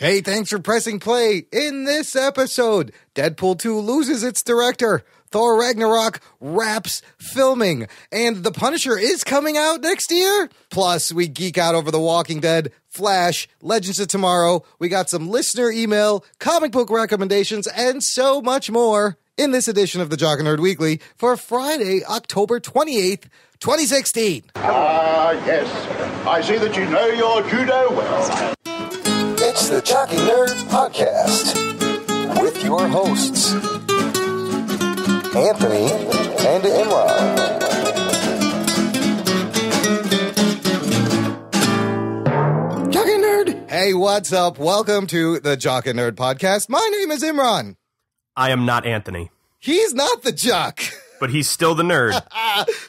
Hey, thanks for pressing play. In this episode, Deadpool 2 loses its director. Thor Ragnarok wraps filming. And The Punisher is coming out next year. Plus, we geek out over The Walking Dead, Flash, Legends of Tomorrow. We got some listener email, comic book recommendations, and so much more in this edition of the Jock and Nerd Weekly for Friday, October 28th, 2016. Yes. I see that you know your judo well. It's the Jock and Nerd Podcast with your hosts, Anthony and Imran. Jock and Nerd! Hey, what's up? Welcome to the Jock and Nerd Podcast. My name is Imran. I am not Anthony. He's not the jock. But he's still the nerd.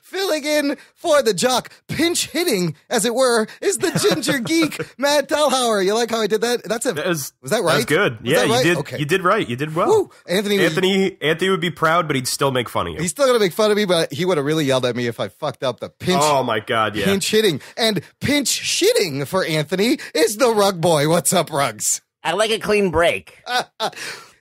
Filling in for the jock, pinch hitting, as it were, is the ginger geek, Matt Delhauer. You like how I did that? Was that right? That's good. Yeah, right? You did. Okay. You did right. You did well. Woo. Anthony would be proud, but he'd still make fun of you. He's still going to make fun of me, but he would have really yelled at me if I fucked up the pinch. Oh, my God, yeah. Pinch hitting. And pinch shitting for Anthony is the Rug Boy. What's up, Rugs? I like a clean break.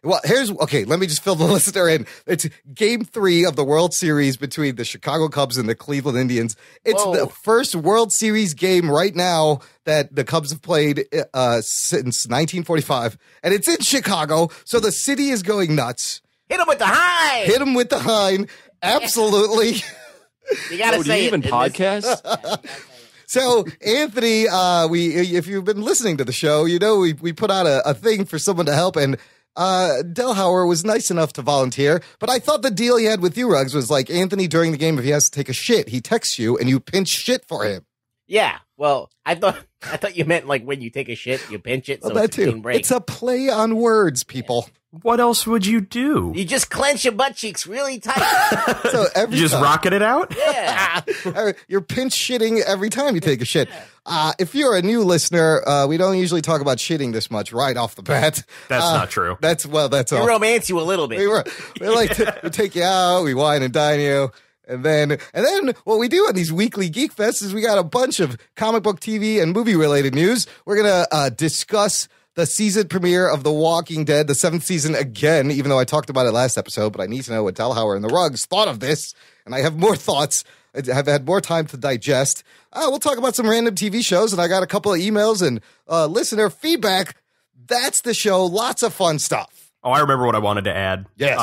Well, let me just fill the listener in. It's Game 3 of the World Series between the Chicago Cubs and the Cleveland Indians. It's the first World Series game right now that the Cubs have played since 1945, and it's in Chicago, so the city is going nuts. Hit him with the hind! Hit him with the hind. Absolutely. You gotta say you even podcast? So, Anthony, if you've been listening to the show, you know we put out a thing for someone to help, and Delhauer was nice enough to volunteer, but I thought the deal he had with you, Ruggs, was like Anthony during the game, if he has to take a shit, he texts you and you pinch shit for him. Yeah, well, I thought you meant like when you take a shit, you pinch it. So that it's a clean break. It's a play on words, people. What else would you do? You just clench your butt cheeks really tight. So you just rocking it out? Yeah. You're pinch shitting every time you take a shit. If you're a new listener, we don't usually talk about shitting this much right off the bat. That's not true. That's We all. romance you a little bit. We like to take you out, we wine and dine you. And then what we do on these weekly Geek Fests is we got a bunch of comic book, TV, and movie-related news. We're going to discuss the season premiere of The Walking Dead, the 7th season again, even though I talked about it last episode, but I need to know what Delhauer and the Rugs thought of this, and I have more thoughts. I have had more time to digest. We'll talk about some random TV shows, and I got a couple of emails and listener feedback. That's the show. Lots of fun stuff. Oh, I remember what I wanted to add. Yes.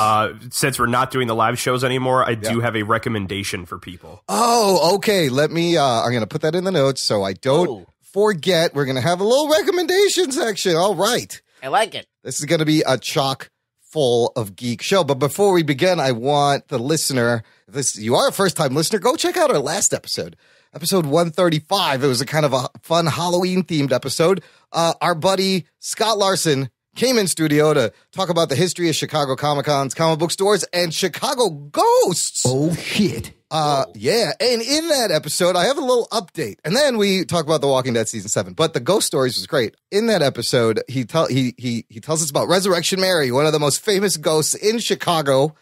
Since we're not doing the live shows anymore, I do have a recommendation for people. Oh, okay. Let me, I'm going to put that in the notes so I don't forget. We're going to have a little recommendation section. All right. I like it. This is going to be a chock full of geek show. But before we begin, I want the listener, if you are a first-time listener, go check out our last episode. Episode 135. It was a kind of a fun Halloween-themed episode. Our buddy Scott Larson came in studio to talk about the history of Chicago Comic-Cons, comic book stores, and Chicago ghosts. Oh, shit. Yeah, and in that episode, I have a little update. And then we talk about The Walking Dead Season 7. But the ghost stories was great. In that episode, he tells us about Resurrection Mary, one of the most famous ghosts in Chicago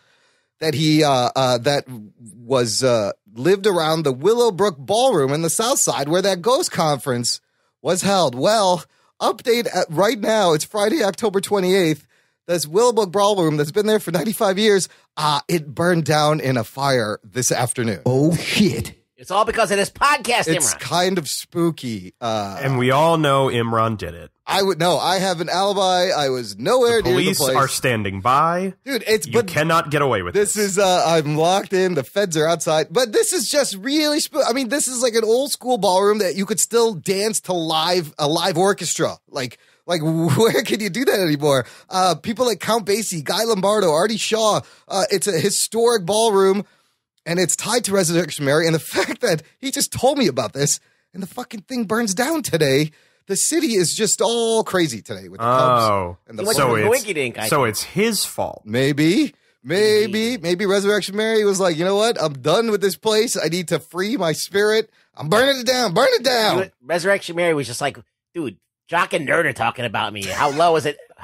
that lived around the Willowbrook Ballroom in the South Side where that ghost conference was held. Well, update right now, it's Friday, October 28th. This Willowbrook Ballroom that's been there for 95 years, it burned down in a fire this afternoon. Oh, shit. It's all because of this podcast, It's Imran. kind of spooky. And we all know Imran did it. I would know. I have an alibi. I was nowhere near the Police place. are standing by. Dude, you cannot get away with this. This is, I'm locked in. The feds are outside. But this is just really spooky. I mean, this is like an old school ballroom that you could still dance to a live orchestra. Like, where can you do that anymore? People like Count Basie, Guy Lombardo, Artie Shaw. It's a historic ballroom, and it's tied to Resurrection Mary. And the fact that he just told me about this, and the fucking thing burns down today. The city is just all crazy today with the Cubs. And the so it's his fault. Maybe Resurrection Mary was like, you know what? I'm done with this place. I need to free my spirit. I'm burning it down. Burn it down. Resurrection Mary was just like, dude, Jock and Nerd are talking about me. How low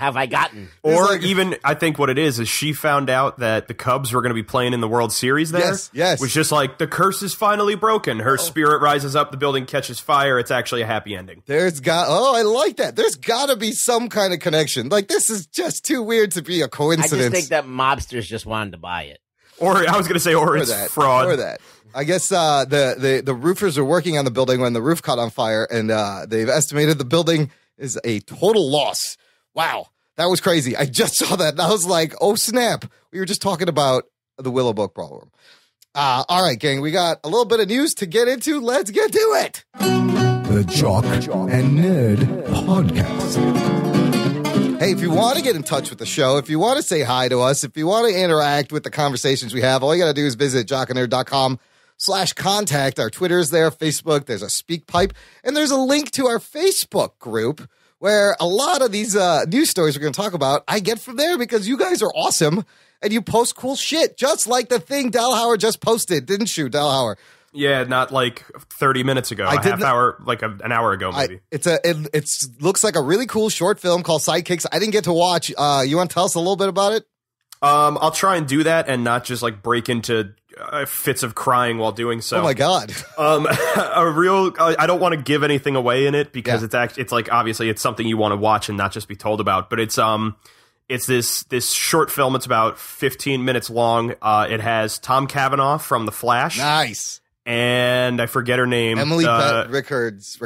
have I gotten? Or even, I think what it is she found out that the Cubs were going to be playing in the World Series there. Yes. Was just like, the curse is finally broken. Her spirit rises up, the building catches fire. It's actually a happy ending. I like that. There's got to be some kind of connection. Like, this is just too weird to be a coincidence. I just think that mobsters just wanted to buy it. Or, I was going to say, it's fraud. Or that. I guess the roofers are working on the building when the roof caught on fire, and they've estimated the building is a total loss. Wow, that was crazy. I just saw that, and I was like, oh, snap. We were just talking about the Willowbrook Ballroom. All right, gang, we got a little bit of news to get into. Let's get to it. The Jock and Nerd Podcast. Hey, if you want to get in touch with the show, if you want to say hi to us, if you want to interact with the conversations we have, all you got to do is visit jockandnerd.com/contact. Our Twitter is there, Facebook, there's a speak pipe, and there's a link to our Facebook group where a lot of these news stories we're going to talk about, I get from there because you guys are awesome and you post cool shit, just like the thing Delhauer just posted, didn't you, Delhauer? Yeah, not like 30 minutes ago. A half hour, like an hour ago, maybe. It looks like a really cool short film called Sidekicks. I didn't get to watch. You want to tell us a little bit about it? I'll try and do that and not just like break into fits of crying while doing so. Oh my God. I don't want to give anything away in it because it's like, obviously it's something you want to watch and not just be told about, but it's this short film. It's about 15 minutes long. It has Tom Cavanagh from The Flash. Nice. And I forget her name. Emily Bett Rickards.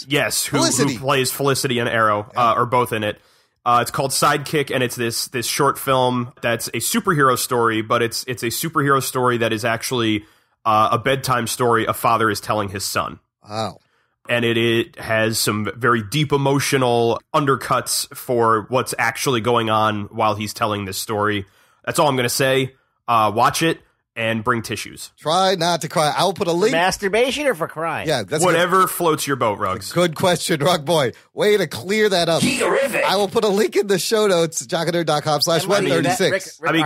Yes, who plays Felicity and Arrow, are both in it. It's called Sidekick, and it's this short film that's a superhero story, but it's a superhero story that is actually a bedtime story a father is telling his son. Wow. And it has some very deep emotional undercuts for what's actually going on while he's telling this story. That's all I'm going to say. Watch it. And bring tissues. Try not to cry. I will put a link. Masturbation or for crying? Yeah, that's whatever floats your boat, Ruggs. Good question, Rugboy. Way to clear that up. Geeky-rific. I will put a link in the show notes, jockandnerd.com/136. I mean,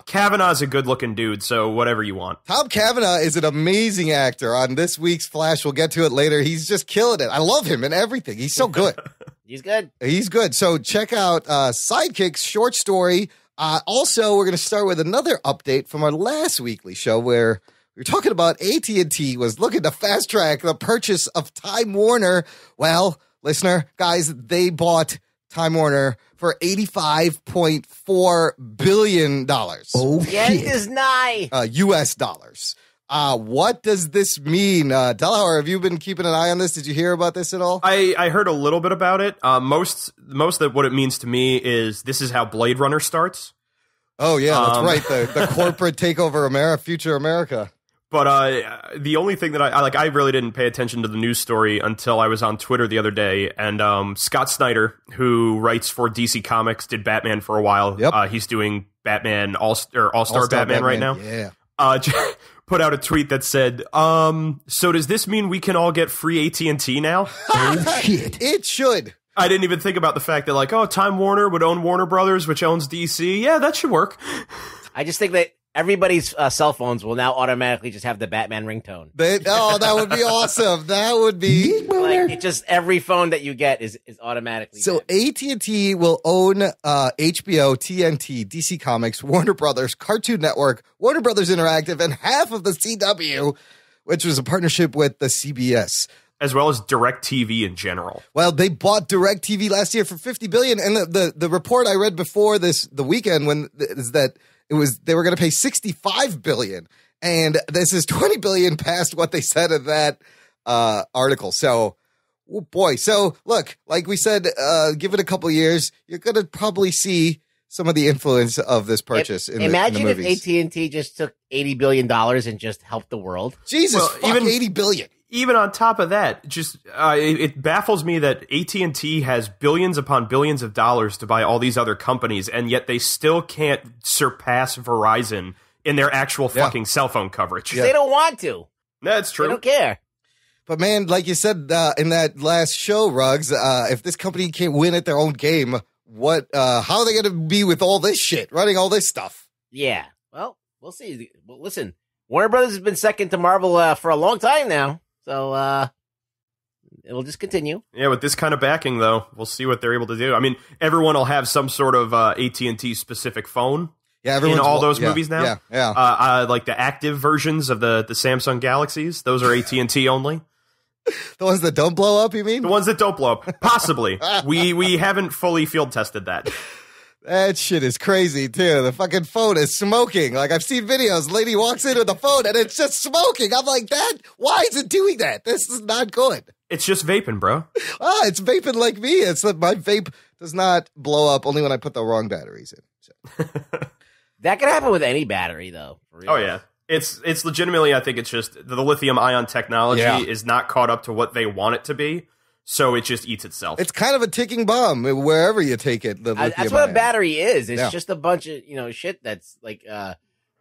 Cavanagh's a good-looking dude, so whatever you want. Tom Cavanagh is an amazing actor on this week's Flash. We'll get to it later. He's just killing it. I love him and everything. He's so good. He's good. He's good. So check out Sidekicks short story. Also, we're going to start with another update from our last weekly show where we were talking about AT&T was looking to fast track the purchase of Time Warner. Well, listener, guys, they bought Time Warner for $85.4 billion. Oh, the end is nigh. U.S. dollars. What does this mean? Delhauer, have you been keeping an eye on this? Did you hear about this at all? I heard a little bit about it. Most of what it means to me is this is how Blade Runner starts. Oh, yeah, that's right. The corporate takeover future America. But the only thing that I really didn't pay attention to the news story until I was on Twitter the other day. And Scott Snyder, who writes for DC Comics, did Batman for a while. Yep. He's doing Batman All-Star Batman right now. Yeah. Put out a tweet that said, so does this mean we can all get free AT&T now? Oh, shit. It should. I didn't even think about the fact that, Time Warner would own Warner Brothers, which owns DC. Yeah, that should work. I just think that everybody's cell phones will now automatically just have the Batman ringtone. That would be awesome. That would be it just every phone that you get is automatically. So AT&T will own HBO, TNT, DC Comics, Warner Brothers, Cartoon Network, Warner Brothers Interactive, and half of the CW, which was a partnership with the CBS. As well as DirecTV in general. Well, they bought DirecTV last year for $50 billion, and the report I read before the weekend is that they were going to pay $65 billion, and this is $20 billion past what they said in that article. So, oh boy. So look, like we said, give it a couple years, you're going to probably see some of the influence of this purchase in the movies. If AT&T just took $80 billion and just helped the world. Jesus, even $80 billion. Even on top of that, just it baffles me that AT&T has billions upon billions of dollars to buy all these other companies, and yet they still can't surpass Verizon in their actual fucking cell phone coverage. Yeah. They don't want to. That's true. They don't care. But man, like you said in that last show, Ruggs, if this company can't win at their own game, how are they going to be with all this shit, running all this stuff? Yeah. Well, we'll see. Well, listen, Warner Brothers has been second to Marvel for a long time now. So it'll just continue. Yeah, with this kind of backing, though, we'll see what they're able to do. I mean, everyone will have some sort of AT&T specific phone. Yeah, in all those yeah, movies now. Yeah. Like the active versions of the Samsung Galaxies, those are AT&T only. The ones that don't blow up, you mean? The ones that don't blow up, possibly. we haven't fully field tested that. That shit is crazy, too. The fucking phone is smoking. Like, I've seen videos. Lady walks in with the phone, and it's just smoking. I'm like, why is it doing that? This is not good. It's just vaping, bro. It's vaping like me. It's that my vape does not blow up only when I put the wrong batteries in. So. That could happen with any battery, though. For real. Oh, yeah. It's legitimately, I think it's just the lithium-ion technology is not caught up to what they want it to be. So it just eats itself. It's kind of a ticking bomb wherever you take it. That's what a battery is. It's just a bunch of shit that's like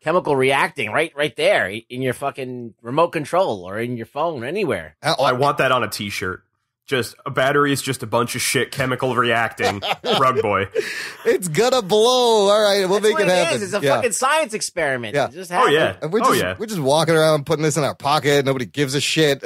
chemical reacting right there in your fucking remote control or in your phone or anywhere. I want that on a T-shirt. Just a battery is just a bunch of shit chemical reacting. Rug boy. It's gonna blow. All right, we'll make it happen. It's a fucking science experiment. Yeah. It just oh yeah. And we're just walking around putting this in our pocket. Nobody gives a shit.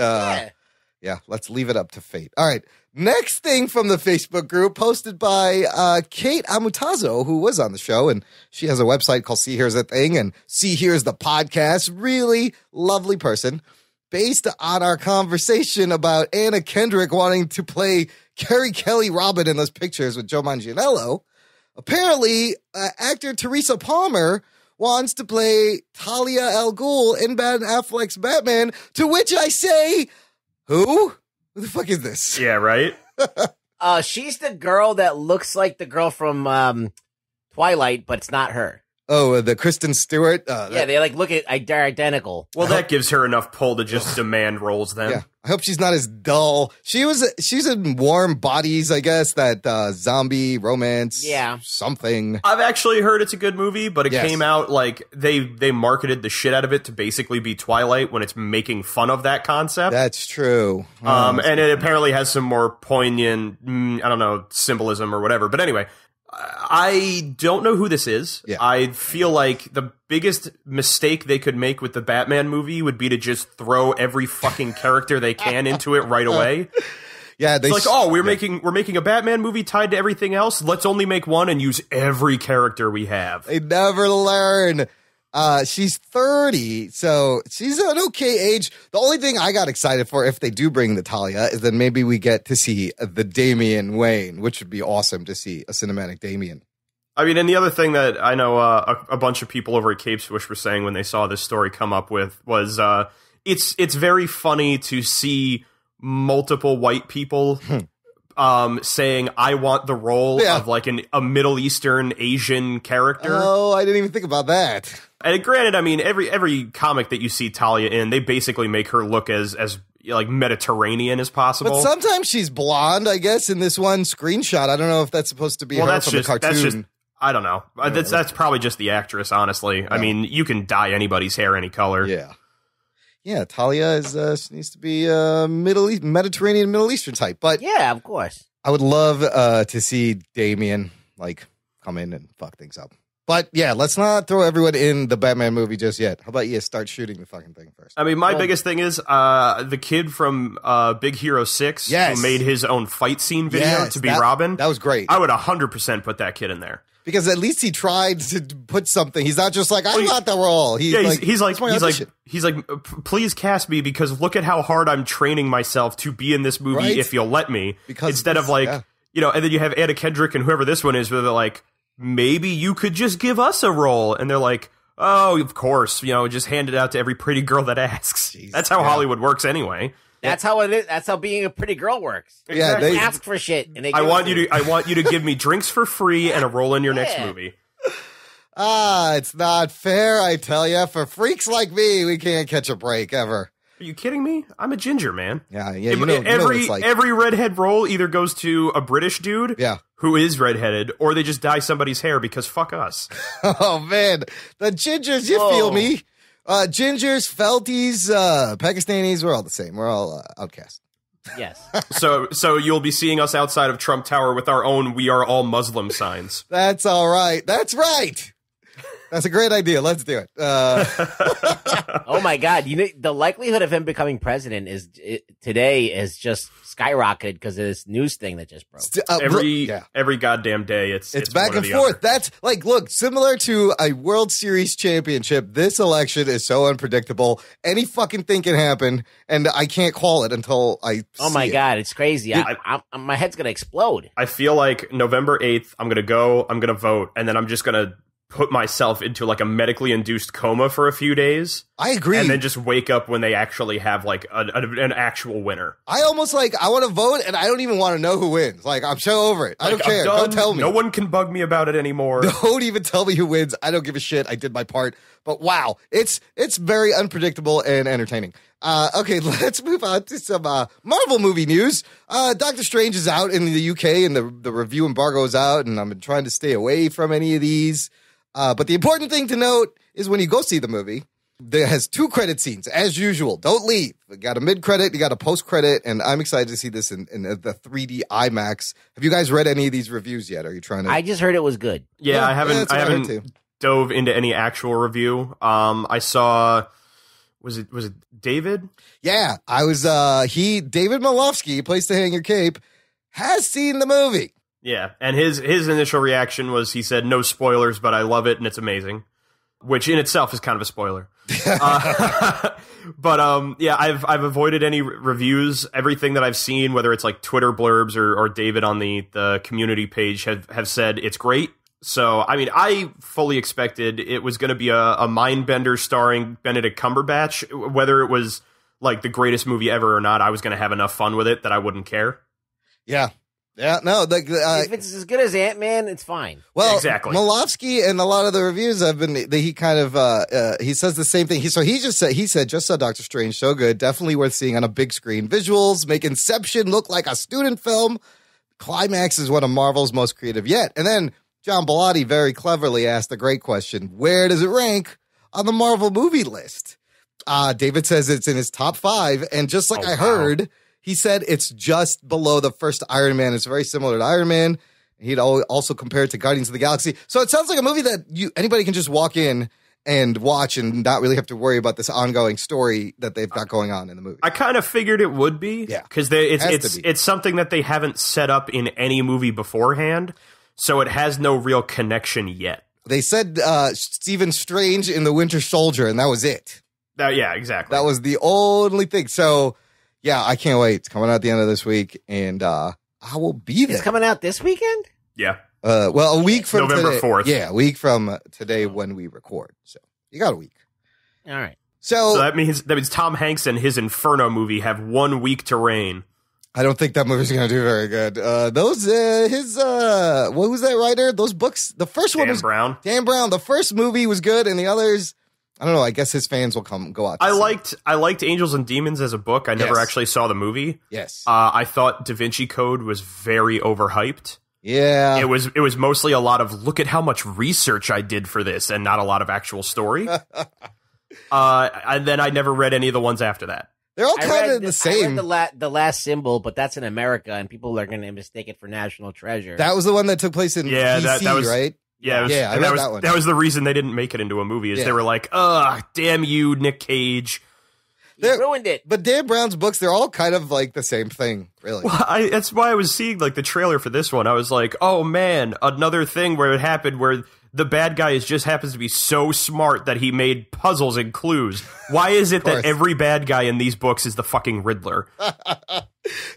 Yeah, let's leave it up to fate. All right. Next thing from the Facebook group posted by Kate Amutazo, who was on the show, and she has a website called See Here's the Thing and See Here's the Podcast. Really lovely person. Based on our conversation about Anna Kendrick wanting to play Carrie Kelly Robin in those pictures with Joe Manganiello, apparently actor Teresa Palmer wants to play Talia al Ghul in Ben Affleck's Batman, to which I say... Who the fuck is this? Yeah, right? She's the girl that looks like the girl from Twilight, but it's not her. Oh, the Kristen Stewart? They they're identical. Well, that gives her enough pull to just demand roles then. Yeah. I hope she's not as dull. She's in Warm Bodies, I guess, that zombie romance something. I've actually heard it's a good movie, but it came out like they marketed the shit out of it to basically be Twilight when it's making fun of that concept. That's true. And it apparently has some more poignant, symbolism or whatever. But anyway, I don't know who this is. Yeah. I feel like the biggest mistake they could make with the Batman movie would be to just throw every fucking character they can into it right away. Yeah, we're making a Batman movie tied to everything else. Let's only make one and use every character we have. They never learn. She's 30, so she's an okay age. The only thing I got excited for, if they do bring the Talia, is that maybe we get to see the Damian Wayne, which would be awesome to see a cinematic Damian. I mean, and the other thing that I know a bunch of people over at Cape Swish were saying when they saw this story come up with was it's very funny to see multiple white people saying, I want the role of like a Middle Eastern Asian character. Oh, I didn't even think about that. And granted, I mean, every comic that you see Talia in, they basically make her look as like Mediterranean as possible. But sometimes she's blonde, I guess, in this one screenshot. I don't know if that's supposed to be her from the cartoon. That's just, I don't know. That's probably just the actress, honestly. Yeah. I mean, you can dye anybody's hair any color. Yeah. Yeah, Talia she needs to be Mediterranean, Middle Eastern type. But yeah, of course. I would love to see Damian come in and fuck things up. But yeah, let's not throw everyone in the Batman movie just yet. How about you start shooting the fucking thing first? I mean, my biggest thing is the kid from Big Hero 6 who made his own fight scene video to be Robin. That was great. I would 100% put that kid in there. Because at least he tried to put something. He's not just like, I want the role. He's like, please cast me because look at how hard I'm training myself to be in this movie if you'll let me. Because instead of and then you have Anna Kendrick and whoever this one is where they're like, maybe you could just give us a role. And they're like, oh, of course, just hand it out to every pretty girl that asks. Jeez, that's how Hollywood works anyway. That's how it is. That's how being a pretty girl works. Yeah, they ask for shit, and I want you to give me drinks for free and a role in your next movie. It's not fair, I tell you. For freaks like me, we can't catch a break ever. Are you kidding me? I'm a ginger, man. Yeah. Every redhead role either goes to a British dude, who is redheaded, or they just dye somebody's hair because fuck us. Oh man, the gingers, you feel me? Gingers, Felties, Pakistanis, we're all the same. We're all outcasts. Yes. So you'll be seeing us outside of Trump Tower with our own "We Are All Muslim" signs. That's all right. That's right. That's a great idea. Let's do it. Oh my God! You know, the likelihood of him becoming president today is just skyrocketed because of this news thing that just broke. Every goddamn day, it's back and forth. Other. That's like, look, similar to a World Series championship. This election is so unpredictable. Any fucking thing can happen, and I can't call it until I. Oh my God, it's crazy! My head's gonna explode. I feel like November 8th, I'm gonna vote, and then I'm just gonna put myself into like a medically induced coma for a few days. I agree. And then just wake up when they actually have like an actual winner. I almost I want to vote and I don't even want to know who wins. Like, I'm so over it. I don't care. Don't tell me. No one can bug me about it anymore. Don't even tell me who wins. I don't give a shit. I did my part. But wow, it's very unpredictable and entertaining. Okay, let's move on to some Marvel movie news. Doctor Strange is out in the UK and the review embargo is out, and I've been trying to stay away from any of these. But the important thing to note is when you go see the movie, there has 2 credit scenes, as usual. Don't leave. You got a mid-credit, you got a post-credit, and I'm excited to see this in the 3D IMAX. Have you guys read any of these reviews yet? Are you trying to? I just heard it was good. Yeah, I haven't dove into any actual review. I saw, was it David? Yeah, I was, David Malofsky, Place to Hang Your Cape, has seen the movie. Yeah, and his initial reaction was, he said, no spoilers, but I love it and it's amazing, which in itself is kind of a spoiler. But yeah, I've avoided any reviews. Everything that I've seen, whether it's like Twitter blurbs or David on the community page have said it's great. So, I mean, I fully expected it was going to be a mind bender starring Benedict Cumberbatch. Whether it was like the greatest movie ever or not, I was going to have enough fun with it that I wouldn't care. Yeah. Yeah, no. If it's as good as Ant-Man, it's fine. Well, exactly. Malofsky and a lot of the reviews have been. He kind of he says the same thing. He said just saw Doctor Strange, so good, definitely worth seeing on a big screen. Visuals make Inception look like a student film. Climax is one of Marvel's most creative yet. And then John Bellotti very cleverly asked a great question: where does it rank on the Marvel movie list? David says it's in his top 5, and just like I heard. He said it's just below the first Iron Man. It's very similar to Iron Man. He'd also compare it to Guardians of the Galaxy. So it sounds like a movie that anybody can just walk in and watch and not really have to worry about this ongoing story that they've got going on in the movie. I kind of figured it would be. Yeah. Because it's something that they haven't set up in any movie beforehand. So it has no real connection yet. They said Stephen Strange in the Winter Soldier, and that was it. Yeah, exactly. That was the only thing. So... yeah, I can't wait. It's coming out at the end of this week, and I will be there. It's coming out this weekend? Yeah. Well, a week from November today. 4th. Yeah, a week from today when we record. So you got a week. All right. So that means Tom Hanks and his Inferno movie have 1 week to reign. I don't think that movie's going to do very good. What was that writer? Those books. The first one was Brown. Dan Brown. The first movie was good, and the others. I don't know. I guess his fans will go out. I liked Angels and Demons as a book. I never actually saw the movie. Yes. I thought Da Vinci Code was very overhyped. Yeah. It was mostly a lot of look at how much research I did for this and not a lot of actual story. And then I never read any of the ones after that. They're all kind of the same. I read the Last Symbol, but that's in America, and people are going to mistake it for National Treasure. That was the one that took place in DC, that was, right? Yeah, I read that one. That was the reason they didn't make it into a movie. They were like, "Ugh, damn you, Nick Cage." You ruined it. But Dan Brown's books, they're all kind of like the same thing, really. Well, that's why I was seeing like the trailer for this one. I was like, "Oh man, another thing where it happened where the bad guy just happens to be so smart that he made puzzles and clues." Why is it that every bad guy in these books is the fucking Riddler?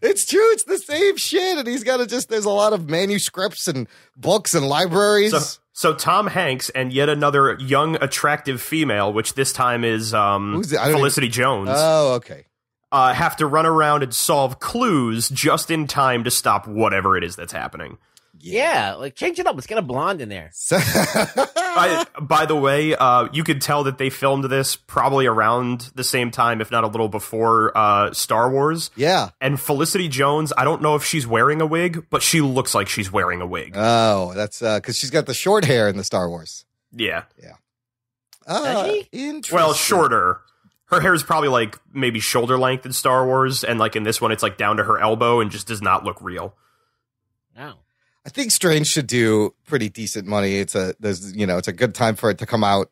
It's true. It's the same shit. And he's got to there's a lot of manuscripts and books and libraries. So Tom Hanks and yet another young, attractive female, which this time is Felicity Jones. Oh, okay. Have to run around and solve clues just in time to stop whatever it is that's happening. Yeah, like change it up. Let's get a blonde in there. By the way, you could tell that they filmed this probably around the same time, if not a little before Star Wars. Yeah. And Felicity Jones, I don't know if she's wearing a wig, but she looks like she's wearing a wig. Oh, that's because she's got the short hair in the Star Wars. Yeah. Yeah. Interesting. Well, shorter. Her hair is probably like maybe shoulder length in Star Wars, and like in this one, it's like down to her elbow and just does not look real. Oh. I think Strange should do pretty decent money. It's a good time for it to come out.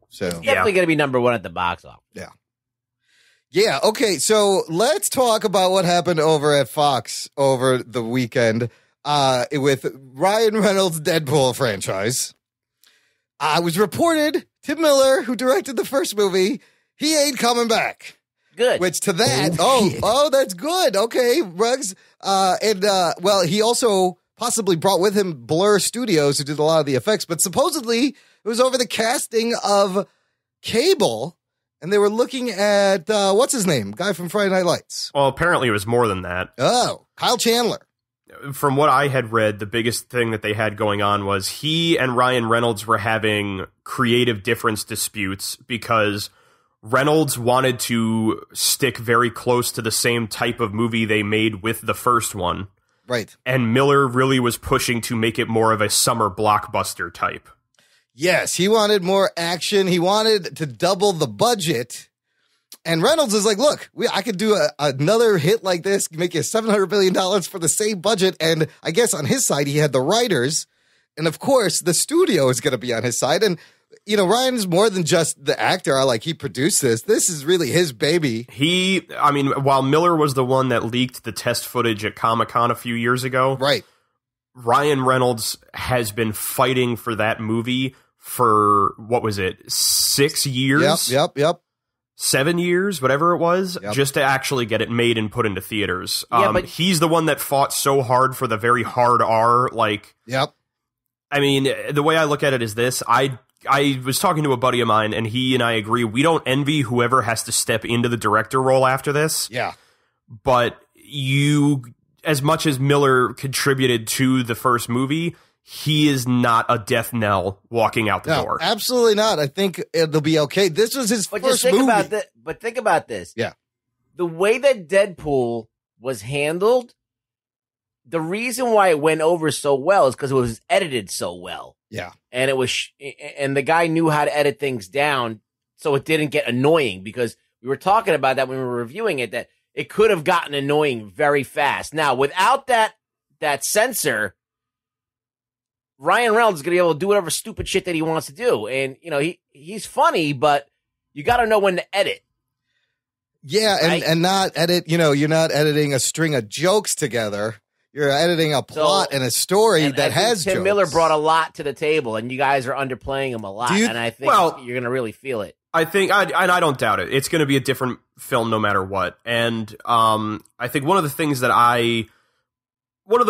So it's definitely going to be number one at the box office. Yeah. Yeah. Okay. So let's talk about what happened over at Fox over the weekend with Ryan Reynolds' Deadpool franchise. It was reported Tim Miller, who directed the first movie, he ain't coming back. Good. Which to that, that's good. Okay, Ruggs. He also possibly brought with him Blur Studios, who did a lot of the effects, but supposedly it was over the casting of Cable, and they were looking at, what's his name? Guy from Friday Night Lights. Well, apparently it was more than that. Oh, Kyle Chandler. From what I had read, the biggest thing that they had going on was he and Ryan Reynolds were having creative difference disputes because Reynolds wanted to stick very close to the same type of movie they made with the first one. Right. And Miller really was pushing to make it more of a summer blockbuster type. Yes, he wanted more action. He wanted to double the budget. And Reynolds is like, look, I could do another hit like this, make you $700 million for the same budget. And I guess on his side, he had the writers. And of course, the studio is going to be on his side. And, Ryan's more than just the actor. He produced this. This is really his baby. While Miller was the one that leaked the test footage at Comic-Con a few years ago. Right. Ryan Reynolds has been fighting for that movie for, 6 years? Yep. 7 years, whatever it was, just to actually get it made and put into theaters. But he's the one that fought so hard for the very hard R. Yep. I mean, the way I look at it is this. I was talking to a buddy of mine, and he and I agree, we don't envy whoever has to step into the director role after this. Yeah. But as much as Miller contributed to the first movie, he is not a death knell walking out the door. Absolutely not. I think it'll be okay. This was his first movie. But think about this. Yeah. The way that Deadpool was handled, the reason why it went over so well is because it was edited so well. Yeah. And and the guy knew how to edit things down so it didn't get annoying, because we were talking about that when we were reviewing it, that it could have gotten annoying very fast. Now, without that censor, Ryan Reynolds is going to be able to do whatever stupid shit that he wants to do. And, he's funny, but you got to know when to edit. Yeah, right? and not edit, you're not editing a string of jokes together. You're editing a plot and a story that has Tim jokes. Miller brought a lot to the table, and you guys are underplaying him a lot. And I think you're going to really feel it. I think, and I don't doubt it. It's going to be a different film no matter what. And I think one of the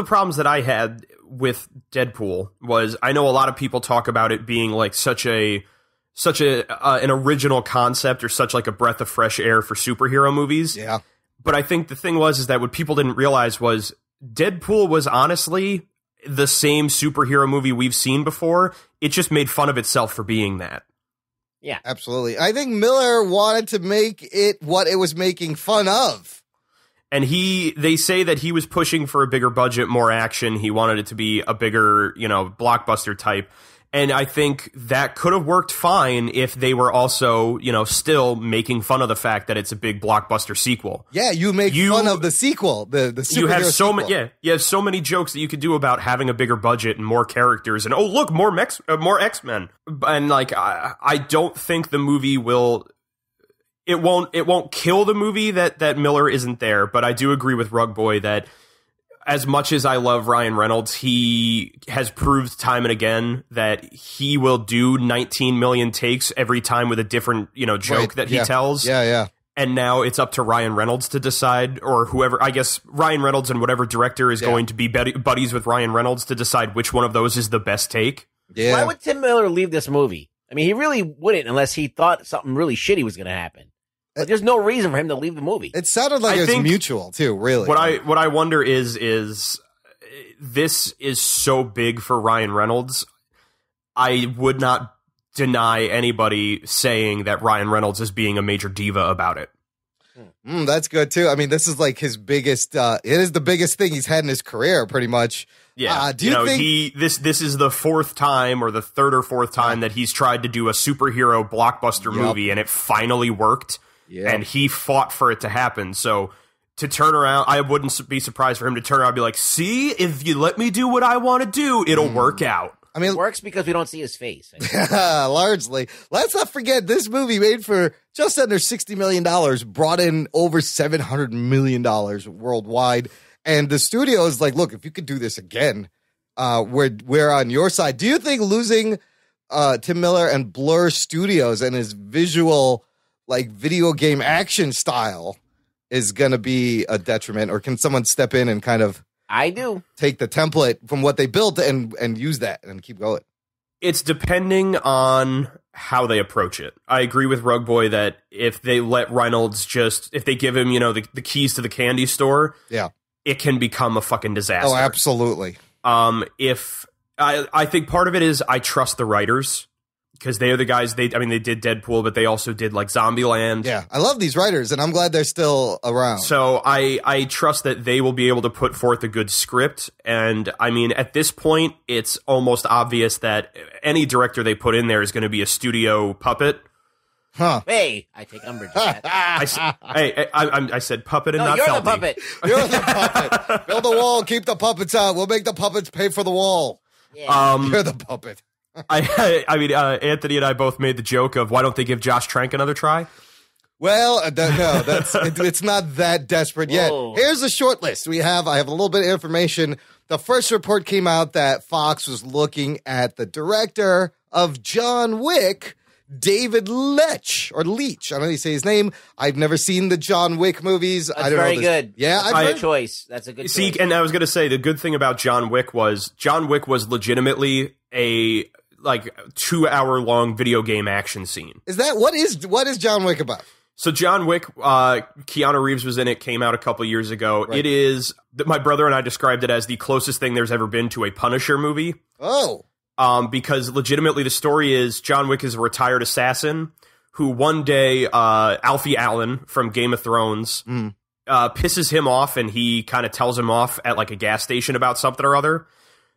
problems that I had with Deadpool was, I know a lot of people talk about it being like such an original concept, or such like a breath of fresh air for superhero movies. Yeah. But I think the thing is that what people didn't realize was Deadpool was honestly the same superhero movie we've seen before. It just made fun of itself for being that. Yeah, absolutely. I think Miller wanted to make it what it was making fun of. And they say that he was pushing for a bigger budget, more action. He wanted it to be a bigger, blockbuster type. And I think that could have worked fine if they were also, still making fun of the fact that it's a big blockbuster sequel. Yeah, you make fun of the sequel, the superhero you have so sequel. You have so many jokes that you could do about having a bigger budget and more characters, and look, more X-Men. And I don't think the movie will. It won't kill the movie that Miller isn't there, but I do agree with Rugboy that as much as I love Ryan Reynolds, he has proved time and again that he will do 19 million takes every time with a different, joke that he tells. Yeah. And now it's up to Ryan Reynolds to decide, or whoever, I guess Ryan Reynolds and whatever director is going to be buddies with Ryan Reynolds to decide which one of those is the best take. Yeah. Why would Tim Miller leave this movie? I mean, he really wouldn't unless he thought something really shitty was going to happen. But there's no reason for him to leave the movie. It sounded like it was mutual too, really. What I wonder is this is so big for Ryan Reynolds. I would not deny anybody saying that Ryan Reynolds is being a major diva about it. That's good too. I mean, this is like his biggest. It is the biggest thing he's had in his career, pretty much. Yeah. Do you think this is the fourth time, or the third or fourth time that he's tried to do a superhero blockbuster movie, and it finally worked? Yeah. And he fought for it to happen. So to turn around, I wouldn't be surprised for him to turn around and be like, see, if you let me do what I want to do, it'll work out. I mean, it works because we don't see his face. Largely. Let's not forget, this movie made for just under $60 million, brought in over $700 million worldwide. And the studio is like, look, if you could do this again, we're on your side. Do you think losing Tim Miller and Blur Studios and his visual, like, video game action style is going to be a detriment? Or can someone step in and kind of... I do. Take the template from what they built and use that and keep going? It's depending on how they approach it. I agree with Rugboy that if they let Reynolds if they give him, the keys to the candy store, it can become a fucking disaster. Oh, absolutely. If I think part of it is I trust the writers because they are the guys. They did Deadpool, but they also did like Zombieland. Yeah, I love these writers, and I'm glad they're still around. So I trust that they will be able to put forth a good script. And I mean, at this point, it's almost obvious that any director they put in there is going to be a studio puppet. Huh? Hey, I take umbrage with that. I said puppet and not you're Felty. the puppet. You're the puppet. Build a wall. Keep the puppets out. We'll make the puppets pay for the wall. Yeah. You're the puppet. Anthony and I both made the joke of why don't they give Josh Trank another try? Well, no, it's not that desperate yet. Whoa. Here's a short list. I have a little bit of information. The first report came out that Fox was looking at the director of John Wick, David Leitch. I don't know how you say his name. I've never seen the John Wick movies. That's I don't very know good. Yeah, that's a good choice. That's a good choice. And I was going to say the good thing about John Wick was legitimately a 2-hour-long video game action scene. Is that what is John Wick about? So John Wick, Keanu Reeves was in it, came out a couple years ago. Right. It is, my brother and I described it as the closest thing there's ever been to a Punisher movie. Oh. Because legitimately the story is John Wick is a retired assassin who one day, Alfie Allen from Game of Thrones pisses him off, and he kind of tells him off at like a gas station about something or other.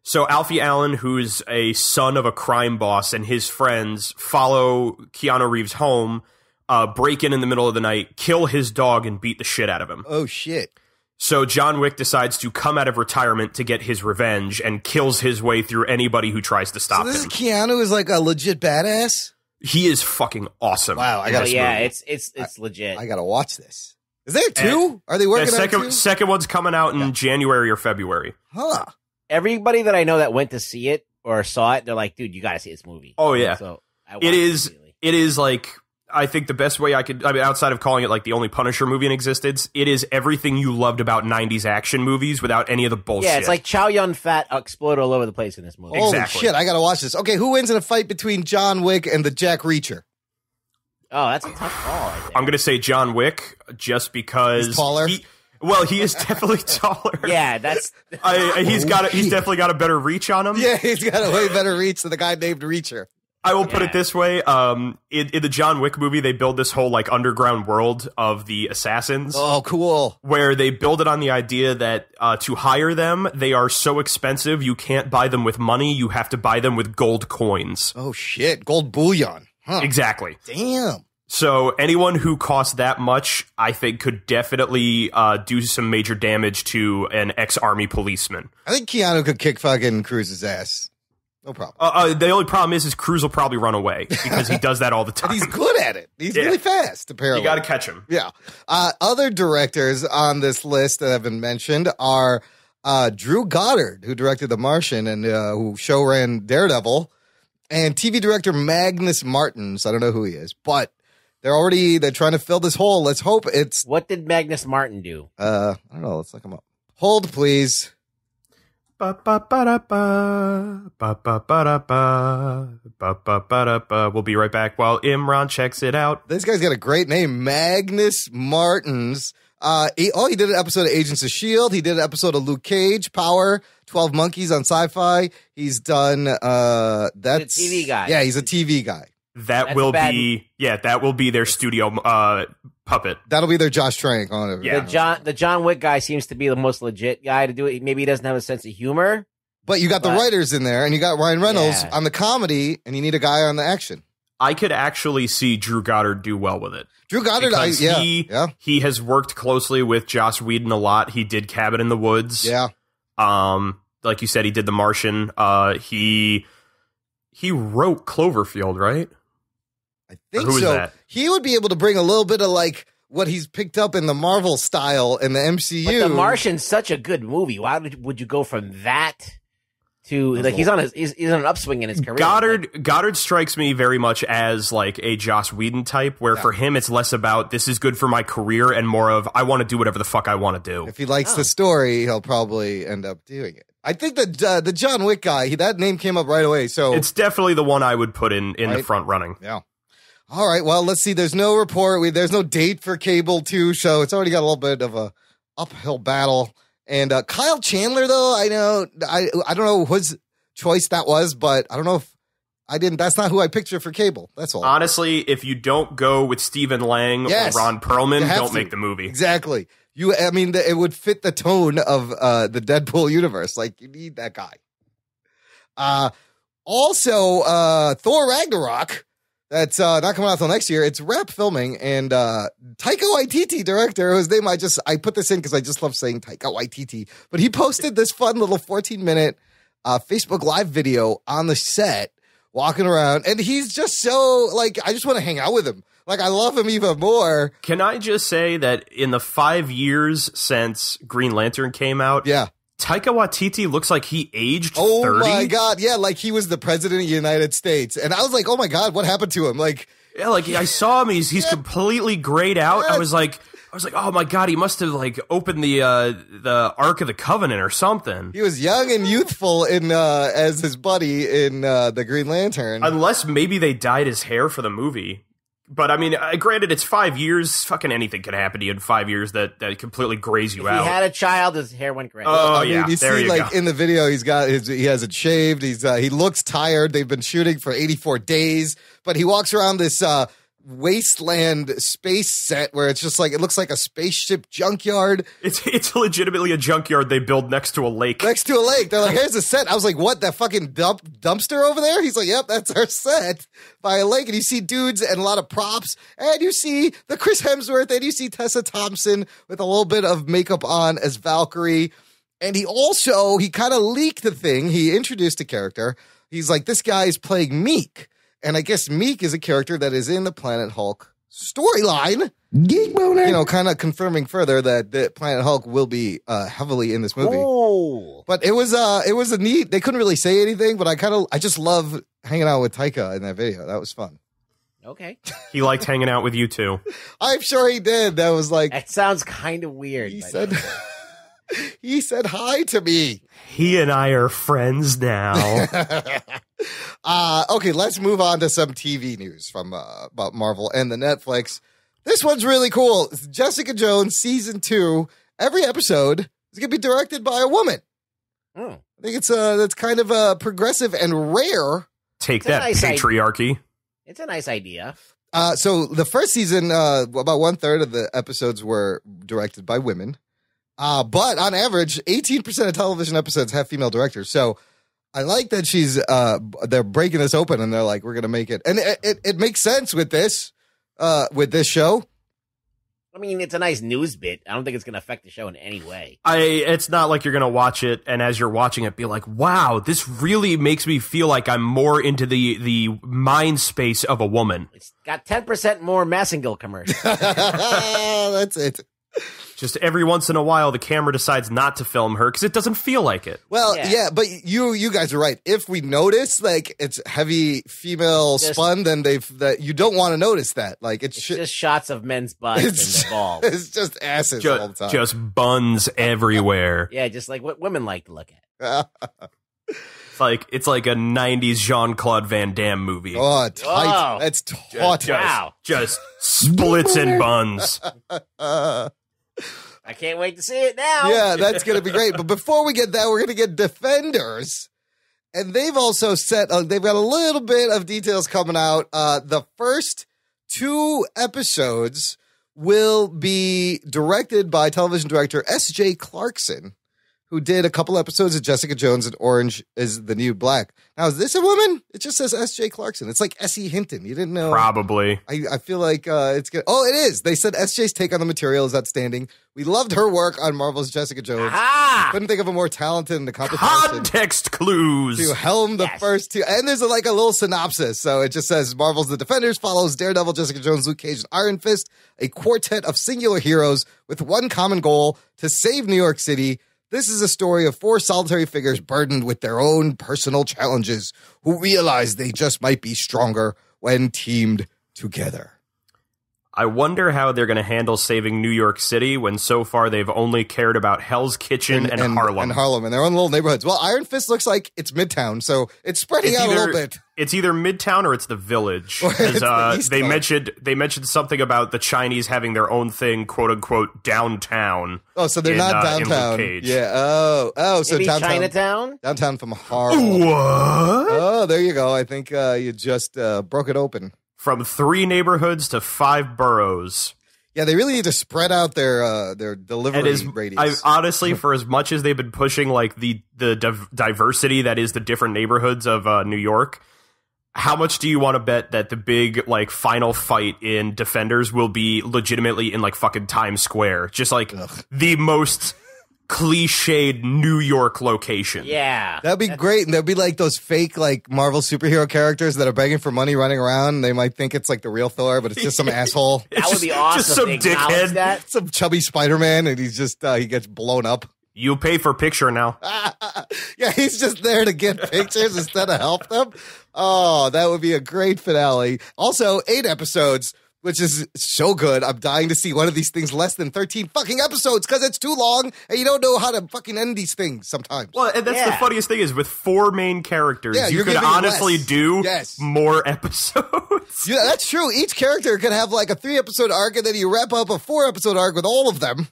So Alfie Allen, who's a son of a crime boss, and his friends follow Keanu Reeves home, break in the middle of the night, kill his dog, and beat the shit out of him. Oh, shit. So John Wick decides to come out of retirement to get his revenge and kills his way through anybody who tries to stop him. So this Keanu is like a legit badass? He is fucking awesome. Wow, I gotta it's legit. I gotta watch this. Is there two? Are they working on two? Second one's coming out in January or February. Huh. Everybody that I know that went to see it or saw it, they're like, dude, you gotta see this movie. Oh, yeah. So it is like, I think the best way outside of calling it like the only Punisher movie in existence, it is everything you loved about 90s action movies without any of the bullshit. Yeah, it's like Chow Yun-Fat explode all over the place in this movie. Holy shit, I gotta watch this. Okay, who wins in a fight between John Wick and the Jack Reacher? Oh, that's a tough call. I'm gonna say John Wick just because he's taller. He is definitely taller. Yeah, that's. He's definitely got a better reach on him. Yeah, he's got a way better reach than the guy named Reacher. I will put it this way: in the John Wick movie, they build this whole like underground world of the assassins. Oh, cool! Where they build it on the idea that to hire them, they are so expensive you can't buy them with money; you have to buy them with gold coins. Oh shit, gold bullion! Huh. Exactly. Damn. So anyone who costs that much, I think, could definitely do some major damage to an ex-army policeman. I think Keanu could kick fucking Cruise's ass. No problem. The only problem is Cruz will probably run away because he does that all the time. But he's good at it. He's really fast, apparently. You got to catch him. Yeah. Other directors on this list that have been mentioned are Drew Goddard, who directed The Martian and who show ran Daredevil, and TV director Magnus Martins. I don't know who he is, but they're trying to fill this hole. Let's hope it's... What did Magnus Martin do? I don't know. Let's look him up. Hold, please. We'll be right back while Imran checks it out. This guy's got a great name, Magnus Martins. He did an episode of Agents of S.H.I.E.L.D. He did an episode of Luke Cage, Power, 12 Monkeys on Sci-Fi. He's done, that's... He's a TV guy. Yeah, he's a TV guy. That will be their studio puppet. That'll be their Josh Trank on it. Yeah. The John Wick guy seems to be the most legit guy to do it. Maybe he doesn't have a sense of humor. But you got the writers in there, and you got Ryan Reynolds on the comedy, and you need a guy on the action. I could actually see Drew Goddard do well with it. Drew Goddard, he has worked closely with Joss Whedon a lot. He did Cabin in the Woods. Yeah. Like you said, he did The Martian. He wrote Cloverfield, right? I think so. That? He would be able to bring a little bit of like what he's picked up in the Marvel style in the MCU. But The Martian's such a good movie. Why would you go from that to like he's on an upswing in his career? Goddard strikes me very much as like a Joss Whedon type, where for him it's less about this is good for my career and more of I want to do whatever the fuck I want to do. If he likes the story, he'll probably end up doing it. I think that the John Wick guy, that name came up right away. So it's definitely the one I would put in the front running. Yeah. All right. Well, let's see. There's no report. There's no date for Cable 2, so it's already got a little bit of a uphill battle. And Kyle Chandler, though, I don't know whose choice that was, but I don't know if I didn't. That's not who I pictured for Cable. That's all. Honestly, if you don't go with Stephen Lang or Ron Perlman, don't make the movie. Exactly. It would fit the tone of the Deadpool universe. Like, you need that guy. Also, Thor Ragnarok. That's not coming out till next year. It's wrap filming, and Taika Waititi, director, whose name I put this in because I just love saying Taika Waititi, but he posted this fun little 14-minute Facebook Live video on the set, walking around, and he's just so, like, I just want to hang out with him. Like, I love him even more. Can I just say that in the 5 years since Green Lantern came out, Taika Waititi looks like he aged 30. Oh my God. Yeah. Like he was the president of the United States. And I was like, oh my God, what happened to him? Like, yeah, like I saw him. He's completely grayed out. I was like, oh my God, he must have like opened the Ark of the Covenant or something. He was young and youthful in, as his buddy in, the Green Lantern. Unless maybe they dyed his hair for the movie. But I mean, granted, it's 5 years. Fucking anything can happen to you in 5 years that completely grays you out. If he had a child, his hair went gray. Oh, yeah. You see, like in the video, he hasn't shaved. He looks tired. They've been shooting for 84 days, but he walks around this wasteland space set where it's just like it looks like a spaceship junkyard. It's legitimately a junkyard they build next to a lake. They're like, here's the set. I was like, what, that fucking dumpster over there? He's like, yep, that's our set by a lake. And you see dudes and a lot of props, and you see the Chris Hemsworth, and you see Tessa Thompson with a little bit of makeup on as Valkyrie. And he kind of leaked the thing. He introduced a character. He's like, this guy is playing Meek. And I guess Meek is a character that is in the Planet Hulk storyline. Geek boner. Kind of confirming further that the Planet Hulk will be heavily in this movie. Oh. But it was a neat. They couldn't really say anything, but I just love hanging out with Taika in that video. That was fun. Okay. He liked hanging out with you too. I'm sure he did. That was like. That sounds kind of weird. He said hi to me. He and I are friends now. Okay, let's move on to some TV news from about Marvel and the Netflix. This one's really cool. It's Jessica Jones season 2. Every episode is going to be directed by a woman. I think that's kind of progressive and rare. Take that, patriarchy. It's a nice idea. So the first season, about 1/3 of the episodes were directed by women. But on average, 18% of television episodes have female directors. So I like that they're breaking this open and they're like, we're going to make it. And it makes sense with this show. I mean, it's a nice news bit. I don't think it's going to affect the show in any way. It's not like you're going to watch it and as you're watching it, be like, wow, this really makes me feel like I'm more into the mind space of a woman. It's got 10% more Massengill commercials. That's it. Just every once in a while, the camera decides not to film her because it doesn't feel like it. Well, yeah, but you guys are right. If we notice like it's heavy female spun, then you don't want to notice that. Like it's just shots of men's butts and the balls. It's just asses all the time. Just buns everywhere. Yeah, just like what women like to look at. It's like a 90s Jean-Claude Van Damme movie. Oh, tight. Oh. That's taut. Wow. Just splits and buns. I can't wait to see it now. Yeah, that's going to be great. But before we get that, we're going to get Defenders. And they've also they've got a little bit of details coming out. The first 2 episodes will be directed by television director S.J. Clarkson. who did a couple episodes of Jessica Jones and Orange is the New Black. Now, is this a woman? It just says S.J. Clarkson. It's like S.E. Hinton. You didn't know? Probably. I feel like it's good. Oh, it is. They said S.J.'s take on the material is outstanding. We loved her work on Marvel's Jessica Jones. Couldn't think of a more talented and accomplished person Context clues. to helm the first two. And there's a little synopsis. So it just says Marvel's The Defenders follows Daredevil, Jessica Jones, Luke Cage, and Iron Fist, a quartet of singular heroes with one common goal: to save New York City. This is a story of four solitary figures burdened with their own personal challenges who realize they just might be stronger when teamed together. I wonder how they're going to handle saving New York City when so far they've only cared about Hell's Kitchen and Harlem. And Harlem, in their own little neighborhoods. Well, Iron Fist looks like it's Midtown, so it's spreading out a little bit. It's either Midtown or it's the Village. Because they mentioned something about the Chinese having their own thing, quote unquote, downtown. Oh, so they're not downtown. Yeah. Oh, so maybe downtown, Chinatown? Downtown from Harlem. What? Oh, there you go. I think you just broke it open. From 3 neighborhoods to 5 boroughs. Yeah, they really need to spread out their delivery radius. Honestly, for as much as they've been pushing like the diversity that is the different neighborhoods of New York, how much do you want to bet that the big like final fight in Defenders will be legitimately in like fucking Times Square, just like the most cliched New York location? Yeah, that'd be great. And there'd be like those fake like Marvel superhero characters that are begging for money running around. They might think it's like the real Thor, but it's just some asshole. That would be awesome. Just some dickhead, some chubby Spider-Man, and he's just he gets blown up. You pay for picture now. Yeah, he's just there to get pictures instead of help them. Oh, that would be a great finale. Also, 8 episodes, which is so good. I'm dying to see one of these things less than 13 fucking episodes because it's too long and you don't know how to fucking end these things sometimes. Well, and that's the funniest thing is with 4 main characters, you could honestly do more episodes. Yeah, that's true. Each character could have like a 3-episode arc and then you wrap up a 4-episode arc with all of them.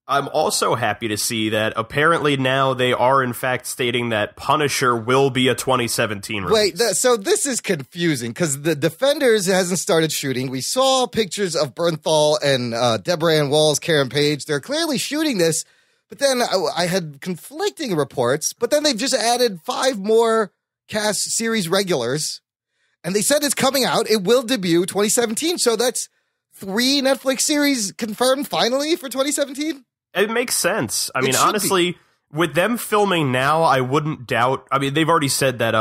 I'm also happy to see that apparently now they are in fact stating that Punisher will be a 2017 release. Wait, so this is confusing because the Defenders hasn't started shooting. We saw pictures of Bernthal and Deborah Ann Walls, Karen Page. They're clearly shooting this, but then I had conflicting reports, but then they've just added 5 more cast series regulars, and they said it's coming out. It will debut 2017, so that's 3 Netflix series confirmed finally for 2017? It makes sense. I mean, honestly, with them filming now, I wouldn't doubt. I mean, they've already said that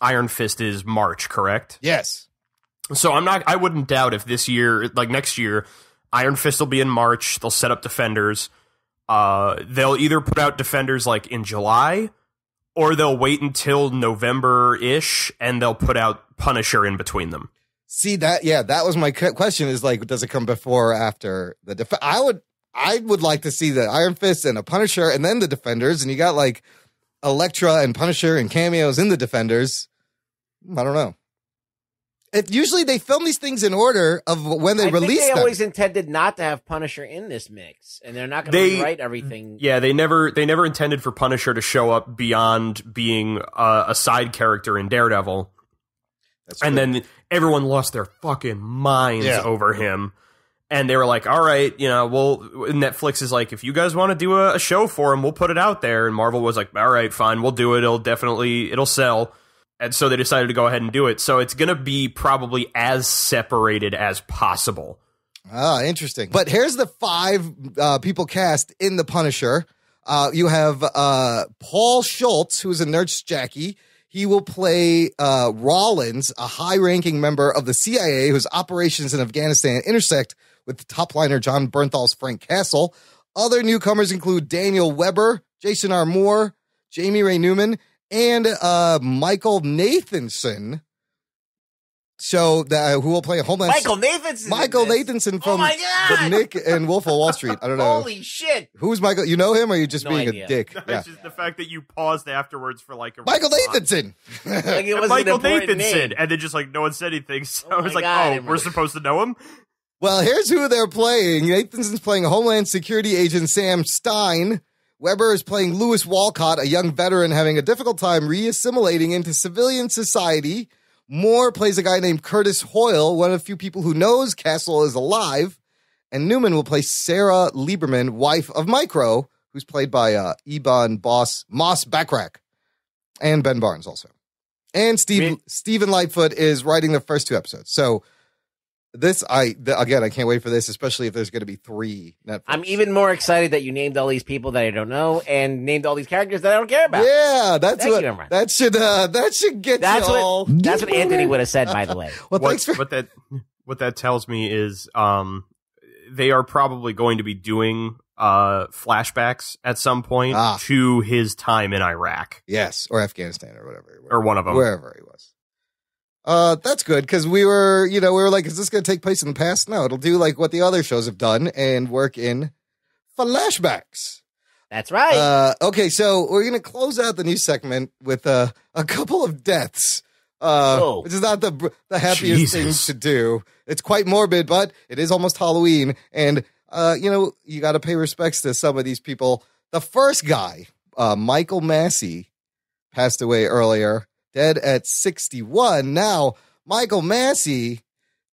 Iron Fist is March, correct? Yes. So I wouldn't doubt if this year, like next year, Iron Fist will be in March. They'll set up Defenders. They'll either put out Defenders like in July, or they'll wait until November-ish, and they'll put out Punisher in between them. See, that was my question is like, does it come before or after the I would like to see the Iron Fist and a Punisher and then the Defenders, and you got like Elektra and Punisher and cameos in the Defenders. I don't know. Usually they film these things in order of when they release them. They always intended not to have Punisher in this mix, and they're not going to rewrite everything. Yeah, they never intended for Punisher to show up beyond being a side character in Daredevil. And then everyone lost their fucking minds over him. And they were like, all right, Netflix is like, if you guys want to do a show for him, we'll put it out there. And Marvel was like, all right, fine, we'll do it. It'll sell. And so they decided to go ahead and do it. So it's going to be probably as separated as possible. Ah, interesting. But here's the 5 people cast in The Punisher. You have Paul Schultz, who's a Nurse Jackie. He will play Rollins, a high-ranking member of the CIA whose operations in Afghanistan intersect with top-liner John Bernthal's Frank Castle. Other newcomers include Daniel Weber, Jason R. Moore, Jamie Ray Newman, and Michael Nathanson. So who will play Homeland? Michael Nathanson. Michael Nathanson from the Nick and Wolf of Wall Street. I don't know. Holy shit! Who's Michael? You know him, or are you just being a dick? It's just the fact that you paused afterwards for like a Michael Nathanson. Like it was Michael Nathanson, and then just like no one said anything. So I was like, God, we're supposed to know him. Well, here's who they're playing. Nathanson's playing Homeland Security agent Sam Stein. Weber is playing Lewis Walcott, a young veteran having a difficult time re-assimilating into civilian society. Moore plays a guy named Curtis Hoyle, one of the few people who knows Castle is alive. And Newman will play Sarah Lieberman, wife of Micro, who's played by Eban Moss Backrack, and Ben Barnes also. And Stephen Lightfoot is writing the first 2 episodes. So this, I can't wait for this, especially if there's going to be 3 Netflix. I'm even more excited that you named all these people that I don't know and named all these characters that I don't care about. Yeah, that should get you all. That's what Anthony would have said, by the way. Well, what that tells me is they are probably going to be doing flashbacks at some point to his time in Iraq. Yes, or Afghanistan or whatever. Or one of them. Wherever he was. That's good, because we were like, is this going to take place in the past? No, it'll do like what the other shows have done and work in flashbacks. That's right. Okay, so we're going to close out the news segment with a couple of deaths, which is not the happiest thing to do. It's quite morbid, but it is almost Halloween, and you got to pay respects to some of these people. The first guy, Michael Massey, passed away earlier. Dead at 61. Now, Michael Massey,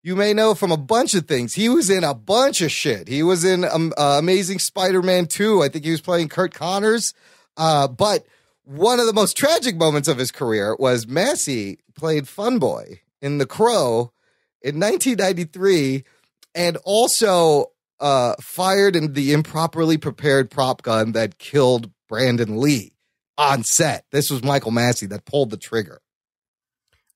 you may know from a bunch of things. He was in a bunch of shit. He was in Amazing Spider-Man 2. I think he was playing Kurt Connors. But one of the most tragic moments of his career was Massey played Funboy in The Crow in 1993 and also fired in the improperly prepared prop gun that killed Brandon Lee. On set. This was Michael Massey that pulled the trigger.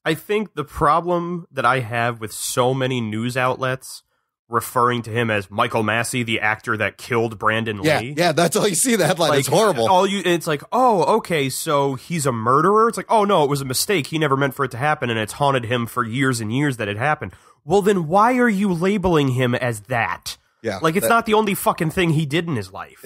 I think the problem that I have with so many news outlets referring to him as Michael Massey, the actor that killed Brandon Lee. Yeah, that's all you see the headline. It's horrible. It's like, oh, okay, so he's a murderer? It's like, oh, no, it was a mistake. He never meant for it to happen, and it's haunted him for years and years that it happened. Well, then why are you labeling him as that? Yeah, like it's not the only fucking thing he did in his life.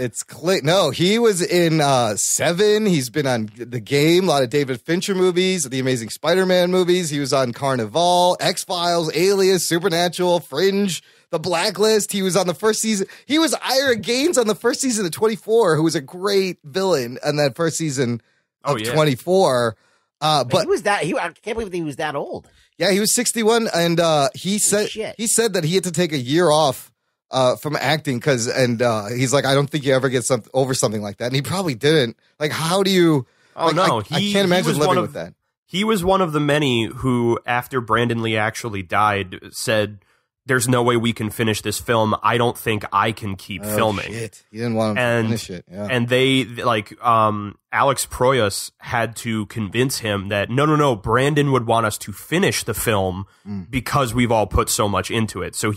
No, he was in Seven. He's been on The Game, a lot of David Fincher movies, the Amazing Spider-Man movies. He was on Carnival, X-Files, Alias, Supernatural, Fringe, The Blacklist. He was on the first season. He was Ira Gaines on the first season of 24, who was a great villain in that first season of 24. But he was that. I can't believe he was that old. Yeah, he was 61, and he said that he had to take a year off from acting because he's like, I don't think you ever get over something like that, and he probably didn't. Like, how do you? Oh no, I can't imagine living with that. He was one of the many who, after Brandon Lee actually died, said, "There's no way we can finish this film. I don't think I can keep filming." Shit. He didn't want him to finish it. Yeah. And they Alex Proyas had to convince him that no, Brandon would want us to finish the film because we've all put so much into it. So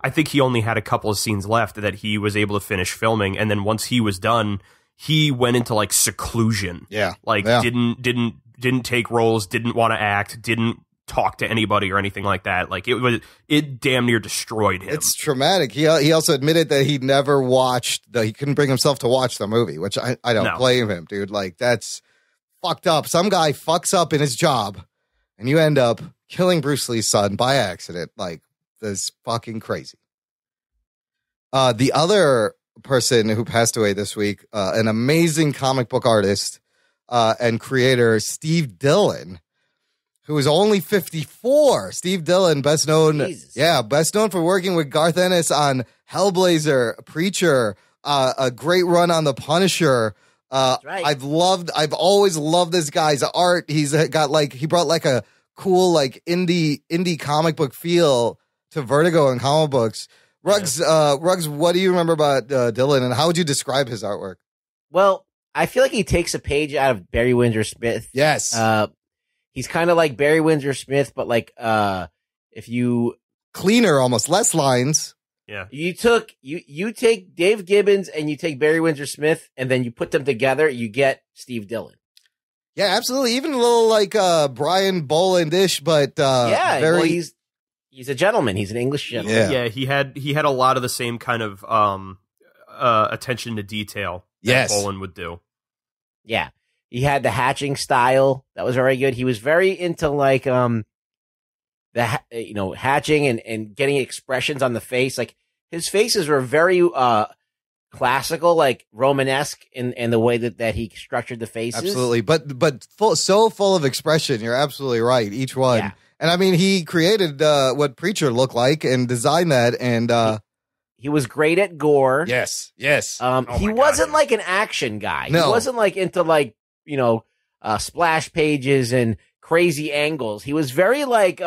I think he only had a couple of scenes left that he was able to finish filming, and then once he was done, he went into like seclusion. Yeah, didn't take roles, didn't want to act, didn't talk to anybody or anything like that. Like it damn near destroyed him. It's traumatic. He also admitted that he never he couldn't bring himself to watch the movie, which I don't blame him, dude. Like, that's fucked up. Some guy fucks up in his job and you end up killing Bruce Lee's son by accident. Like, that's fucking crazy. The other person who passed away this week, an amazing comic book artist and creator, Steve Dillon, who is only 54. Steve Dillon, best known for working with Garth Ennis on Hellblazer, Preacher, a great run on The Punisher. Right. I've always loved this guy's art. He brought like a cool like indie comic book feel to Vertigo and comic books. Ruggs, what do you remember about Dillon, and how would you describe his artwork? Well, I feel like he takes a page out of Barry Windsor Smith. Yes. He's kind of like Barry Windsor Smith, but like if you cleaner, almost less lines. Yeah. You take Dave Gibbons and you take Barry Windsor Smith, and then you put them together, you get Steve Dillon. Yeah, absolutely. Even a little like Brian Boland-ish, but he's a gentleman. He's an English gentleman. Yeah, he had a lot of the same kind of attention to detail that Boland would do. Yeah. He had the hatching style that was very good. He was very into like hatching and getting expressions on the face. Like, his faces were very classical, like Romanesque in the way that he structured the faces. Absolutely, but so full of expression. You're absolutely right. Each one. Yeah. And I mean, he created what Preacher looked like and designed that. And He was great at gore. Yes. He wasn't like an action guy. No. He wasn't like into like, splash pages and crazy angles. He was very like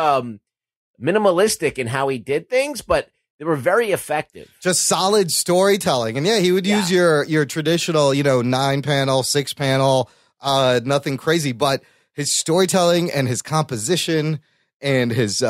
minimalistic in how he did things, but they were very effective. Just solid storytelling. And he would use your traditional, 9-panel, 6-panel, nothing crazy, but his storytelling and his composition and his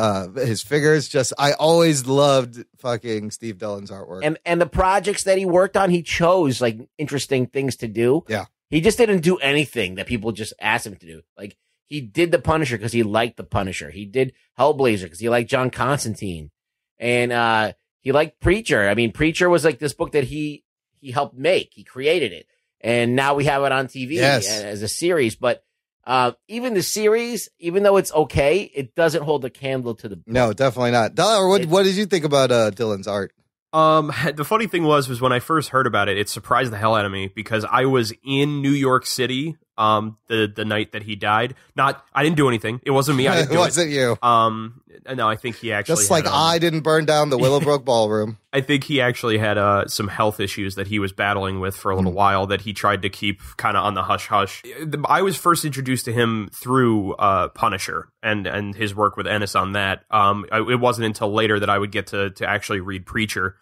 figures, I always loved fucking Steve Dillon's artwork. And the projects that he worked on, he chose like interesting things to do. Yeah. He just didn't do anything that people just asked him to do. Like he did The Punisher because he liked The Punisher. He did Hellblazer because he liked John Constantine. And he liked Preacher. I mean, Preacher was like this book that he helped make. He created it. And now we have it on TV as a series. But even the series, even though it's okay, it doesn't hold a candle to the book. No, definitely not. Delhauer, what did you think about Dillon's art? The funny thing was when I first heard about it, it surprised the hell out of me because I was in New York City the night that he died. I didn't do anything. It wasn't me. I didn't do it wasn't you. No, I think he actually just like I didn't burn down the Willowbrook Ballroom. I think he actually had some health issues that he was battling with for a little while that he tried to keep kind of on the hush hush. I was first introduced to him through Punisher and his work with Ennis on that. It wasn't until later that I would get to actually read Preacher.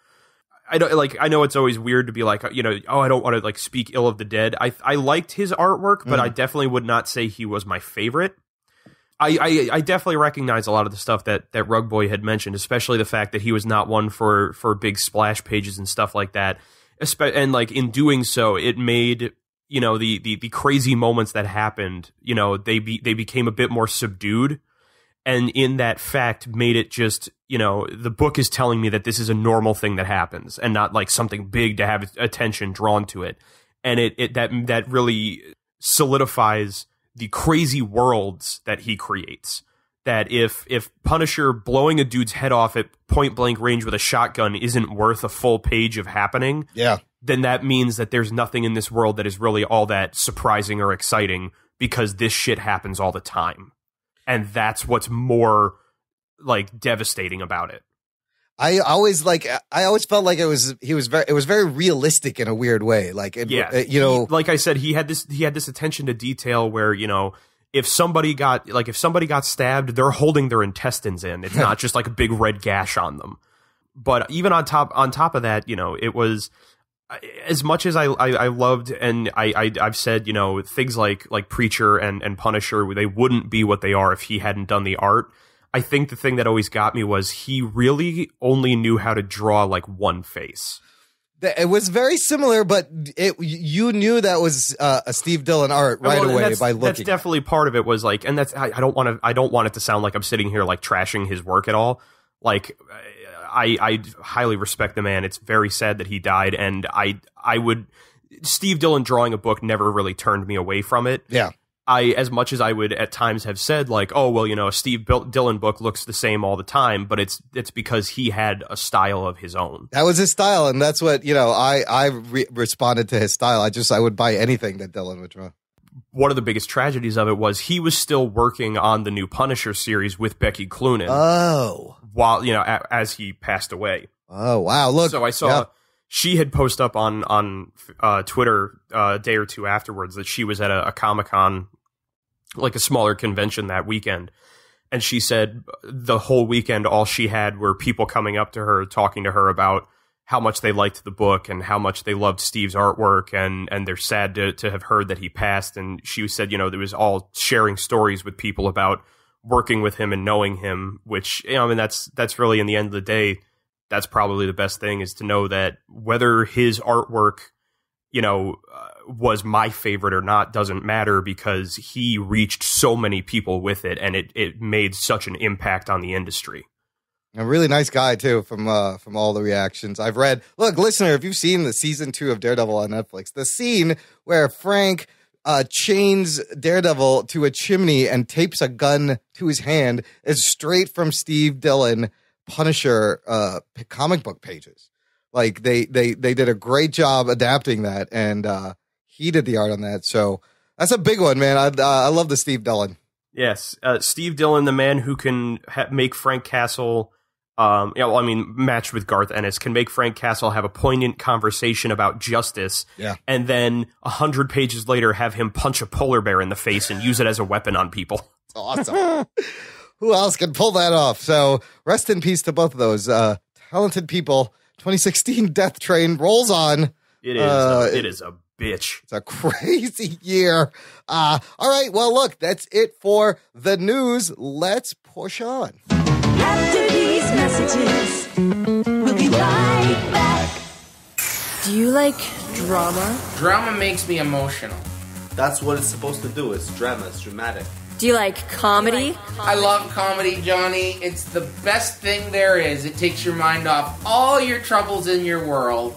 I know it's always weird to be like, I don't want to like speak ill of the dead. I liked his artwork, but I definitely would not say he was my favorite. I definitely recognize a lot of the stuff that Rugboy had mentioned, especially the fact that he was not one for big splash pages and stuff like that. And like in doing so, it made, the crazy moments that happened, they became a bit more subdued. And in that fact made it just, the book is telling me that this is a normal thing that happens and not like something big to have attention drawn to it. And that really solidifies the crazy worlds that he creates. That if Punisher blowing a dude's head off at point blank range with a shotgun isn't worth a full page of happening, then that means that there's nothing in this world that is really all that surprising or exciting because this shit happens all the time. And that's what's more like devastating about it. I always felt like it was very realistic in a weird way. Like, like I said, he had this attention to detail where, if somebody got stabbed, they're holding their intestines in. It's not just like a big red gash on them. But even on top of that, it was, as much as I loved, and I've said, things like Preacher and Punisher, they wouldn't be what they are if he hadn't done the art. I think the thing that always got me was he really only knew how to draw like one face. It was very similar, but you knew that was a Steve Dillon art right away by looking. That's definitely part of it. Was like, and that's I don't want it to sound like I'm sitting here like trashing his work at all. Like, I highly respect the man. It's very sad that he died, and Steve Dillon drawing a book never really turned me away from it. Yeah. As much as I would at times have said like, oh, well, a Steve Dillon book looks the same all the time, but it's because he had a style of his own. That was his style, and that's what, I responded to his style. I would buy anything that Dillon would draw. One of the biggest tragedies of it was he was still working on the new Punisher series with Becky Cloonan. Oh. While, as he passed away. Oh, wow. Look. So I saw she had posted up on Twitter a day or two afterwards that she was at a Comic-Con, like a smaller convention that weekend. And she said the whole weekend, all she had were people coming up to her, talking to her about how much they liked the book and how much they loved Steve's artwork. And they're sad to have heard that he passed. And she said, there was all sharing stories with people about working with him and knowing him, which, that's really, in the end of the day, that's probably the best thing, is to know that whether his artwork, was my favorite or not doesn't matter, because he reached so many people with it, and it made such an impact on the industry. A really nice guy too, from all the reactions I've read. Look, listener, if you've seen the season 2 of Daredevil on Netflix, the scene where Frank chains Daredevil to a chimney and tapes a gun to his hand is straight from Steve Dillon Punisher comic book pages. Like they did a great job adapting that, and he did the art on that. So that's a big one, man. I love the Steve Dillon. Yes, Steve Dillon, the man who can make Frank Castle matched with Garth Ennis, can make Frank Castle have a poignant conversation about justice, and then 100 pages later have him punch a polar bear in the face and use it as a weapon on people. Awesome. Who else can pull that off? So rest in peace to both of those talented people. 2016 Death Train rolls on. It is a bitch. It's a crazy year. All right. Well, look, that's it for the news. Let's push on. After these messages, we'll be right back. Do you like drama? Drama makes me emotional. That's what it's supposed to do. It's drama. It's dramatic. Do you like comedy? I love comedy, Johnny. It's the best thing there is. It takes your mind off all your troubles in your world.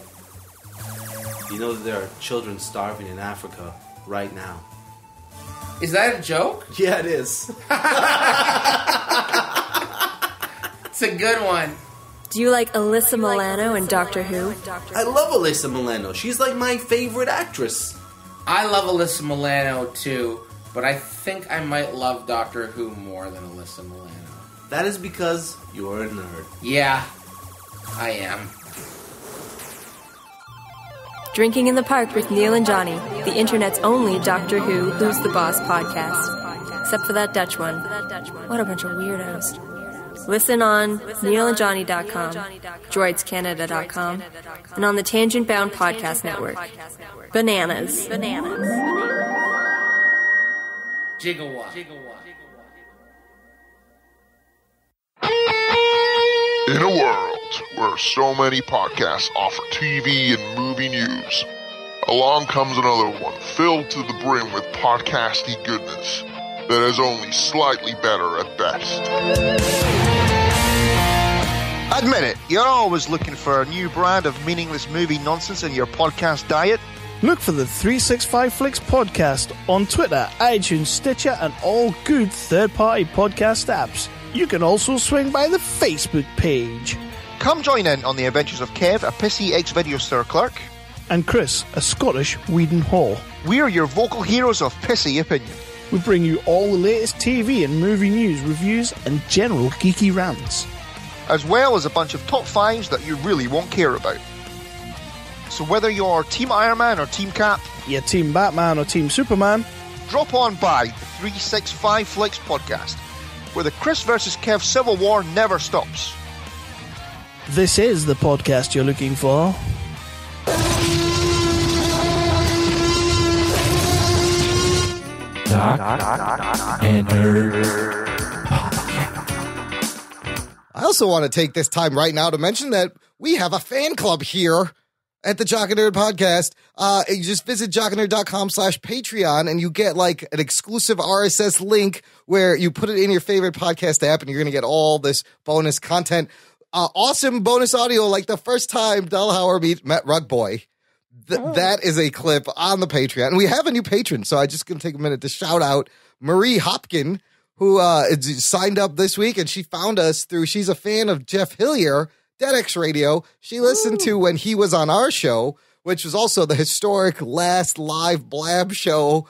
You know that there are children starving in Africa right now. Is that a joke? Yeah, it is. It's a good one. Do you like Alyssa Milano and Doctor Who? I love Alyssa Milano. She's like my favorite actress. I love Alyssa Milano too, but I think I might love Doctor Who more than Alyssa Milano. That is because you're a nerd. Yeah, I am. Drinking in the Park with Neil and Johnny, the internet's only Doctor Who Who's the Boss podcast. Except for that Dutch one. What a bunch of weirdos. Listen on NeilAndJohnny.com, DroidsCanada.com, and on the Tangent Bound Podcast Network. Bananas. Gigawatt. In a world where so many podcasts offer TV and movie news, along comes another one filled to the brim with podcasty goodness that is only slightly better at best. Admit it, you're always looking for a new brand of meaningless movie nonsense in your podcast diet. Look for the 365 Flicks podcast on Twitter, iTunes, Stitcher, and all good third-party podcast apps. You can also swing by the Facebook page. Come join in on the adventures of Kev, a pissy ex-video store clerk. And Chris, a Scottish Whedon whore. We're your vocal heroes of pissy opinion. We bring you all the latest TV and movie news, reviews, and general geeky rants. As well as a bunch of top fives that you really won't care about. So whether you're Team Iron Man or Team Cap, you're Team Batman or Team Superman, drop on by the 365 Flicks podcast, where the Chris vs. Kev Civil War never stops. This is the podcast you're looking for. Doc and Nerd. I also want to take this time right now to mention that we have a fan club here at the Jock and Nerd podcast. You just visit jockandnerd.com/Patreon and you get like an exclusive RSS link where you put it in your favorite podcast app and you're going to get all this bonus content. Awesome bonus audio like the first time Delhauer met Rugboy. That is a clip on the Patreon. And we have a new patron, so I'm just going to take a minute to shout out Marie Hopkin, who signed up this week, and she found us through, she's a fan of Jeff Hillier, DeadX Radio. She listened to when he was on our show, which was also the historic last live Blab show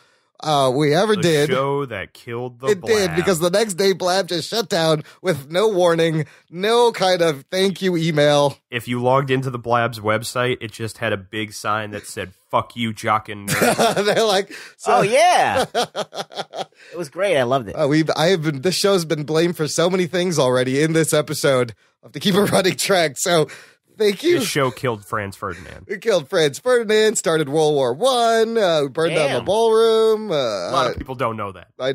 we ever did. The show that killed the It Blab. did, because the next day Blab just shut down with no warning, no kind of thank you email. If you logged into the Blab's website, it just had a big sign that said, "Fuck you, Jock and Nerd." They're like, oh yeah, it was great. I loved it. This show's been blamed for so many things already in this episode. I have to keep a running track. So thank you. This show killed Franz Ferdinand. We killed Franz Ferdinand, started World War I, we burned down the ballroom. A lot of people don't know that. I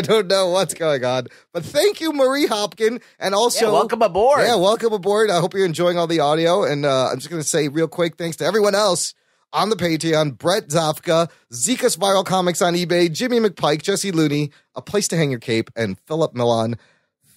don't know what's going on. But thank you, Marie Hopkin. And also, welcome aboard. Yeah, welcome aboard. I hope you're enjoying all the audio. And I'm just going to say real quick, thanks to everyone else on the Patreon: Brett Zafka, Zekas Viral Comics on eBay, Jimmy McPike, Jesse Looney, A Place to Hang Your Cape, and Philip Milan.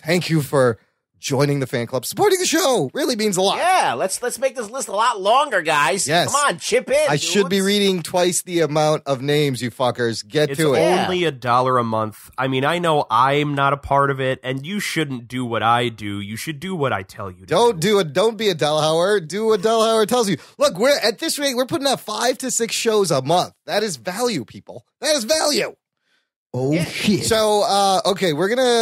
Thank you for joining the fan club, supporting the show. Really means a lot. Yeah, let's make this list a lot longer, guys. Yes. Come on, chip in. I should be reading twice the amount of names, you fuckers. Get to it. It's only $1 a month. I mean, I know I'm not a part of it, and you shouldn't do what I do. You should do what I tell you to Don't be a Delhauer. Do what Delhauer tells you. Look, we're at this rate, we're putting out 5 to 6 shows a month. That is value, people. That is value. Oh, shit. So, okay,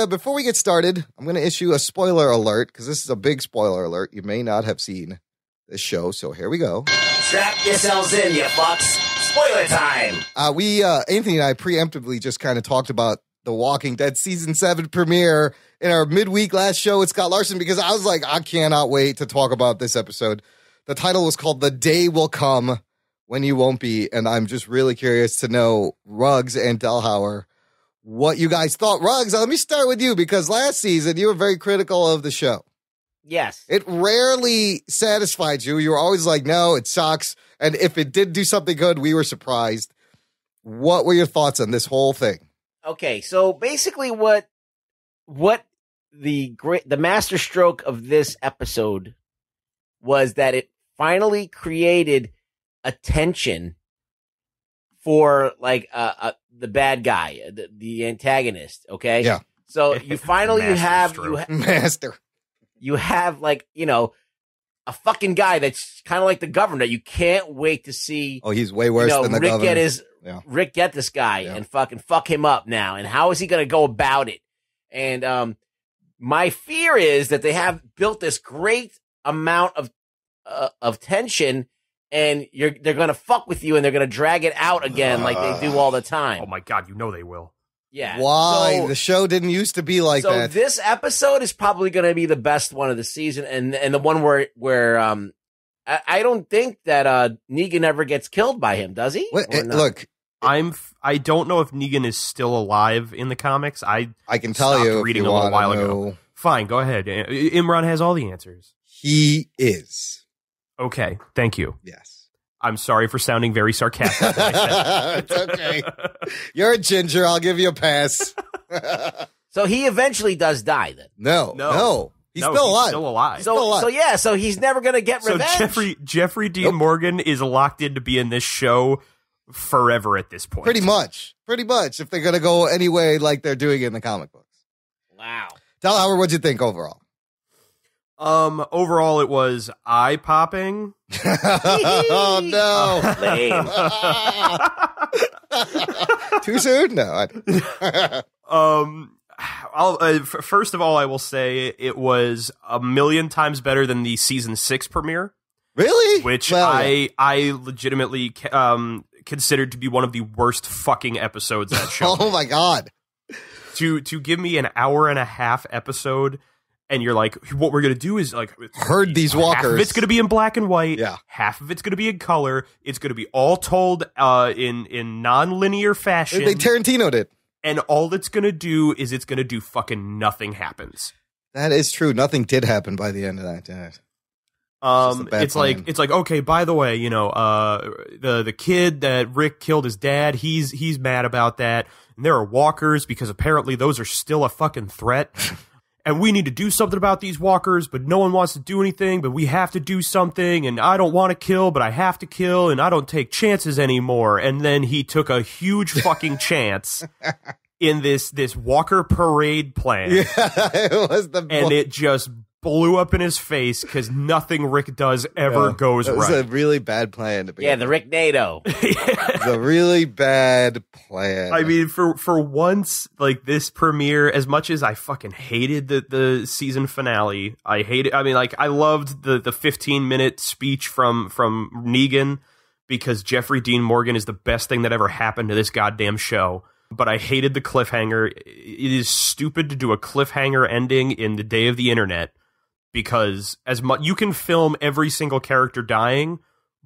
before we get started, I'm going to issue a spoiler alert, because this is a big spoiler alert. You may not have seen this show, so here we go. Strap yourselves in, you fucks. Spoiler time. Anthony and I preemptively just kind of talked about The Walking Dead Season 7 premiere in our midweek last show with Scott Larson, because I was like, I cannot wait to talk about this episode. The title was called The Day Will Come When You Won't Be, and I'm just really curious to know, Ruggs and Delhauer, what you guys thought. Ruggs, let me start with you, because last season you were very critical of the show. Yes. It rarely satisfied you. You were always like, no, it sucks. And if it did do something good, we were surprised. What were your thoughts on this whole thing? Okay, so basically what the master stroke of this episode was that it finally created a tension for like the bad guy, the antagonist, okay? Yeah. So you finally have you have like, you know, a fucking guy that's kind of like the governor. You can't wait to see. Oh, he's way worse than the governor. Rick get this guy and fuck him up now. And how is he going to go about it? And my fear is that they have built this great amount of tension, and they're going to fuck with you, and they're going to drag it out again like they do all the time. Oh my God, you know they will. Yeah. Why? The show didn't used to be like that. So this episode is probably going to be the best one of the season, and the one where I don't think that Negan ever gets killed by him, does he? Look, I don't know if Negan is still alive in the comics. I can tell you reading if you a little while know. ago. Fine, go ahead. Imran has all the answers. He is. Okay, thank you. Yes. I'm sorry for sounding very sarcastic. When I said that. It's okay. You're a ginger. I'll give you a pass. So he eventually does die then? No. He's still alive. So he's never going to get revenge. So Jeffrey Dean Morgan is locked in to be in this show forever at this point. Pretty much. If they're going to go any way like they're doing in the comic books. Wow. Delhauer, what'd you think overall? Overall, it was eye-popping. Oh, no. Lame. Too soon? No. First of all, I will say it was 1,000,000 times better than the season 6 premiere. Really? Which I legitimately considered to be one of the worst fucking episodes of that show. Oh, my God. To give me an hour and a half episode, and you're like, what we're going to do is like herd these walkers. Half of it's going to be in black and white. Yeah. Half of it's going to be in color. It's going to be all told in non-linear fashion. They Tarantino'd it. And all it's going to do is it's going to do fucking nothing happens. That is true. Nothing did happen by the end of that, did it? It's like, okay, by the way, you know, the kid that Rick killed his dad, he's mad about that. And there are walkers because apparently those are still a fucking threat. And we need to do something about these walkers, but no one wants to do anything, but we have to do something, and I don't want to kill, but I have to kill, and I don't take chances anymore. And then he took a huge fucking chance in this walker parade plan. Yeah, it was and it just blew up in his face because nothing Rick does ever goes right. It was a really bad plan. Yeah, the Rick NATO. It's a really bad plan. I mean, for once, like this premiere, as much as I fucking hated the season finale, I loved the 15-minute speech from Negan because Jeffrey Dean Morgan is the best thing that ever happened to this goddamn show. But I hated the cliffhanger. It is stupid to do a cliffhanger ending in the day of the internet. Because you can film every single character dying,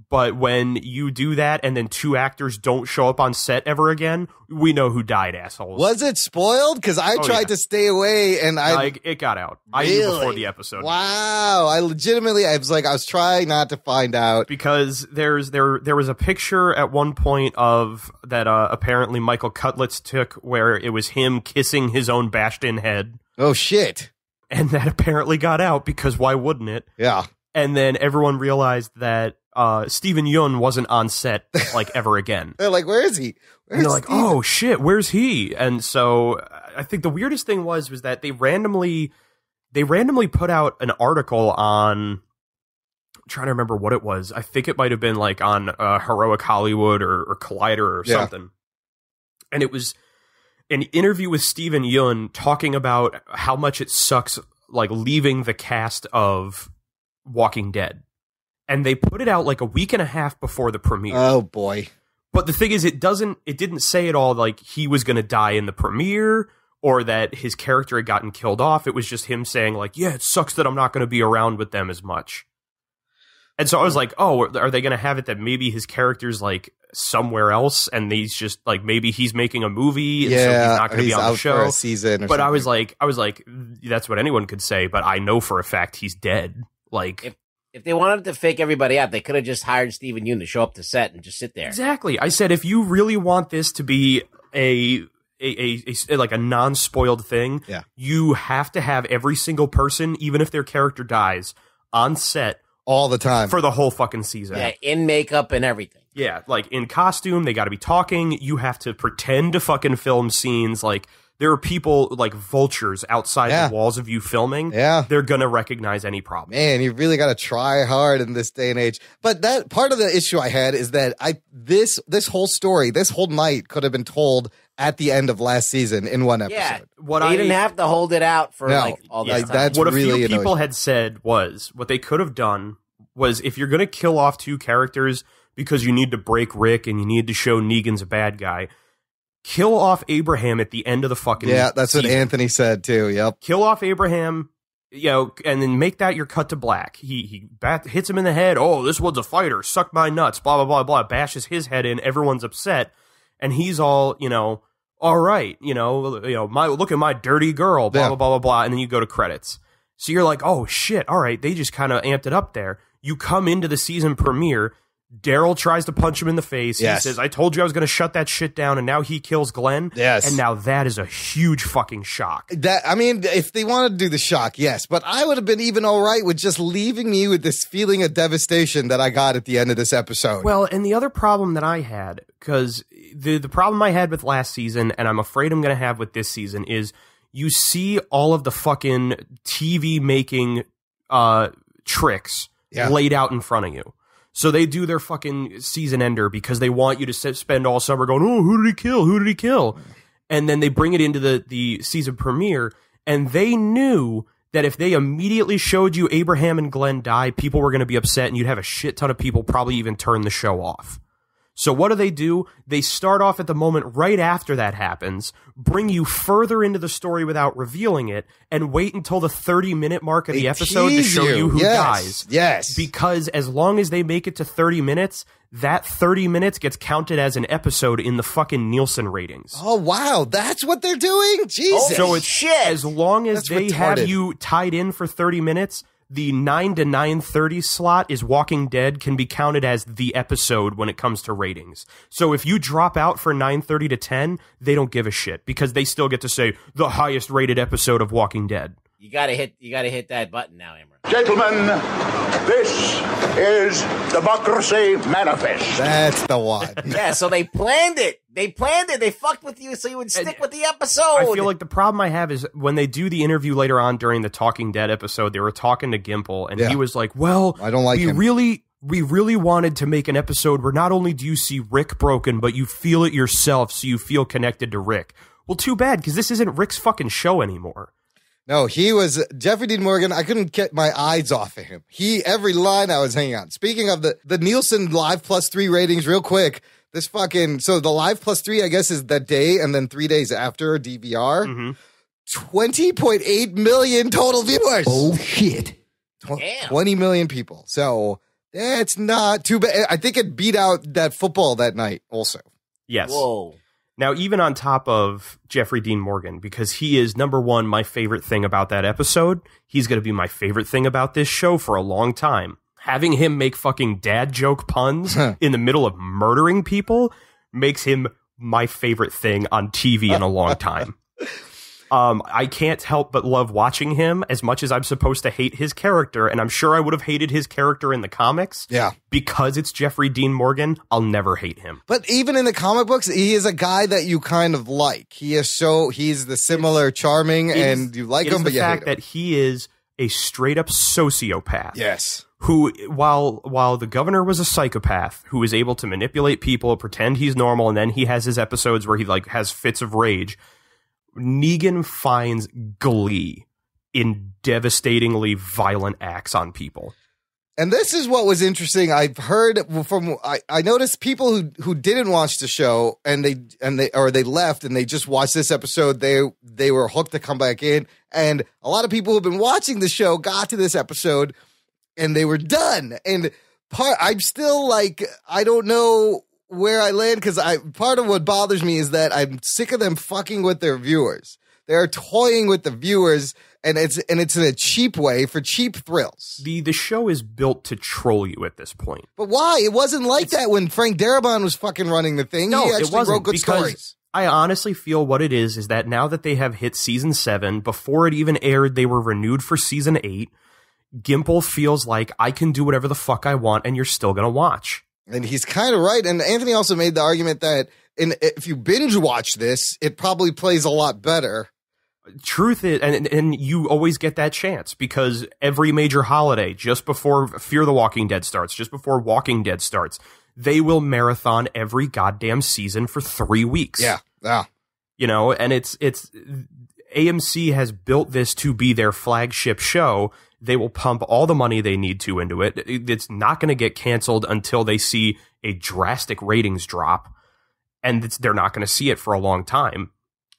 but when you do that and then 2 actors don't show up on set ever again, we know who died, assholes. Was it spoiled? Because I tried to stay away, and it got out. I knew before the episode. Wow! I was trying not to find out because there was a picture at one point of that apparently Michael Cutlitz took where it was him kissing his own bashed-in head. Oh shit! And that apparently got out because why wouldn't it? Yeah. And then everyone realized that Steven Yeun wasn't on set like ever again. They're like, where is he? And they're like, oh shit, where's he? And so I think the weirdest thing was that they randomly put out an article on, I'm trying to remember what it was. I think it might have been like on Heroic Hollywood or Collider or something. And it was an interview with Steven Yeun talking about how much it sucks, like, leaving the cast of Walking Dead. And they put it out like a week and a half before the premiere. Oh, boy. But the thing is, it didn't say at all like he was going to die in the premiere or that his character had gotten killed off. It was just him saying like, yeah, it sucks that I'm not going to be around with them as much. And so I was like, oh, are they going to have it that maybe his character's like somewhere else and he's just like, maybe he's making a movie and so he's not going to be on the show for a season or but something. I was like, that's what anyone could say, but I know for a fact he's dead. Like, if they wanted to fake everybody out, they could have just hired Steven Yeun to show up to set and just sit there. Exactly. I said, if you really want this to be a like a non-spoiled thing, you have to have every single person, even if their character dies, on set all the time for the whole fucking season. Yeah, in makeup and everything. Yeah, like in costume, they got to be talking. You have to pretend to fucking film scenes. Like, there are people like vultures outside the walls of you filming. Yeah. They're going to recognize any problem. Man, you really got to try hard in this day and age. But that part of the issue I had is that this whole story, this whole night could have been told at the end of last season in one episode. Yeah, they didn't have to hold it out for all this time. That's what really a few people had said was, what they could have done was, if you're going to kill off two characters because you need to break Rick and you need to show Negan's a bad guy, kill off Abraham at the end of the fucking that's season. what Anthony said too. Yep. Kill off Abraham, and then make that your cut to black. He hits him in the head. Oh, this one's a fighter. Suck my nuts. Blah, blah, blah, blah. Bashes his head in. Everyone's upset. And he's all, all right. Look at my dirty girl. Blah, blah, blah, blah, blah. And then you go to credits. So you're like, oh shit. All right. They just kind of amped it up there. You come into the season premiere. Daryl tries to punch him in the face. Yes. He says, I told you I was going to shut that shit down, and now he kills Glenn. Yes. And now that is a huge fucking shock. If they wanted to do the shock, yes. But I would have been even all right with just leaving me with this feeling of devastation that I got at the end of this episode. Well, and the other problem that I had, because the problem I had with last season, and I'm afraid I'm going to have with this season, is you see all of the fucking TV making tricks laid out in front of you. So they do their fucking season ender because they want you to spend all summer going, oh, who did he kill? Who did he kill? And then they bring it into the season premiere, and they knew that if they immediately showed you Abraham and Glenn die, people were going to be upset, and you'd have a shit ton of people probably even turn the show off. So what do? They start off at the moment right after that happens, bring you further into the story without revealing it, and wait until the 30-minute mark of the episode to show you who dies. Yes. Because as long as they make it to 30 minutes, that 30 minutes gets counted as an episode in the fucking Nielsen ratings. Oh, wow. That's what they're doing? Jesus. So it's as long as they have you tied in for 30 minutes, the 9 to 9:30 slot is Walking Dead can be counted as the episode when it comes to ratings. So if you drop out for 9:30 to 10, they don't give a shit because they still get to say the highest rated episode of Walking Dead. You gotta hit that button now, Imran. Gentlemen, this is Democracy Manifest. That's the one. Yeah, so they planned it. They fucked with you so you would stick with the episode. I feel like the problem I have is when they do the interview later on during the Talking Dead episode, they were talking to Gimple, and he was like, well, I don't like him. We really wanted to make an episode where not only do you see Rick broken, but you feel it yourself, so you feel connected to Rick. Well, too bad, because this isn't Rick's fucking show anymore. No, he was Jeffrey Dean Morgan. I couldn't get my eyes off of him. Every line I was hanging on. Speaking of the Nielsen Live Plus 3 ratings, real quick, so the Live Plus 3, I guess, is that day and then 3 days after DVR. Mm-hmm. 20.8 million total viewers. Oh, shit. 20 million people. So that's not too bad. I think it beat out that football that night also. Yes. Whoa. Now, even on top of Jeffrey Dean Morgan, because he is, number one, my favorite thing about that episode, he's going to be my favorite thing about this show for a long time. Having him make fucking dad joke puns in the middle of murdering people makes him my favorite thing on TV in a long time. I can't help but love watching him as much as I'm supposed to hate his character, and I'm sure I would have hated his character in the comics. Yeah. Because it's Jeffrey Dean Morgan, I'll never hate him. But even in the comic books, he is a guy that you kind of like. He's the similar charming, and you like him, but you hate him. The fact that he is a straight-up sociopath. Yes. Who, while the governor was a psychopath who is able to manipulate people, pretend he's normal, and then he has his episodes where he has fits of rage. Negan finds glee in devastatingly violent acts on people. And this is what was interesting. I've heard from I noticed people who didn't watch the show and they left and they just watched this episode. They were hooked to come back in, and a lot of people who've been watching the show got to this episode and they were done. And I'm still like, I don't know where I land, because part of what bothers me is that I'm sick of them fucking with their viewers. They're toying with the viewers. And it's in a cheap way for cheap thrills. The show is built to troll you at this point. But why? It wasn't like that when Frank Darabont was fucking running the thing. No, he actually it wasn't, wrote good stories. I honestly feel what it is that now that they have hit season 7, before it even aired, they were renewed for season 8. Gimple feels like I can do whatever the fuck I want, and you're still going to watch. And he's kind of right. And Anthony also made the argument that if you binge watch this, it probably plays a lot better. Truth is, and you always get that chance, because every major holiday, just before Fear the Walking Dead starts, just before Walking Dead starts, they will marathon every goddamn season for 3 weeks. Yeah. You know, and it's AMC has built this to be their flagship show. They will pump all the money they need to into it. It's not going to get canceled until they see a drastic ratings drop, and they're not going to see it for a long time.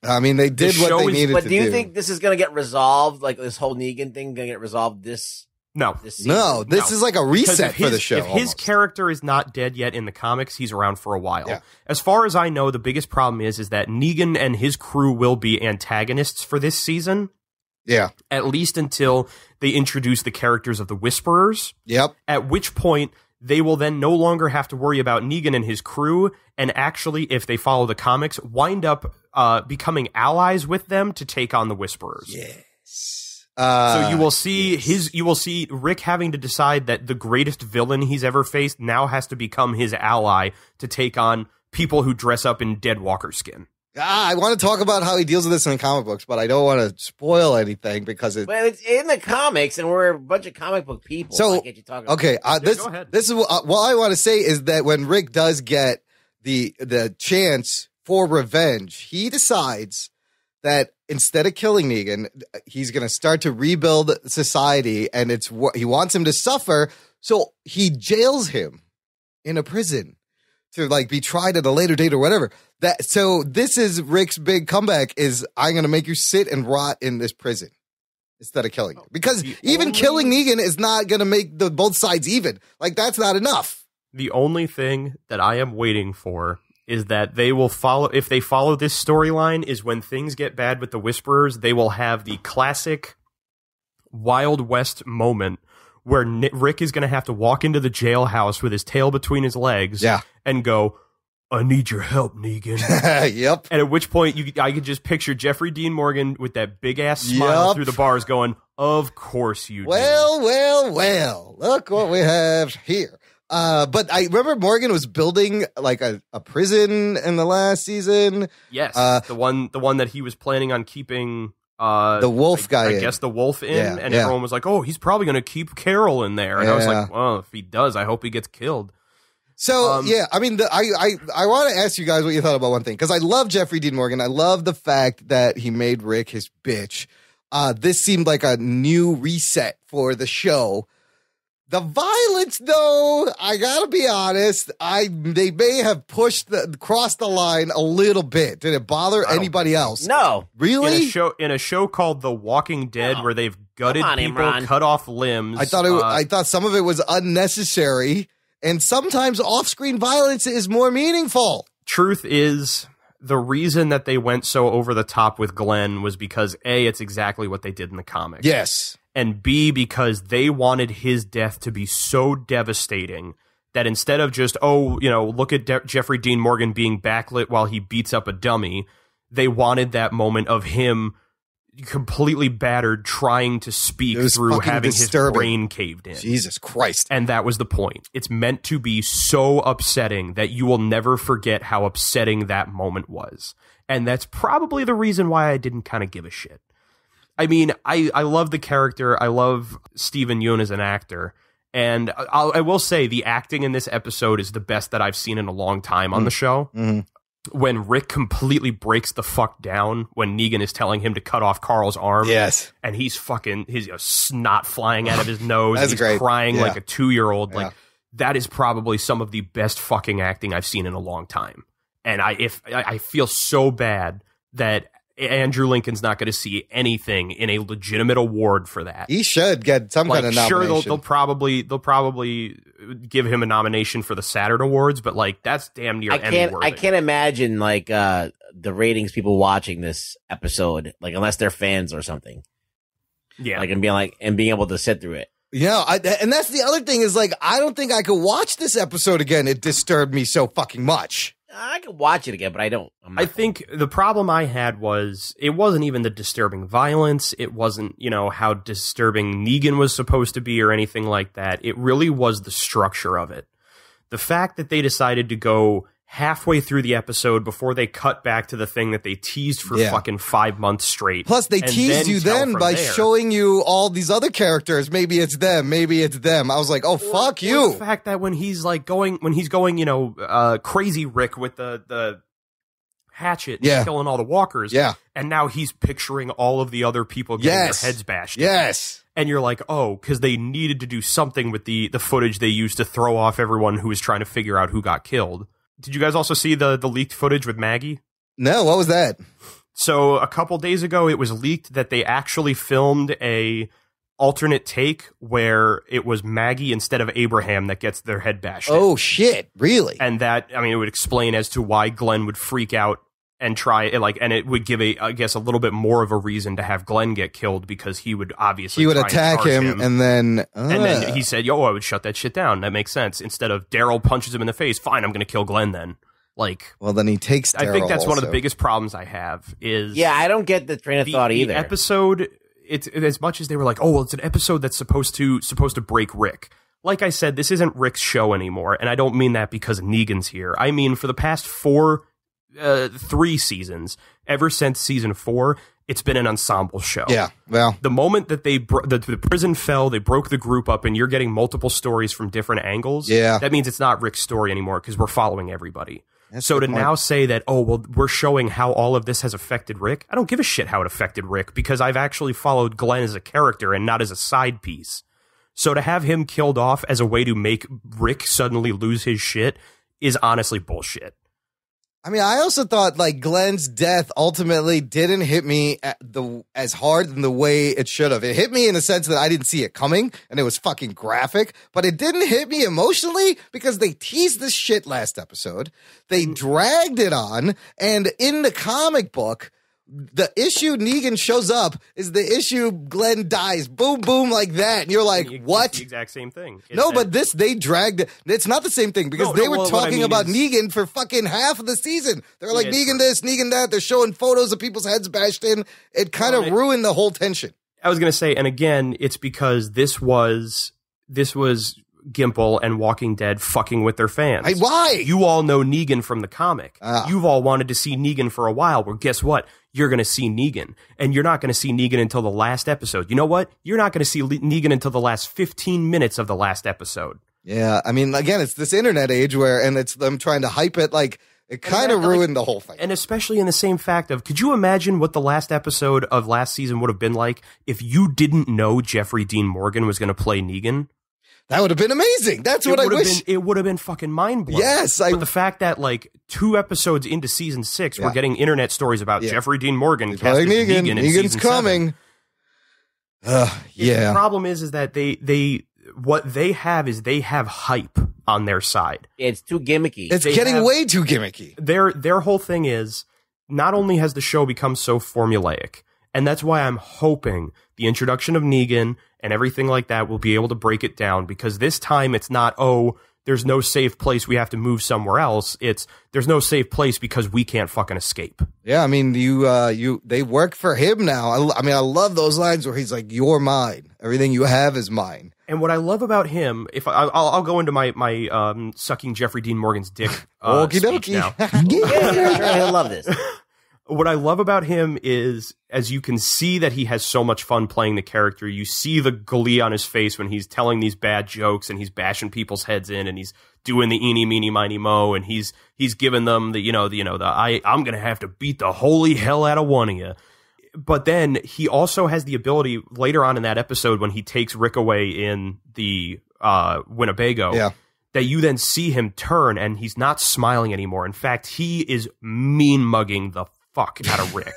I mean, they did what they needed to do. But do you think this is going to get resolved? Like this whole Negan thing going to get resolved No. this season? No, this is like a reset for the show. If his character is not dead yet in the comics, he's around for a while. Yeah. As far as I know, the biggest problem is that Negan and his crew will be antagonists for this season. Yeah. At least until they introduce the characters of the Whisperers. Yep. At which point, they will then no longer have to worry about Negan and his crew, and actually, if they follow the comics, wind up becoming allies with them to take on the Whisperers. Yes. So you will see Rick having to decide that the greatest villain he's ever faced now has to become his ally to take on people who dress up in Deadwalker skin. I want to talk about how he deals with this in the comic books, but I don't want to spoil anything because it's in the comics, and we're a bunch of comic book people. So, Why can't you talk about okay, this is what I want to say is that when Rick does get the chance for revenge, he decides that instead of killing Negan, he's going to start to rebuild society, and it's what he wants him to suffer. So he jails him in a prison to like be tried at a later date or whatever. So this is Rick's big comeback: is I'm going to make you sit and rot in this prison instead of killing you, because even killing Negan is not going to make both sides even. Like that's not enough. The only thing that I am waiting for is that they will follow, if they follow this storyline, is when things get bad with the Whisperers, they will have the classic Wild West moment where Rick is going to have to walk into the jailhouse with his tail between his legs and go, I need your help, Negan. Yep. And at which point, I could just picture Jeffrey Dean Morgan with that big-ass smile through the bars going, of course you do. Well, look what we have here. But I remember Morgan was building like a prison in the last season. Yes, the one that he was planning on keeping the wolf guy. I guess the wolf in, and everyone was like, "Oh, he's probably going to keep Carol in there." And I was like, "Well, if he does, I hope he gets killed." So I mean, I want to ask you guys what you thought about one thing, because I love Jeffrey Dean Morgan. I love the fact that he made Rick his bitch. This seemed like a new reset for the show. The violence, though, I gotta be honest, they may have crossed the line a little bit. Did it bother anybody else? No. Really? In a show called The Walking Dead, where they've gutted people, Imran. cut off limbs. I thought some of it was unnecessary, and sometimes off-screen violence is more meaningful. Truth is, the reason that they went so over the top with Glenn was because A, it's exactly what they did in the comics. Yes. And B, because they wanted his death to be so devastating that instead of just, look at Jeffrey Dean Morgan being backlit while he beats up a dummy, they wanted that moment of him completely battered, trying to speak through having his brain caved in. Jesus Christ. And that was the point. It's meant to be so upsetting that you will never forget how upsetting that moment was. And that's probably the reason why I didn't kind of give a shit. I mean, I love the character. I love Steven Yeun as an actor. And I will say the acting in this episode is the best that I've seen in a long time on the show. Mm-hmm. when Rick completely breaks the fuck down when Negan is telling him to cut off Carl's arm. Yes. And he's snot flying out of his nose. That's and he's great. crying Yeah. like a 2-year-old. Yeah. Like, that is probably some of the best fucking acting I've seen in a long time. And I feel so bad that Andrew Lincoln's not going to see anything in a legitimate award for that. He should get some kind of nomination. Sure, they'll probably give him a nomination for the Saturn Awards, but like that's damn near Emmy-worthy. I can't imagine like the ratings people watching this episode, like unless they're fans or something. Yeah, like and being able to sit through it. Yeah, and that's the other thing is like I don't think I could watch this episode again. It disturbed me so fucking much. I could watch it again, but I don't. I think the problem I had was it wasn't even the disturbing violence. It wasn't, how disturbing Negan was supposed to be or anything like that. It really was the structure of it. The fact that they decided to go halfway through the episode before they cut back to the thing that they teased for fucking 5 months straight. Plus, they teased you then by showing you all these other characters. Maybe it's them. Maybe it's them. I was like, oh, fuck you. The fact that when he's going, crazy Rick with the hatchet, and killing all the walkers. Yeah. And now he's picturing all of the other people getting their heads bashed in. Yes. And you're like, oh, because they needed to do something with the footage they used to throw off everyone who was trying to figure out who got killed. Did you guys also see the leaked footage with Maggie? No, what was that? So a couple days ago, it was leaked that they actually filmed a alternate take where it was Maggie instead of Abraham that gets their head bashed in. Oh, shit. Really? And that, it would explain as to why Glenn would freak out and try it, and it would give a little bit more of a reason to have Glenn get killed because he would obviously try attack him and then he said, "Yo, I would shut that shit down." That makes sense. Instead of Daryl punches him in the face, fine, I'm going to kill Glenn then. Well, then he takes Daryl. I think that's one of the biggest problems I have is I don't get the train of thought either. The episode, it's as much as they were like, oh, well, it's an episode that's supposed to break Rick. Like I said, this isn't Rick's show anymore, and I don't mean that because Negan's here. I mean for the past 3 seasons, ever since season 4, it's been an ensemble show. Yeah, well, the moment that the prison fell, they broke the group up, and you're getting multiple stories from different angles. Yeah, that means it's not Rick's story anymore because we're following everybody. That's so to point. now say that, oh, well, we're showing how all of this has affected Rick, I don't give a shit how it affected Rick because I've actually followed Glenn as a character and not as a side piece. So to have him killed off as a way to make Rick suddenly lose his shit is honestly bullshit. I also thought Glenn's death ultimately didn't hit me as hard in the way it should have. It hit me in the sense that I didn't see it coming and it was fucking graphic, but it didn't hit me emotionally because they teased this shit last episode. They dragged it on, and in the comic book, the issue Negan shows up is the issue Glenn dies. Boom, boom, like that. And you're like, what? It's the exact same thing. But they dragged it. It's not the same thing because they were talking about Negan for fucking half of the season. They were like, Negan this, Negan that. They're showing photos of people's heads bashed in. It kind of ruined the whole tension. I was going to say, and again, it's because this was Gimple and Walking Dead fucking with their fans. Why? You all know Negan from the comic. You've all wanted to see Negan for a while. Well, guess what? You're going to see Negan. And you're not going to see Negan until the last episode. You know what? You're not going to see Negan until the last 15 minutes of the last episode. Yeah, again, it's this internet age and it's them trying to hype it it kind of ruined the whole thing. And especially in the same fact of, could you imagine what the last episode of last season would have been like if you didn't know Jeffrey Dean Morgan was going to play Negan? That would have been amazing. That's what I wish. It would have been fucking mind-blowing. Yes. But the fact that 2 episodes into season 6, we're getting internet stories about Jeffrey Dean Morgan casting Negan in Negan's coming. The problem is that they what they have is they have hype on their side. It's too gimmicky. It's getting way too gimmicky. Their whole thing is, not only has the show become so formulaic, and that's why I'm hoping the introduction of Negan and everything like that will be able to break it down, because this time it's not, oh, there's no safe place, we have to move somewhere else. It's, there's no safe place because we can't fucking escape. Yeah, they work for him now. I love those lines where he's like, you're mine. Everything you have is mine. And what I love about him, if I'll go into my sucking Jeffrey Dean Morgan's dick Okie speech dokie. now. Yeah, sure, he'll love this. what I love about him is, as you can see that he has so much fun playing the character, you see the glee on his face when he's telling these bad jokes and he's bashing people's heads in and he's doing the eeny, meeny, miny, mo, and he's giving them the, I'm going to have to beat the holy hell out of one of you. But then he also has the ability later on in that episode when he takes Rick away in the Winnebago, that you then see him turn and he's not smiling anymore. In fact, he is mean mugging the fuck out of Rick.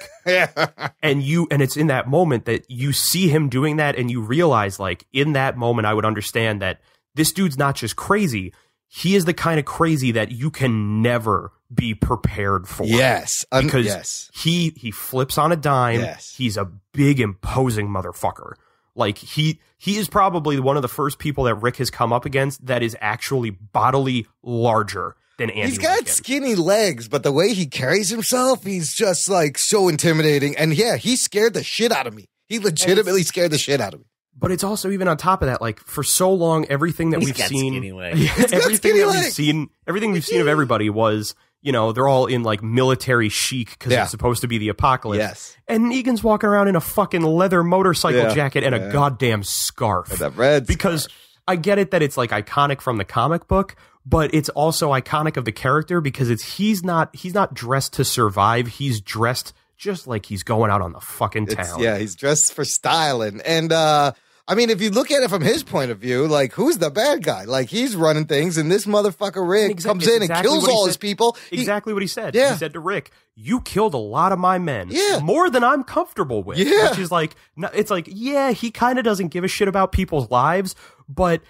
And it's in that moment that you see him doing that and you realize, like, in that moment, I would understand that this dude's not just crazy. He is the kind of crazy that you can never be prepared for. Yes. Because he flips on a dime. Yes. He's a big, imposing motherfucker. Like, he is probably one of the first people that Rick has come up against that is actually bodily larger than Andy. He's got Lincoln. skinny legs, but the way he carries himself, he's just, like, so intimidating. And yeah, he scared the shit out of me. He legitimately scared the shit out of me. But it's also, even on top of that, like, for so long, everything that we've seen, everything we've seen of everybody was, they're all in, like, military chic because it's supposed to be the apocalypse. Yes. And Negan's walking around in a fucking leather motorcycle jacket and a goddamn scarf. And that red because scarf. I get it that it's, like, iconic from the comic book, but it's also iconic of the character because he's not dressed to survive. He's dressed just like he's going out on the fucking town. He's dressed for styling. And, I mean, if you look at it from his point of view, like, who's the bad guy? Like, he's running things, and this motherfucker Rick comes in and kills all his people. Exactly what he said. Yeah. He said to Rick, you killed a lot of my men. Yeah. More than I'm comfortable with. Yeah. Which is like, it's like, he kind of doesn't give a shit about people's lives, but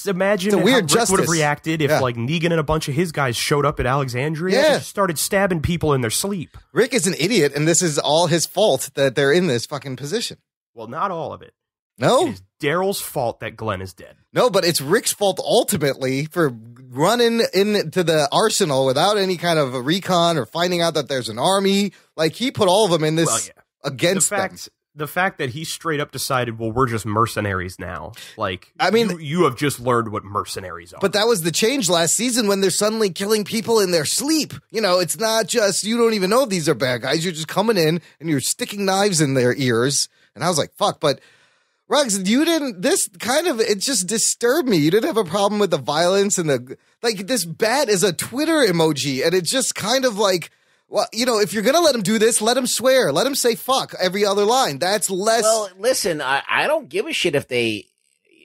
imagine how Rick would have reacted if, like, Negan and a bunch of his guys showed up at Alexandria and just started stabbing people in their sleep. Rick is an idiot, and this is all his fault that they're in this fucking position. Well, not all of it. No? It is Daryl's fault that Glenn is dead. No, but it's Rick's fault ultimately for running into the arsenal without any kind of a recon or finding out that there's an army. Like, he put all of them in this against them. The fact that he straight up decided, well, we're just mercenaries now. Like, I mean, you have just learned what mercenaries are. But that was the change last season when they're suddenly killing people in their sleep. It's not just, you don't even know these are bad guys. You're just coming in and you're sticking knives in their ears. And I was like, fuck, but Ruggs, it just disturbed me. You didn't have a problem with the violence and this bat is a Twitter emoji. And it's just kind of like, well, if you're going to let him do this, let him swear. Let him say fuck every other line. That's less. Well, listen, I don't give a shit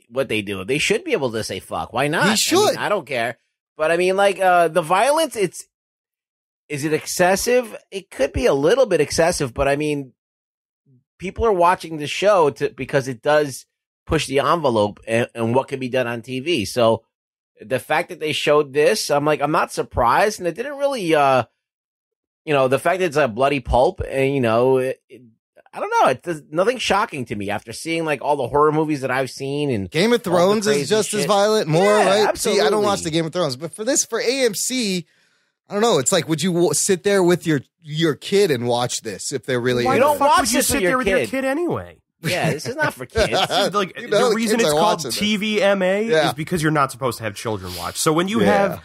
what they do. They should be able to say fuck. Why not? He should. I don't care. But I mean, like, the violence, is it excessive? It could be a little bit excessive, but I mean, people are watching the show because it does push the envelope and what can be done on TV. So the fact that they showed this, I'm not surprised. And it didn't really, the fact that it's a bloody pulp and, I don't know. It's nothing shocking to me after seeing, like, all the horror movies that I've seen. And Game of Thrones is just as violent, right? Absolutely. See, I don't watch the Game of Thrones, but for AMC, I don't know. It's like, would you sit there with your kid and watch this if they're really? Why don't watch this sit there with your kid anyway? Yeah, this is not for kids. Like, the reason it's called TVMA is because you're not supposed to have children watch. So when you have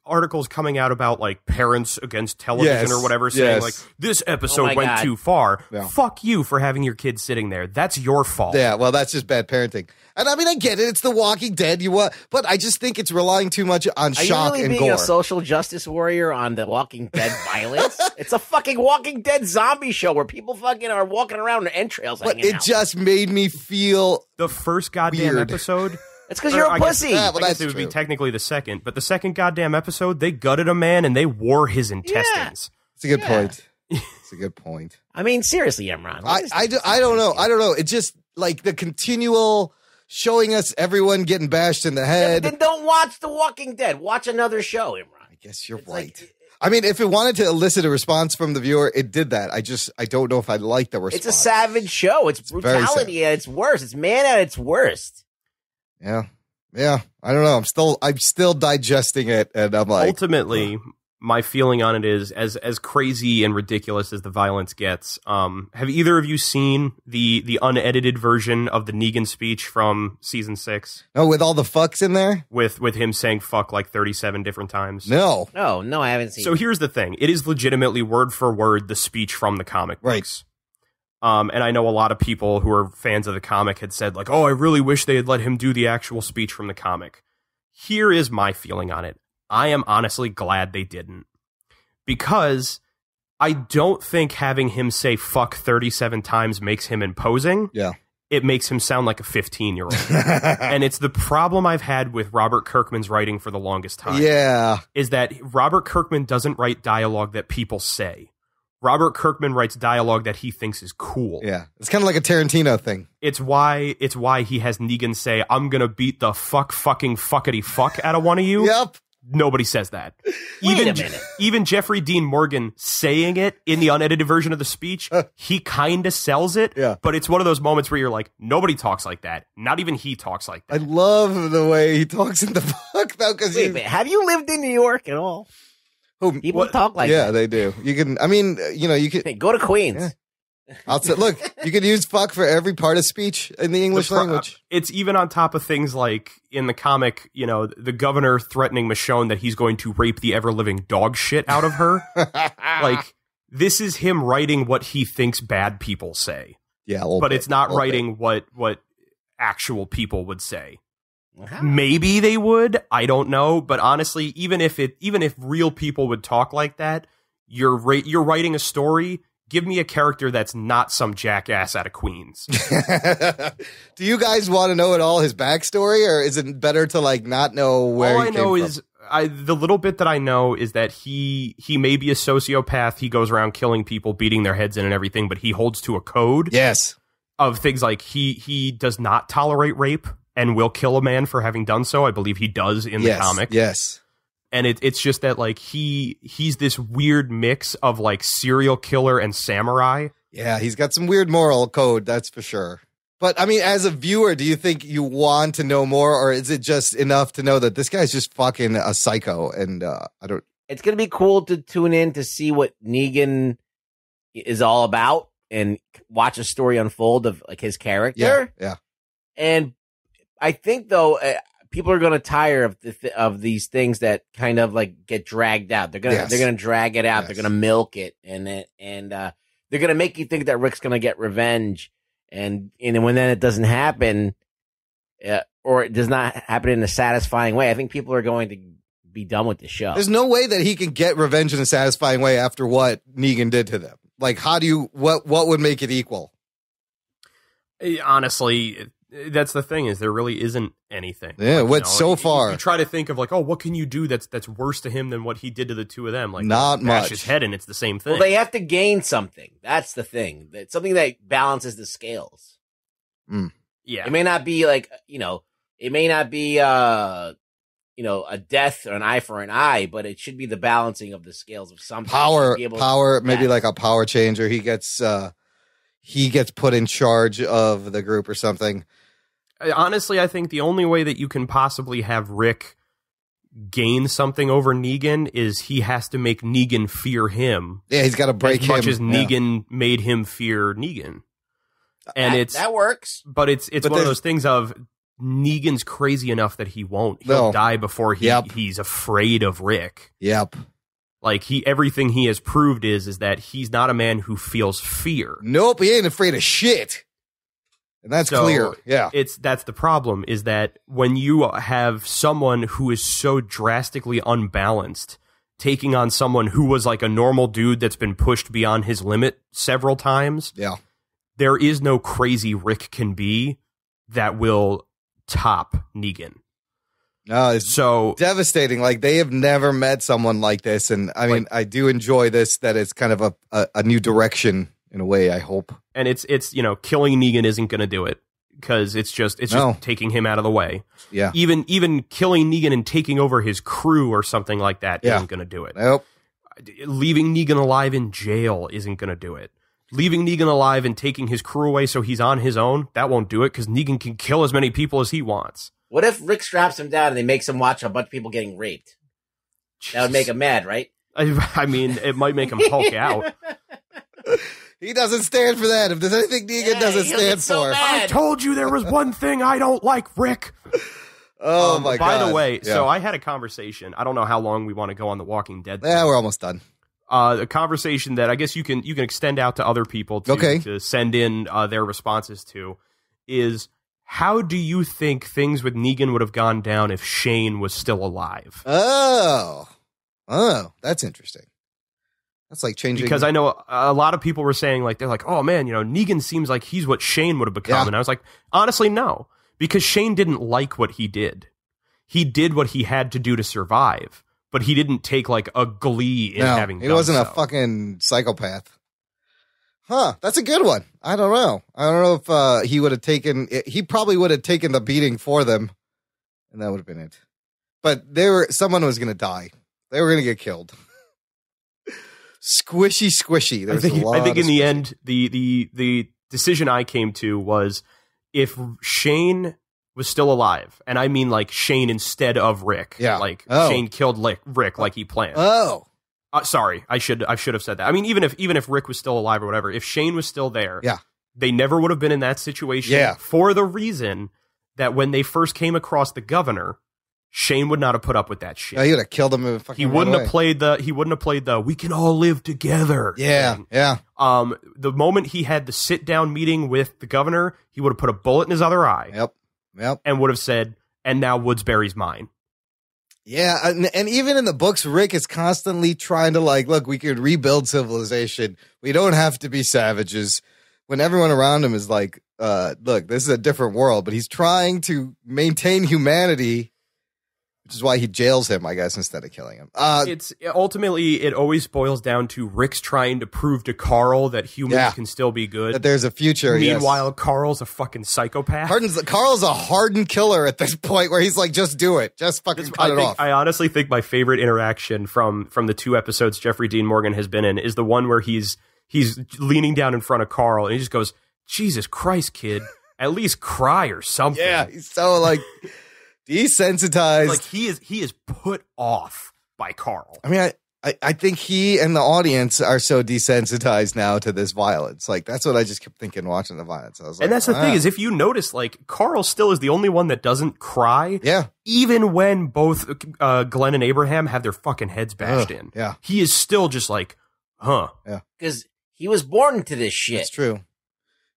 articles coming out about, like, parents against television or whatever saying like this episode went too far, fuck you for having your kids sitting there. That's your fault. Yeah, well, that's just bad parenting. And I mean, I get it. It's The Walking Dead. But I just think it's relying too much on shock really and being gore. A social justice warrior on The Walking Dead violence? It's a fucking Walking Dead zombie show where people fucking are walking around with entrails hanging out. But it just made me feel the first goddamn episode. It's because you're a pussy. I guess it would be technically the second, but the second goddamn episode, they gutted a man and they wore his intestines. It's a good point. It's a good point. I mean, seriously, Imran. I don't know. It just, like, the continual showing us everyone getting bashed in the head. Then don't watch The Walking Dead. Watch another show, Imran. I guess you're right. I mean, if it wanted to elicit a response from the viewer, it did that. I don't know if I like the response. It's a savage show. It's brutality at its worst. It's man at its worst. Yeah. I don't know. I'm still digesting it, and I'm like, ultimately, my feeling on it is, as crazy and ridiculous as the violence gets, have either of you seen the unedited version of the Negan speech from season 6? Oh, with all the fucks in there? With him saying fuck like 37 different times? No. No, I haven't seen it. So here's the thing. It is legitimately word for word the speech from the comic books. Right. And I know a lot of people who are fans of the comic had said, like, oh, I really wish they had let him do the actual speech from the comic. Here is my feeling on it. I am honestly glad they didn't. Because I don't think having him say fuck 37 times makes him imposing. Yeah. It makes him sound like a 15-year-old. And it's the problem I've had with Robert Kirkman's writing for the longest time. Yeah. Is that Robert Kirkman doesn't write dialogue that people say. Robert Kirkman writes dialogue that he thinks is cool. Yeah. It's kind of like a Tarantino thing. It's why he has Negan say, I'm going to beat the fucking fuckity fuck out of one of you. Yep. Nobody says that. Wait a minute. Even Jeffrey Dean Morgan saying it in the unedited version of the speech, he kind of sells it. Yeah. But it's one of those moments where you're like, nobody talks like that. Not even he talks like that. I love the way he talks in the book, though. Wait a minute. Have you lived in New York at all? People talk like that. Yeah, they do. You can, I mean, you can. Hey, go to Queens. Yeah. I'll say, look, you can use fuck for every part of speech in the English language. It's even on top of things like in the comic, the governor threatening Michonne that he's going to rape the ever-living dog shit out of her. Like, this is him writing what he thinks bad people say. Yeah, but it's not writing what actual people would say. Maybe they would. I don't know. But honestly, even if real people would talk like that, you're writing a story. Give me a character that's not some jackass out of Queens. Do you guys want to know at all his backstory, or is it better to like not know where? All he I know came is the little bit that I know is that he may be a sociopath. He goes around killing people, beating their heads in and everything, but he holds to a code. Yes. Of things like he does not tolerate rape and will kill a man for having done so. I believe he does in the comic. Yes. And it's just that like he's this weird mix of like serial killer and samurai. Yeah, he's got some weird moral code, that's for sure. But I mean, as a viewer, do you think you want to know more, or is it just enough to know that this guy's just fucking a psycho? And I don't. It's gonna be cool to tune in to see what Negan is all about and watch a story unfold of like his character. Yeah. And I think though. People are going to tire of these things that kind of like get dragged out. They're going to drag it out. Yes. They're going to milk it, and they're going to make you think that Rick's going to get revenge. And when then it doesn't happen, or it does not happen in a satisfying way, I think people are going to be done with the show. There's no way that he can get revenge in a satisfying way after what Negan did to them. Like, how do you what would make it equal? Honestly, that's the thing, is there really isn't anything. Yeah, like, so far. You try to think of like, oh, what can you do that's worse to him than what he did to the two of them? Like, not bash much. His head, and it's the same thing. Well, they have to gain something. That's the thing. That's something that balances the scales. Yeah, it may not be like it may not be a death or an eye for an eye, but it should be the balancing of the scales of something. Power, maybe like a power changer. He gets put in charge of the group or something. Honestly, I think the only way that you can possibly have Rick gain something over Negan is he has to make Negan fear him. Yeah, he's got to break him. As much as Negan made him fear Negan. And that works. But it's one of those things of Negan's crazy enough that he won't. He'll die before he's afraid of Rick. Yep. Like everything he has proved is that he's not a man who feels fear. Nope, he ain't afraid of shit. And that's clear. Yeah. That's the problem, is that when you have someone who is so drastically unbalanced taking on someone who was like a normal dude that's been pushed beyond his limit several times. Yeah. There is no crazy Rick can be that will top Negan. No, it's so devastating. Like, they have never met someone like this. And I mean, I do enjoy this, that it's kind of a new direction in a way, I hope. And it's killing Negan isn't going to do it, because it's just taking him out of the way. Yeah. Even killing Negan and taking over his crew or something like that isn't going to do it. Nope. Leaving Negan alive in jail isn't going to do it. Leaving Negan alive and taking his crew away so he's on his own, that won't do it, because Negan can kill as many people as he wants. What if Rick straps him down and they makes him watch a bunch of people getting raped? That would make him mad, right? I mean, it might make him Hulk out. He doesn't stand for that. If there's anything Negan doesn't stand for. I told you there was one thing I don't like, Rick. Oh, my God. By the way, so I had a conversation. I don't know how long we want to go on The Walking Dead. Yeah, we're almost done. A conversation that I guess you can extend out to other people to send in their responses to is, how do you think things with Negan would have gone down if Shane was still alive? Oh, that's interesting. That's like changing. Because I know a lot of people were saying, like, they're like, oh man, Negan seems like he's what Shane would have become. Yeah. And I was like, honestly, no. Because Shane didn't like what he did. He did what he had to do to survive, but he didn't take like a glee in having done so. He wasn't a fucking psychopath. Huh, that's a good one. I don't know if he would have taken, he probably would have taken the beating for them, and that would have been it. But someone was going to die. They were going to get killed. Squishy. I think in the end, the decision I came to was, if Shane was still alive, and I mean like Shane instead of Rick, Shane killed Rick like he planned. Sorry, I should have said that. I mean, even if Rick was still alive or whatever, if Shane was still there, they never would have been in that situation. For the reason that when they first came across the governor, Shane would not have put up with that shit. He would have killed him. He wouldn't have played the "we can all live together" thing. The moment he had the sit down meeting with the governor, he would have put a bullet in his other eye. Yep. And would have said, "And now Woodsbury's mine." Yeah, and even in the books, Rick is constantly trying to look, we could rebuild civilization. We don't have to be savages. When everyone around him is like, look, this is a different world, but he's trying to maintain humanity. Which is why he jails him, I guess, instead of killing him. It's ultimately, it always boils down to Rick's trying to prove to Carl that humans can still be good. That there's a future. Meanwhile, Carl's a fucking psychopath. Carl's a hardened killer at this point, where he's like, just do it. Just fucking cut it off. I honestly think my favorite interaction from the 2 episodes Jeffrey Dean Morgan has been in is the one where he's leaning down in front of Carl, and he just goes, Jesus Christ, kid, at least cry or something. Yeah, he's so like... desensitized. Like he is put off by Carl. I mean, I think he and the audience are so desensitized now to this violence. Like, that's what I just kept thinking watching the violence. I was like, and that's the thing is, if you notice, like, Carl still is the only one that doesn't cry. Yeah. Even when both Glenn and Abraham have their fucking heads bashed in. Yeah. He is still just like, huh. Yeah. Because he was born to this shit. That's true.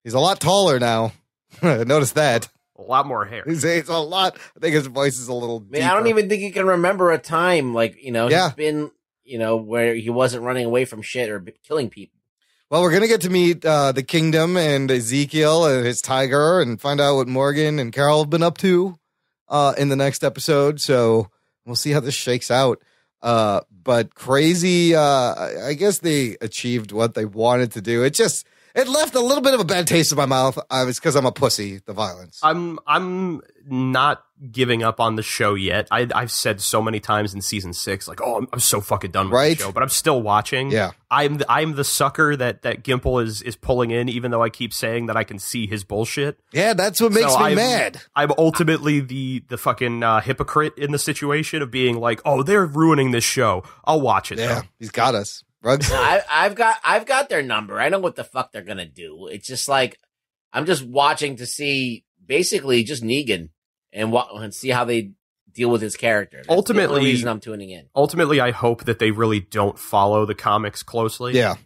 He's a lot taller now. Notice that. A lot more hair. He's a lot. I think his voice is a little deeper. I don't even think he can remember a time he's been, where he wasn't running away from shit or killing people. Well, we're going to get to meet the Kingdom and Ezekiel and his tiger and find out what Morgan and Carol have been up to in the next episode. So we'll see how this shakes out. But crazy, I guess they achieved what they wanted to do. It left a little bit of a bad taste in my mouth. It's because I'm a pussy, the violence. I'm not giving up on the show yet. I've said so many times in season 6, like, oh, I'm so fucking done with the show, but I'm still watching. Yeah. I'm the sucker that Gimple is pulling in, even though I keep saying that I can see his bullshit. Yeah, that's what makes me mad. I'm ultimately the fucking hypocrite in the situation of being like, oh, they're ruining this show. I'll watch it. Yeah, he's got us. Rugs? No, I've got their number. I know what the fuck they're gonna do. It's just like I'm just watching to see basically just Negan and see how they deal with his character. That's ultimately, the only reason I'm tuning in. Ultimately, I hope that they really don't follow the comics closely. Yeah,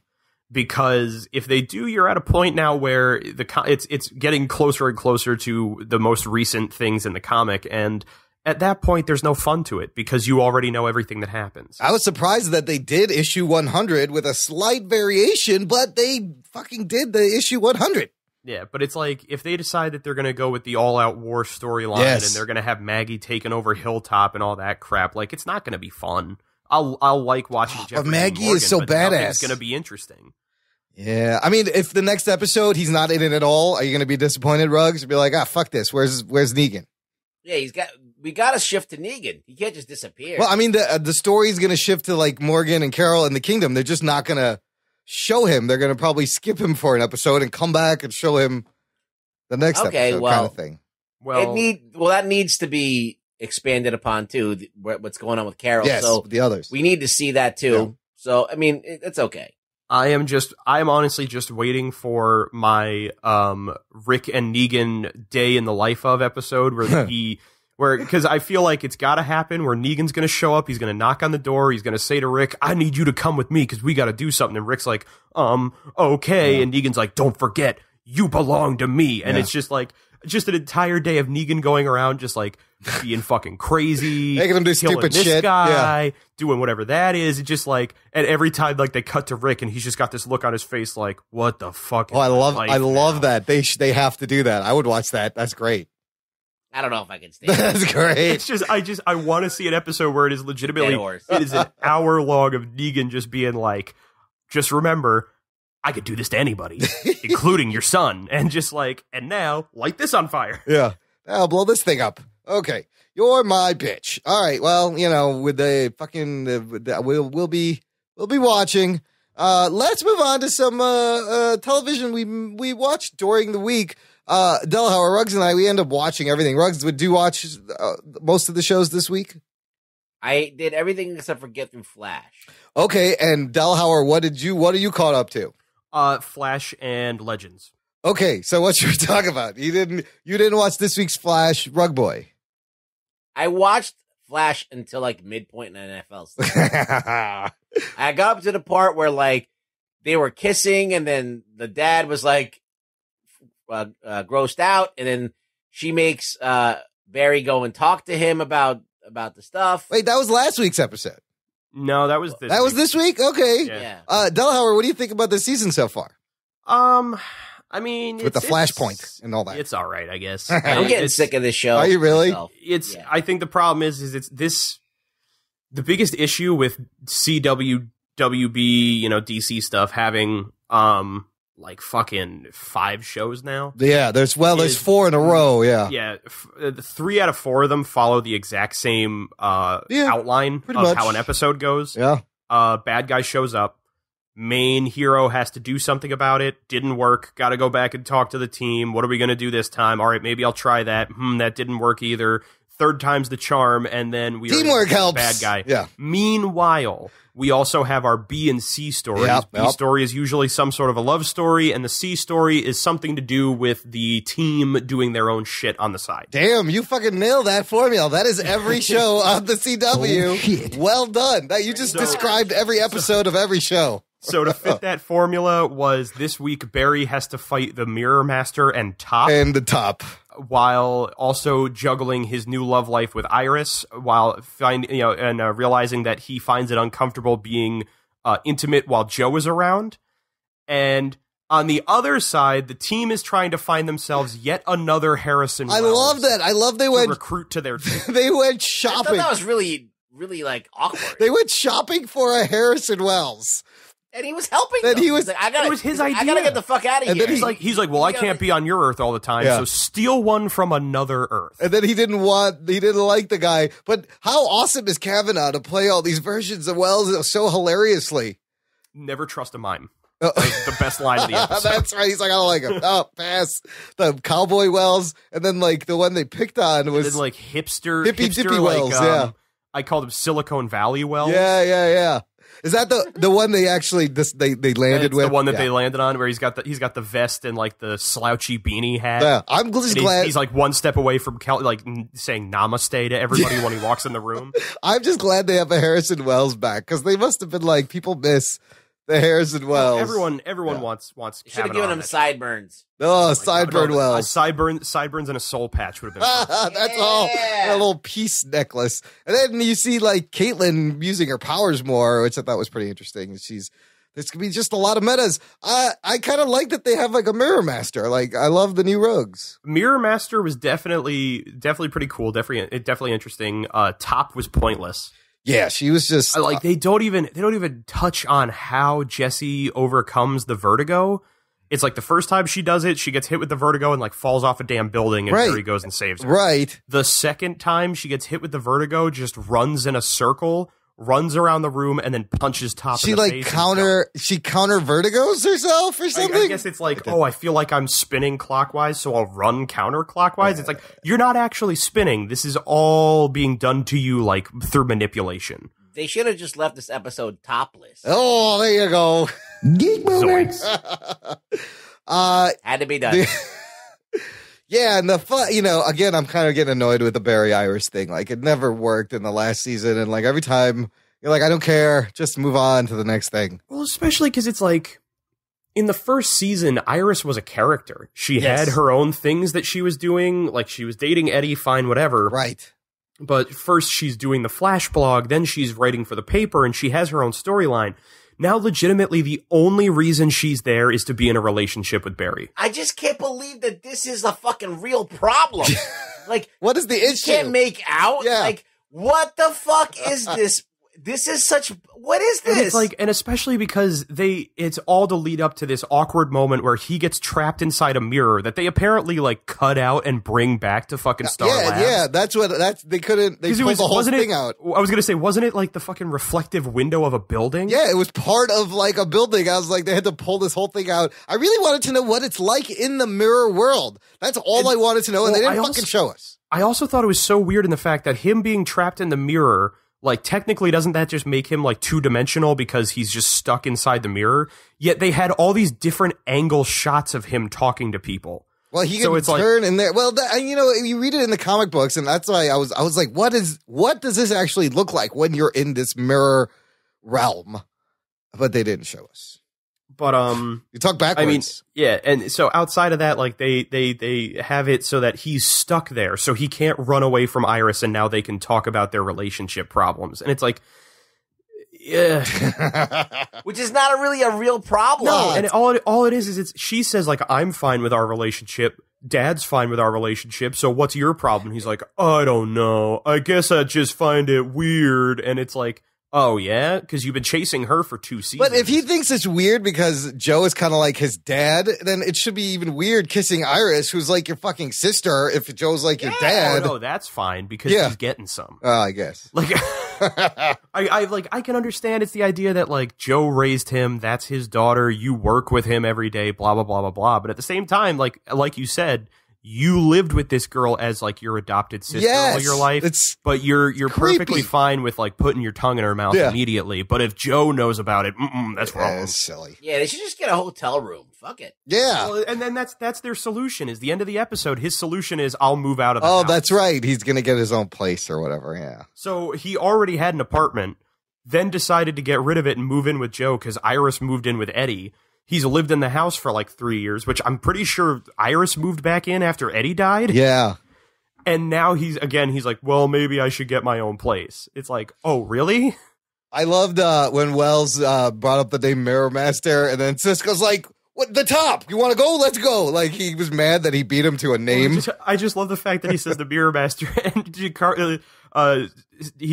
because if they do, you're at a point now where it's getting closer and closer to the most recent things in the comic, and at that point, there's no fun to it because you already know everything that happens. I was surprised that they did issue 100 with a slight variation, but they fucking did the issue 100. Yeah, but it's like, if they decide that they're going to go with the all-out war storyline and they're going to have Maggie taking over Hilltop and all that crap, like, it's not going to be fun. I'll like watching Jeffrey Maggie Morgan, is so but badass. It's going to be interesting. Yeah, I mean, if the next episode he's not in it at all, are you going to be disappointed, Ruggs? You'll be like, fuck this. Where's Negan? Yeah, we got to shift to Negan. He can't just disappear. Well, I mean, the story's going to shift to like Morgan and Carol and the Kingdom. They're just not going to show him. They're going to probably skip him for an episode and come back and show him the next episode kind of thing. Well, that needs to be expanded upon too. What's going on with Carol? Yes, so the others. We need to see that too. So, I mean, it's okay. I am honestly just waiting for my Rick and Negan day in the life of episode because I feel like it's got to happen where Negan's going to show up. He's going to knock on the door. He's going to say to Rick, I need you to come with me because we got to do something. And Rick's like, okay. Yeah. And Negan's like, don't forget, you belong to me. And it's just like, just an entire day of Negan going around just like being fucking crazy, making him do stupid this shit, guy, doing whatever that is. It's just like, and every time like they cut to Rick and he's just got this look on his face like, what the fuck? I love that. They have to do that. I would watch that. That's great. I don't know if I can stand it. That's great. It's just I want to see an episode where it is legitimately it is an hour long of Negan just being like, just remember, I could do this to anybody, including your son. And just like, and now light this on fire. Yeah. I'll blow this thing up. Okay. You're my bitch. All right. Well, with the fucking, we'll be watching. Let's move on to some, television we watched during the week. Delhauer, Ruggs and I, we end up watching everything. Ruggs, would you watch most of the shows this week? I did everything except for get through Flash. Okay. And Delhauer, what are you caught up to? Flash and Legends. Okay, so what should we talk about? You didn't watch this week's Flash, Rugboy. I watched Flash until like midpoint in the NFL stuff. I got up to the part where like they were kissing, and then the dad was like grossed out, and then she makes Barry go and talk to him about the stuff. Wait, that was last week's episode. No, that was this week. Was this week? Okay. Yeah. Delhauer, what do you think about the season so far? I mean, with the flashpoint and all that. It's all right, I guess. I'm getting sick of this show. Are you really? I think the problem is it's this. The biggest issue with CW, WB, DC stuff having like fucking 5 shows now. Yeah, there's 4 in a row. Yeah, yeah. 3 out of 4 of them follow the exact same outline of much how an episode goes. Yeah, bad guy shows up. Main hero has to do something about it. Didn't work. Got to go back and talk to the team. What are we going to do this time? All right, maybe I'll try that. That didn't work either. Third time's the charm, and then teamwork helps. Bad guy. Yeah. Meanwhile, we also have our B and C stories. B story is usually some sort of a love story, and the C story is something to do with the team doing their own shit on the side. Damn, you fucking nailed that formula. That is every show on the CW. Well done. You just described every episode of every show. So to fit that formula was this week Barry has to fight the Mirror Master and Top. And the Top. While also juggling his new love life with Iris, while realizing that he finds it uncomfortable being intimate while Joe is around. And on the other side, the team is trying to find themselves yet another Harrison Wells. I love that. I love they went recruit to their team. They went shopping. I thought that was really like awkward. They went shopping for a Harrison Wells. And he was helping them. It was his idea. I gotta get the fuck out of here. And then he's like, well, I can't be on your Earth all the time, so steal one from another Earth. And then he didn't like the guy. But how awesome is Cavanagh to play all these versions of Wells so hilariously? Never trust a mime. That's the best line of the episode. That's right. He's like, I don't like him. Oh, pass. The cowboy Wells, and then like the one they picked on was like hippie like, Wells. I called him Silicon Valley Wells. Yeah. Is that the one they actually they landed with? The one that they landed on, where he's got the vest and like the slouchy beanie hat. Yeah, I'm just glad he's like one step away from saying namaste to everybody when he walks in the room. I'm just glad they have a Harrison Wells back, because they must have been like, people miss the Harrison Wells. Everyone wants. Should have given him sideburns. Oh, sideburn Wells. Sideburns and a soul patch would have been. That's all. A little peace necklace. And then you see like Caitlin using her powers more, which I thought was pretty interesting. There's gonna be just a lot of metas. I kind of like that they have like a Mirror Master. Like, I love the new rogues. Mirror Master was definitely pretty cool. Definitely interesting. Top was pointless. Yeah, she was just like they don't even touch on how Jessie overcomes the vertigo. It's like the first time she does it, she gets hit with the vertigo and like falls off a damn building, and Barry goes and saves her. Right. The second time she gets hit with the vertigo, just runs in a circle, runs around the room, and then punches Top. She in the like face she counter vertigos herself or something. I guess it's like, I feel like I'm spinning clockwise, so I'll run counterclockwise. It's like, you're not actually spinning. This is all being done to you like through manipulation. They should have just left this episode topless. Oh, there you go. Geek movies. Had to be done. Yeah, and the fun, again, I'm kind of getting annoyed with the Barry Iris thing. Like, it never worked in the last season, and like every time you're like, I don't care, just move on to the next thing. Well, especially because it's like in the first season, Iris was a character. She had her own things that she was doing, like she was dating Eddie, fine, whatever. Right. But first she's doing the Flash blog, then she's writing for the paper, and she has her own storyline. Now, legitimately, the only reason she's there is to be in a relationship with Barry. I just can't believe that this is a fucking real problem. Like, what is the issue? Can't make out? Yeah. Like, what the fuck is this? This is such. What is this? And it's like, and especially because it's all to lead up to this awkward moment where he gets trapped inside a mirror that they apparently like cut out and bring back to fucking Star Labs. Yeah, they couldn't. They pulled the whole thing out. I was gonna say, wasn't it like the fucking reflective window of a building? Yeah, it was part of like a building. I was like, they had to pull this whole thing out. I really wanted to know what it's like in the mirror world. That's all I wanted to know, and they didn't fucking show us. I also thought it was so weird in the fact that him being trapped in the mirror. Like, technically, doesn't that just make him, like, two-dimensional because he's just stuck inside the mirror? Yet they had all these different angle shots of him talking to people. Well, he can turn in there. Well, you read it in the comic books, and that's why I was like, what does this actually look like when you're in this mirror realm? But they didn't show us. But you talk backwards. I mean, yeah, and so outside of that, like they have it so that he's stuck there, so he can't run away from Iris, and now they can talk about their relationship problems, and it's like, yeah, which is not really a real problem. No, and all it is she says like, I'm fine with our relationship. Dad's fine with our relationship. So what's your problem? He's like, I don't know. I guess I just find it weird, and it's like. Oh, yeah? Because you've been chasing her for 2 seasons. But if he thinks it's weird because Joe is kind of like his dad, then it should be even weird kissing Iris, who's like your fucking sister, if Joe's like your dad. Oh, no, that's fine because he's getting some. Oh, I guess. Like, I can understand it's the idea that, like, Joe raised him, that's his daughter, you work with him every day, blah, blah, blah, blah, blah. But at the same time, like you said, you lived with this girl as like your adopted sister all your life, but you're perfectly fine with like putting your tongue in her mouth immediately. But if Joe knows about it, that's wrong. That's silly. Yeah, they should just get a hotel room. Fuck it. Yeah, well, and then that's their solution. Is the end of the episode? His solution is I'll move out of the house. house. That's right. He's gonna get his own place or whatever. Yeah. So he already had an apartment, then decided to get rid of it and move in with Joe because Iris moved in with Eddie. He's lived in the house for like 3 years, which I'm pretty sure Iris moved back in after Eddie died. Yeah. And now he's like, well, maybe I should get my own place. It's like, oh, really? I loved when Wells brought up the name Mirror Master, and then Cisco's like, what, the top? You want to go? Let's go. Like, he was mad that he beat him to a name. I just love the fact that he says the Mirror Master, and he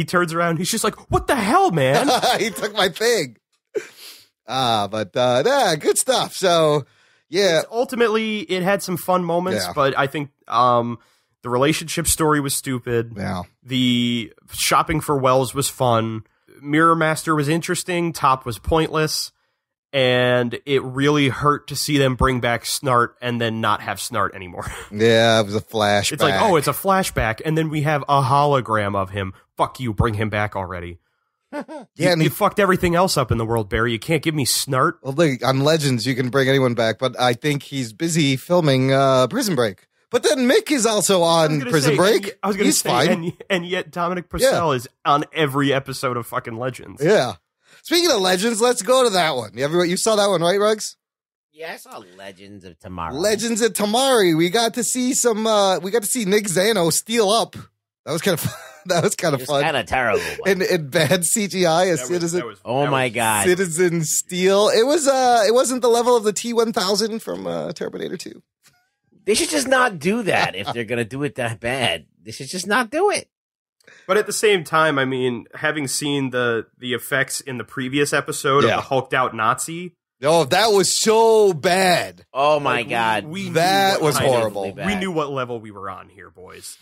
turns around, he's just like, what the hell, man? He took my thing. But good stuff. So, yeah. Ultimately, it had some fun moments, but I think the relationship story was stupid. Yeah. The shopping for Wells was fun. Mirror Master was interesting. Top was pointless. And it really hurt to see them bring back Snart and then not have Snart anymore. Yeah, it was a flashback. It's like, oh, it's a flashback. And then we have a hologram of him. Fuck you, bring him back already. Yeah, you fucked everything else up in the world, Barry. You can't give me Snart. Well, look, on Legends, you can bring anyone back, but I think he's busy filming Prison Break. But then Mick is also on Prison Break. I was going to say, fine. And yet Dominic Purcell is on every episode of fucking Legends. Yeah. Speaking of Legends, let's go to that one. You saw that one, right, Ruggs? Yeah, I saw Legends of Tomorrow. Legends of Tamari. We got to see Nick Zano steal up. That was kind of fun. That was kind of fun. Kind of terrible. And bad CGI as Citizen. My God. Citizen Steel. It wasn't the level of the T-1000 from Terminator 2. They should just not do that if they're going to do it that bad. They should just not do it. But at the same time, I mean, having seen the effects in the previous episode of the hulked out Nazi. Oh, that was so bad. Oh, my God. That was horrible. We knew what level we were on here, boys.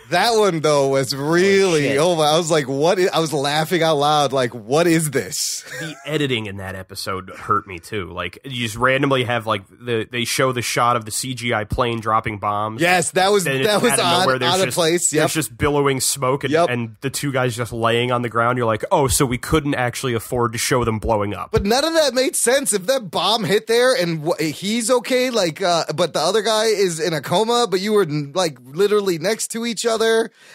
That one, though, was really, I was like, what? I was laughing out loud, like, what is this? The editing in that episode hurt me, too. Like, you just randomly have, like, they show the shot of the CGI plane dropping bombs. Yes, that was out of place. There's just billowing smoke, and the two guys just laying on the ground. You're like, oh, so we couldn't actually afford to show them blowing up. But none of that made sense. If that bomb hit there and he's okay, like, but the other guy is in a coma, but you were, like, literally next to each other.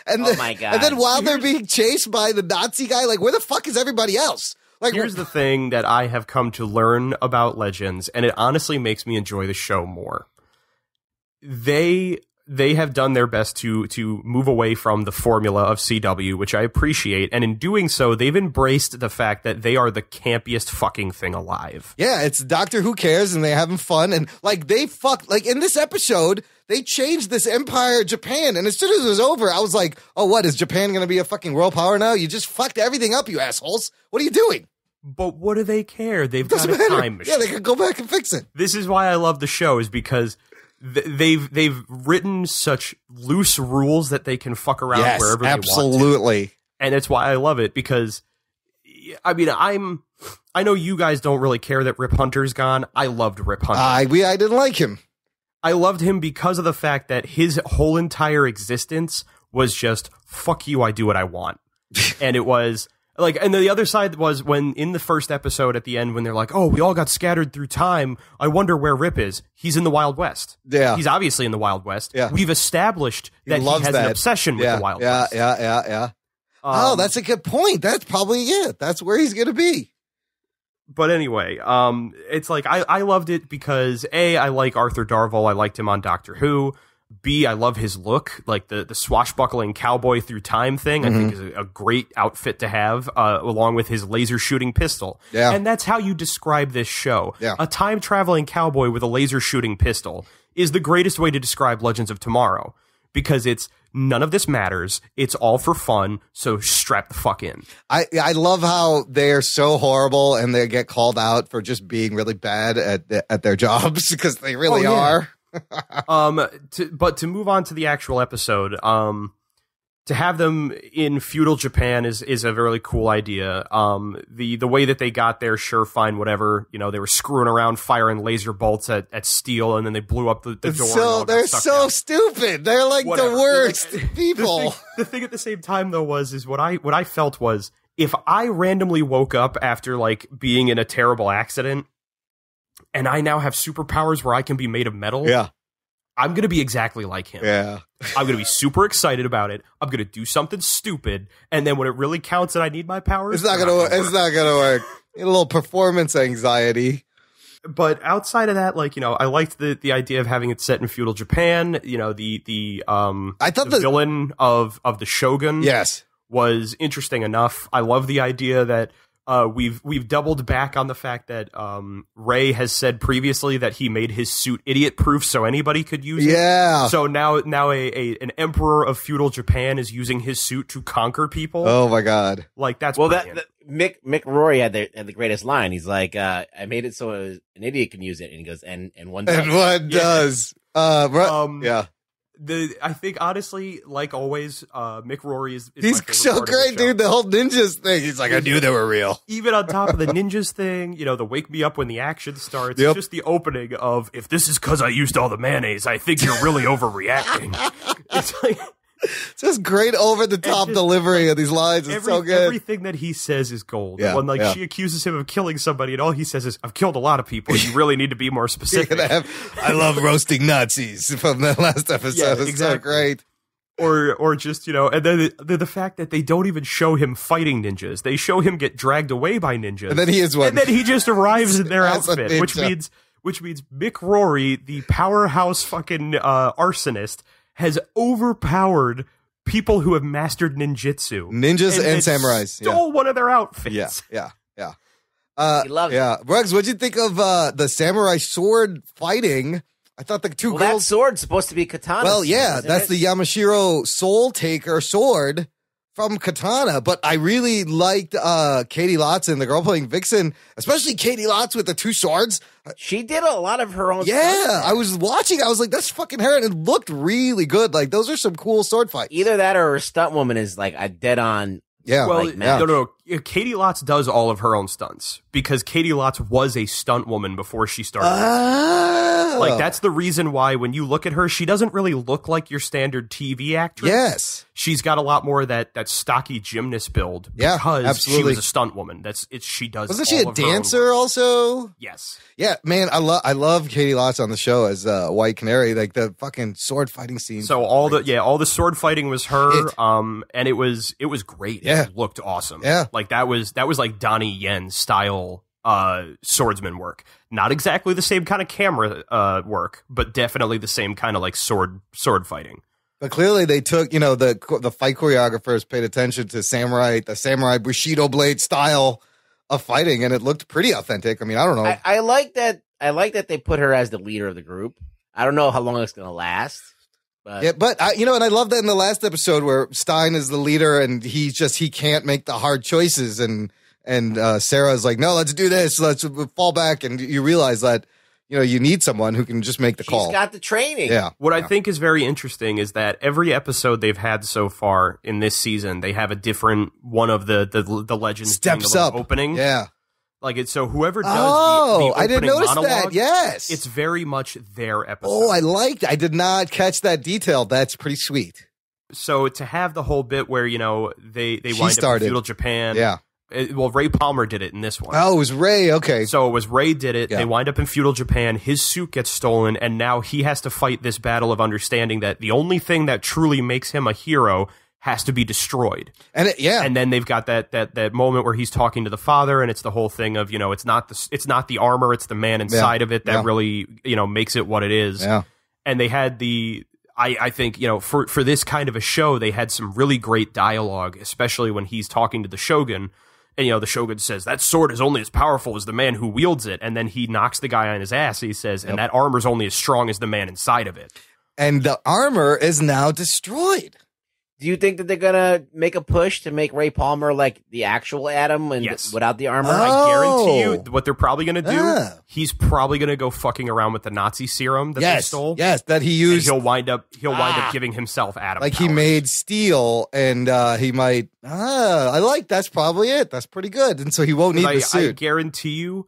And my God. And then while they're being chased by the Nazi guy, like, where the fuck is everybody else? Like, here's the thing that I have come to learn about Legends, and it honestly makes me enjoy the show more. They have done their best to move away from the formula of CW, which I appreciate, and in doing so, they've embraced the fact that they are the campiest fucking thing alive. Yeah, it's Doctor Who cares, and they're having fun, and like like in this episode, they changed this Empire Japan, and as soon as it was over, I was like, oh, what, is Japan going to be a fucking world power now? You just fucked everything up, you assholes. What are you doing? But what do they care? They've got a time machine. Yeah, they can go back and fix it. This is why I love the show, is because they've written such loose rules that they can fuck around wherever they want to. Absolutely. And it's why I love it, because, I mean, I know you guys don't really care that Rip Hunter's gone. I loved Rip Hunter. I didn't like him. I loved him because of the fact that his whole entire existence was just, fuck you, I do what I want. And it was, like, and the other side was when, in the first episode at the end, when they're like, oh, we all got scattered through time, I wonder where Rip is. He's in the Wild West. Yeah. He's obviously in the Wild West. Yeah. We've established that he has an obsession with the Wild West. Yeah. Oh, that's a good point. That's probably it. That's where he's going to be. But anyway, it's like, I loved it because, A, I like Arthur Darvill. I liked him on Doctor Who. B, I love his look. Like, the swashbuckling cowboy through time thing, I think is a great outfit to have, along with his laser shooting pistol. Yeah. And that's how you describe this show. Yeah. A time-traveling cowboy with a laser shooting pistol is the greatest way to describe Legends of Tomorrow. Because it's, none of this matters. It's all for fun, so strap the fuck in. I love how they're so horrible and they get called out for just being really bad at their jobs, because they really are. But to move on to the actual episode, to have them in feudal Japan is a really cool idea. The way that they got there, sure, fine, whatever. You know, they were screwing around, firing laser bolts at steel, and then they blew up the door. So they're so stupid. They're like the worst people. The thing at the same time, though, is what I felt was, if I randomly woke up after, like, being in a terrible accident, and I now have superpowers where I can be made of metal. Yeah. I'm going to be exactly like him. Yeah. I'm going to be super excited about it. I'm going to do something stupid. And then when it really counts and I need my powers, it's not going to work. A little performance anxiety. But outside of that, like, you know, I liked the idea of having it set in feudal Japan. You know, I thought the villain of the Shogun was interesting enough. I love the idea that we've doubled back on the fact that Ray has said previously that he made his suit idiot-proof so anybody could use it. Yeah. So now an emperor of feudal Japan is using his suit to conquer people. Oh my God! Like, that's Mick Rory had the greatest line. He's like, "I made it so an idiot can use it," and he goes, "And one does." And one does. Yeah. I think, honestly, like always, Mick Rory is he's so great, dude. The whole ninjas thing. He's like, I knew they were real. Even on top of the ninjas thing, you know, the wake me up when the action starts. It's just the opening of, if this is because I used all the mayonnaise, I think you're really overreacting. It's like, just great over the top delivery of these lines. It's so good. Everything that he says is gold. Yeah, when she accuses him of killing somebody, and all he says is, "I've killed a lot of people. You really need to be more specific." I love roasting Nazis from the last episode. Yeah, it's exactly. so great. Or just, you know, and then the fact that they don't even show him fighting ninjas. They show him get dragged away by ninjas. And then he is one. And then he just arrives in their outfit, which means Mick Rory, the powerhouse fucking arsonist, has overpowered people who have mastered ninjutsu. Ninjas and samurais. Stole one of their outfits. Yeah. He loves it. Ruggs, what'd you think of the samurai sword fighting? I thought the two girls... that sword's supposed to be katana. Well, yeah, that's the Yamashiro Soul Taker sword from Katana, but I really liked Katie Lotson, the girl playing Vixen, especially Katie Lotz with the two swords. She did a lot of her own. Yeah, I was watching. I was like, that's fucking her. And it looked really good. Like, those are some cool sword fights. Either that or her stunt woman is like a dead on. Yeah. Well, like, no. Katie Lotz does all of her own stunts because Katie Lotz was a stunt woman before she started. Like, that's the reason why when you look at her, she doesn't really look like your standard TV actress. Yes. She's got a lot more of that stocky gymnast build because absolutely. she was a stunt woman. She does. Wasn't she a dancer also? Yes. Yeah, man, I love Katie Lotz on the show as White Canary, like the fucking sword fighting scenes. So all the sword fighting was her, and it was great. Yeah. It looked awesome. Yeah. Like that was like Donnie Yen style swordsman work. Not exactly the same kind of camera work, but definitely the same kind of like sword fighting. But clearly they took, the fight choreographers paid attention to the samurai Bushido blade style of fighting, and it looked pretty authentic. I mean, I don't know. I like that. I like that they put her as the leader of the group. I don't know how long it's going to last. But. Yeah, but and I love that in the last episode where Stein is the leader and he can't make the hard choices, and Sarah's like, no, let's do this, let's fall back, and you realize that you need someone who can just make the call. She's got the training. Yeah. What I think is very interesting is that every episode they've had so far in this season, they have a different one of the legends steps doing the up opening. Yeah. Like it's so whoever does the I opening didn't notice monologue, that. Yes. It's very much their episode. Oh, I did not catch that detail. That's pretty sweet. So to have the whole bit where, they wind up in feudal Japan. Yeah. Ray Palmer did it in this one. Oh, it was Ray. Okay. So it was Ray did it. Yeah. They wind up in feudal Japan. His suit gets stolen, and now he has to fight this battle of understanding that the only thing that truly makes him a hero has to be destroyed. And and then they've got that moment where he's talking to the father, and it's the whole thing of, it's not the armor, it's the man inside of it that really, makes it what it is. Yeah. And they had I think, for this kind of a show, they had some really great dialogue, especially when he's talking to the Shogun. And, the Shogun says, that sword is only as powerful as the man who wields it. And then he knocks the guy on his ass. He says, and that armor's only as strong as the man inside of it. And the armor is now destroyed. Do you think that they're going to make a push to make Ray Palmer like the actual Adam and without the armor? I guarantee you what they're probably going to do, he's probably going to go fucking around with the Nazi serum that they stole. Yes, that he used. And he'll wind up giving himself Adam like powers. He made steel, and he might. That's probably it. That's pretty good. And so he won't need the suit. I guarantee you,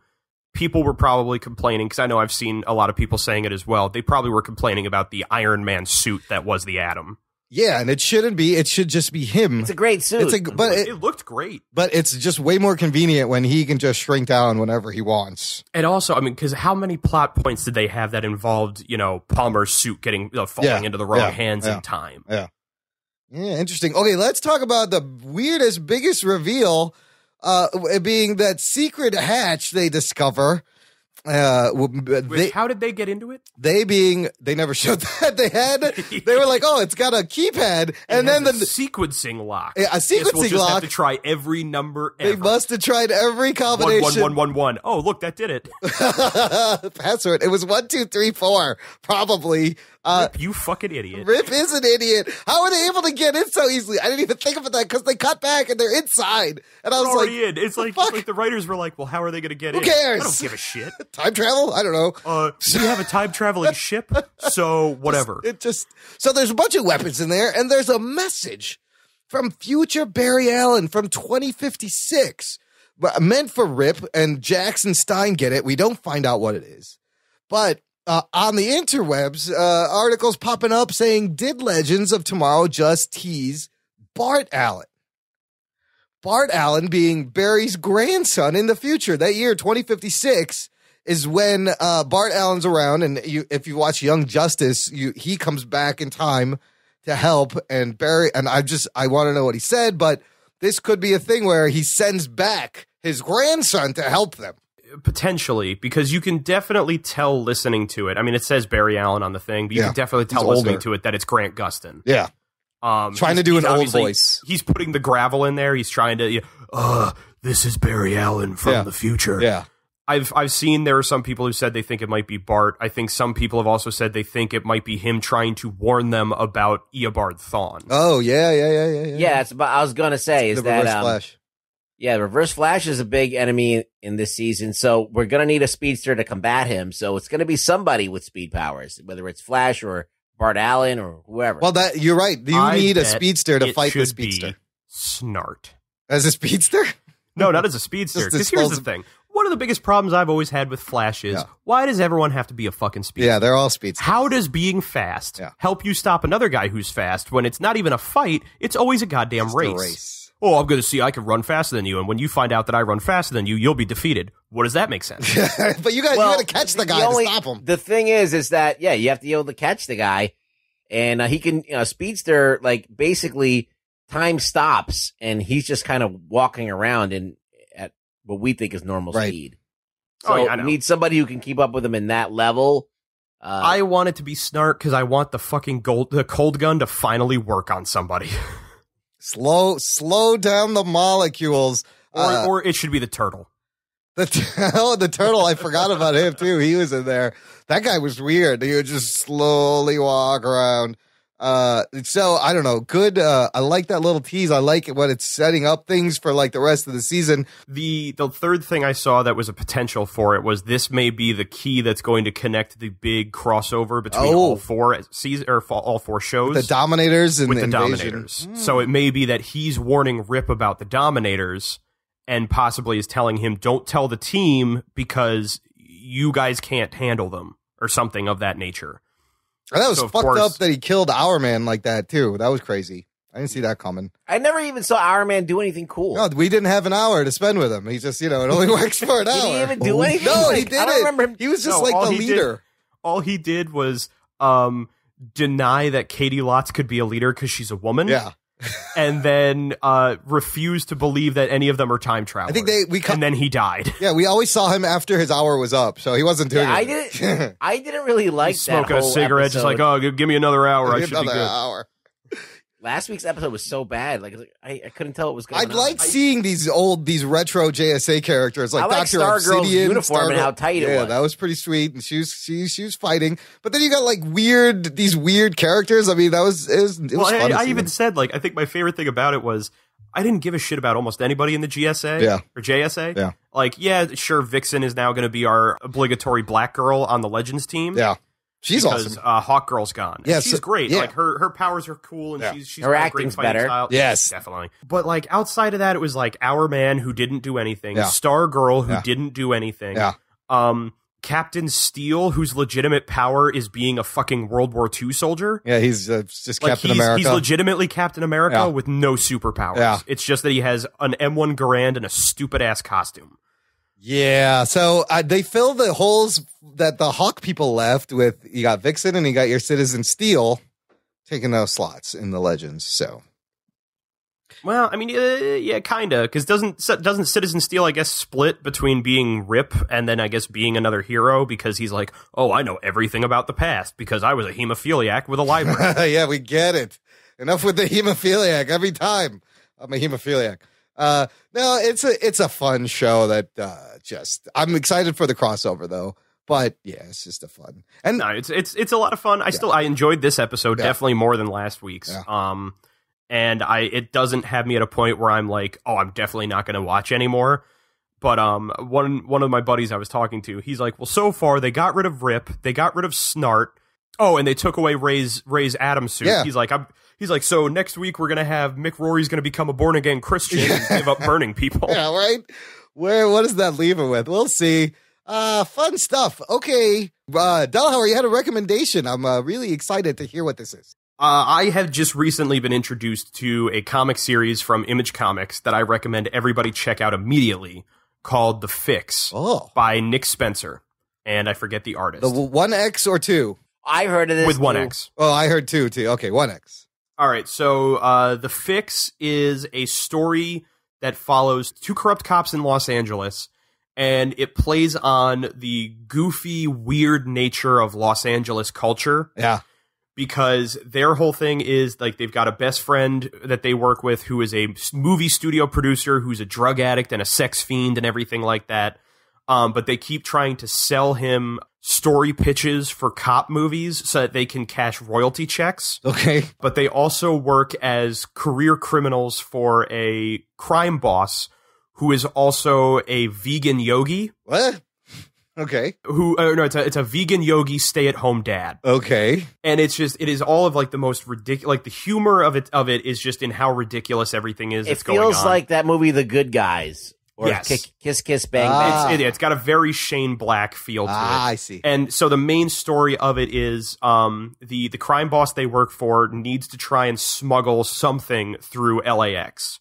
people were probably complaining, because I know I've seen a lot of people saying it as well. They probably were complaining about the Iron Man suit that was the Atom. Yeah, and it shouldn't be. It should just be him. It's a great suit. It looked great. But it's just way more convenient when he can just shrink down whenever he wants. And also, because how many plot points did they have that involved, Palmer's suit getting falling into the wrong hands in time? Yeah. Yeah, interesting. Okay, let's talk about the weirdest, biggest reveal, being that secret hatch they discover. How did they get into it? They never showed that they were like, oh, it's got a keypad, and then the sequencing lock. A sequencing we'll just lock. Have to try every number. They must have tried every combination. 11111. Oh, look, that did it. Password. It was 1234, probably. Rip, you fucking idiot. Rip is an idiot. How are they able to get in so easily? I didn't even think about that because they cut back and they're inside. And I was already like, in. It's like the writers were like, well, how are they going to get in? Who cares? I don't give a shit. Time travel? I don't know. We have a time traveling ship, so whatever. So there's a bunch of weapons in there, and there's a message from future Barry Allen from 2056, meant for Rip, and Jackson Stein get it. We don't find out what it is, but on the interwebs, articles popping up saying, did Legends of Tomorrow just tease Bart Allen? Bart Allen being Barry's grandson in the future. That year, 2056, is when Bart Allen's around, and if you watch Young Justice, he comes back in time to help, and Barry, and I want to know what he said, but this could be a thing where he sends back his grandson to help them. Potentially, because you can definitely tell listening to it. I mean, it says Barry Allen on the thing, but you can definitely tell listening to it that it's Grant Gustin. Yeah. Trying to do an old voice. He's putting the gravel in there. He's trying to, this is Barry Allen from the future. Yeah. I've seen there are some people who said they think it might be Bart. I think some people have also said they think it might be him trying to warn them about Eobard Thawne. Oh, yeah. Yeah, that's about, I was going to say, is The that... Reverse Flash. Yeah, Reverse Flash is a big enemy in this season, so we're going to need a speedster to combat him. So it's going to be somebody with speed powers, whether it's Flash or Bart Allen or whoever. Well, you're right. You need a speedster to fight the should speedster. Be Snart. As a speedster? No, not as a speedster. Because here's the thing. One of the biggest problems I've always had with Flash is, why does everyone have to be a fucking speedster? Yeah, they're all speedsters. How does being fast help you stop another guy who's fast when it's not even a fight, it's always a goddamn race? Oh, I'm going to see I can run faster than you, and when you find out that I run faster than you, you'll be defeated. What does that make sense? But you got to catch the guy to stop him. The thing is that, you have to be able to catch the guy, and he can, speedster, like, basically time stops, and he's just kind of walking around at what we think is normal speed. So I know. we need somebody who can keep up with him in that level. I want it to be Snart because I want the fucking the cold gun to finally work on somebody. Slow down the molecules. Or it should be the turtle. The turtle, I forgot about him too. He was in there. That guy was weird. He would just slowly walk around. So I don't know. Good. I like that little tease. I like what it's setting up things for like the rest of the season. The third thing I saw that was a potential for it was this may be the key that's going to connect the big crossover between all four seasons or all four shows. The Dominators and with the Invasion. Dominators. So it may be that he's warning Rip about the Dominators and possibly is telling him, don't tell the team because you guys can't handle them or something of that nature. And that was fucked up that he killed Our Man like that, too. That was crazy. I didn't see that coming. I never even saw Our Man do anything cool. No, we didn't have an hour to spend with him. He's just, it only works for an hour. Did he even do anything? No, he didn't. I don't remember him. He was just the leader. All he did was deny that Katie Lotz could be a leader because she's a woman. Yeah. And then refuse to believe that any of them are time travelers. I think and then he died. Yeah, we always saw him after his hour was up, so he wasn't doing it. I didn't really like that smoking a cigarette, episode. just like, oh, give me another hour. I should be good. Hour. Last week's episode was so bad. Like I couldn't tell what was going on. I'd like seeing these retro JSA characters like Dr. Stargirl's Obsidian, uniform and how tight it was. Yeah, that was pretty sweet. And she was fighting. But then you got like these weird characters. I mean, it was fun. I even said, like, I think my favorite thing about it was I didn't give a shit about almost anybody in the GSA or JSA. Yeah. Like, yeah, sure, Vixen is now going to be our obligatory black girl on the Legends team. Yeah. She's because, awesome. Hawkgirl's gone. Yeah, she's great. Yeah. Like her powers are cool, and she's her got acting's great fighting better. Style. Yes, definitely. But like outside of that, it was like Our Man who didn't do anything, Yeah. Stargirl who didn't do anything. Yeah. Captain Steel, whose legitimate power is being a fucking World War II soldier. Yeah, he's just Like Captain America. He's legitimately Captain America Yeah. with no superpowers. Yeah. It's just that he has an M1 Garand and a stupid ass costume. Yeah, so they fill the holes that the Hawk people left with. You got Vixen and you got your Citizen Steel taking those slots in the Legends. So, well, I mean, yeah, kind of, because doesn't Citizen Steel, I guess, split between being Rip and then I guess being another hero because he's like, oh, I know everything about the past because I was a hemophiliac with a library. Yeah, we get it. Enough with the hemophiliac every time. I'm a hemophiliac. No, it's a fun show that I'm excited for the crossover though. But yeah, it's just a fun. And no, it's a lot of fun. I enjoyed this episode definitely more than last week's. Yeah. And it doesn't have me at a point where I'm like, oh, I'm definitely not going to watch anymore. But one of my buddies I was talking to, he's like, well, so far they got rid of Rip, they got rid of Snart. Oh, and they took away Ray's Adams suit. Yeah. He's like, so next week we're gonna have Mick Rory's gonna become a born again Christian and give up burning people. Yeah, right. What does that leave it with? We'll see. Fun stuff. Okay, Delhauer, you had a recommendation. I'm really excited to hear what this is. I have just recently been introduced to a comic series from Image Comics that I recommend everybody check out immediately, called The Fix by Nick Spencer, and I forget the artist. The 1X or 2? I heard of this with 1X. Oh, I heard 2 too. Okay, 1X. All right, so The Fix is a story that follows two corrupt cops in Los Angeles, and it plays on the goofy, weird nature of Los Angeles culture. Yeah. Because their whole thing is, like, they've got a best friend that they work with who is a movie studio producer who's a drug addict and a sex fiend and everything like that. but they keep trying to sell him story pitches for cop movies so that they can cash royalty checks. Okay. But they also work as career criminals for a crime boss who is also a vegan yogi. What? Okay. It's a vegan yogi stay-at-home dad. Okay. And it is all of like the most ridiculous, like the humor of it is just in how ridiculous everything is. It feels like that movie, The Good Guys. Or yes. Kiss Kiss Bang Bang. It's got a very Shane Black feel to it. I see. And so the main story of it is the crime boss they work for needs to try and smuggle something through LAX.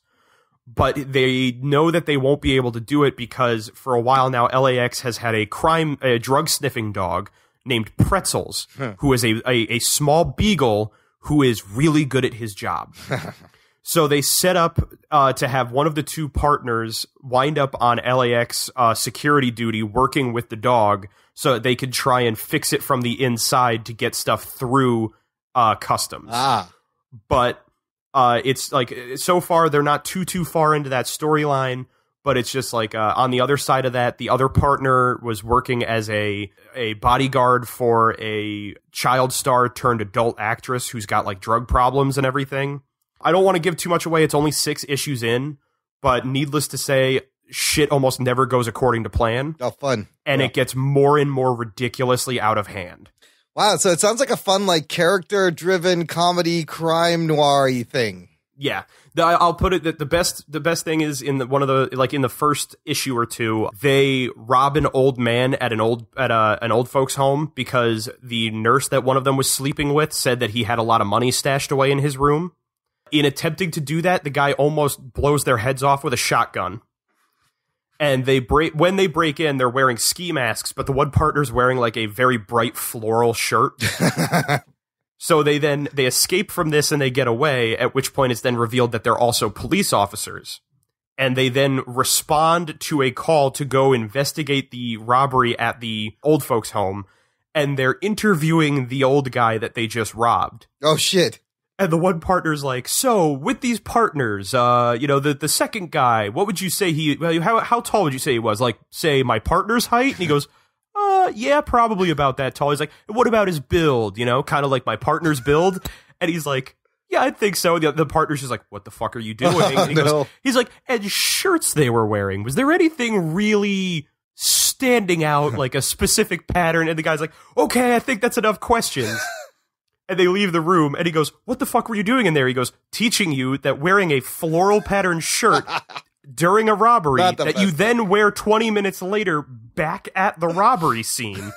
But they know that they won't be able to do it because for a while now, LAX has had a drug sniffing dog named Pretzels, who is a small beagle who is really good at his job. So they set up to have one of the two partners wind up on LAX security duty working with the dog so that they could try and fix it from the inside to get stuff through customs. But it's like, so far, they're not too far into that storyline, but it's just like on the other side of that, the other partner was working as a bodyguard for a child star turned adult actress who's got like drug problems and everything. I don't want to give too much away. It's only 6 issues in, but needless to say, shit almost never goes according to plan. Oh, fun. And it gets more and more ridiculously out of hand. Wow, so it sounds like a fun, like, character-driven comedy crime noir-y thing. Yeah. I'll put it that the best thing is in the first issue or two, they rob an old man at an old folks home because the nurse that one of them was sleeping with said that he had a lot of money stashed away in his room. In attempting to do that, the guy almost blows their heads off with a shotgun. And when they break in, they're wearing ski masks, but the one partner's wearing like a very bright floral shirt. So they escape from this and they get away, at which point it's then revealed that they're also police officers. And they then respond to a call to go investigate the robbery at the old folks' home. And they're interviewing the old guy that they just robbed. Oh, shit. And the one partner's like, so with these partners, the second guy, what would you say how tall would you say he was? Like, say my partner's height? And he goes, yeah, probably about that tall. He's like, what about his build? Kind of like my partner's build. And he's like, yeah, I think so. The partner's just like, what the fuck are you doing? And he's like, and shirts they were wearing. Was there anything really standing out, like a specific pattern? And the guy's like, okay, I think that's enough questions. And they leave the room, and he goes, what the fuck were you doing in there? He goes, teaching you that wearing a floral pattern shirt during a robbery that you then wear 20 minutes later back at the robbery scene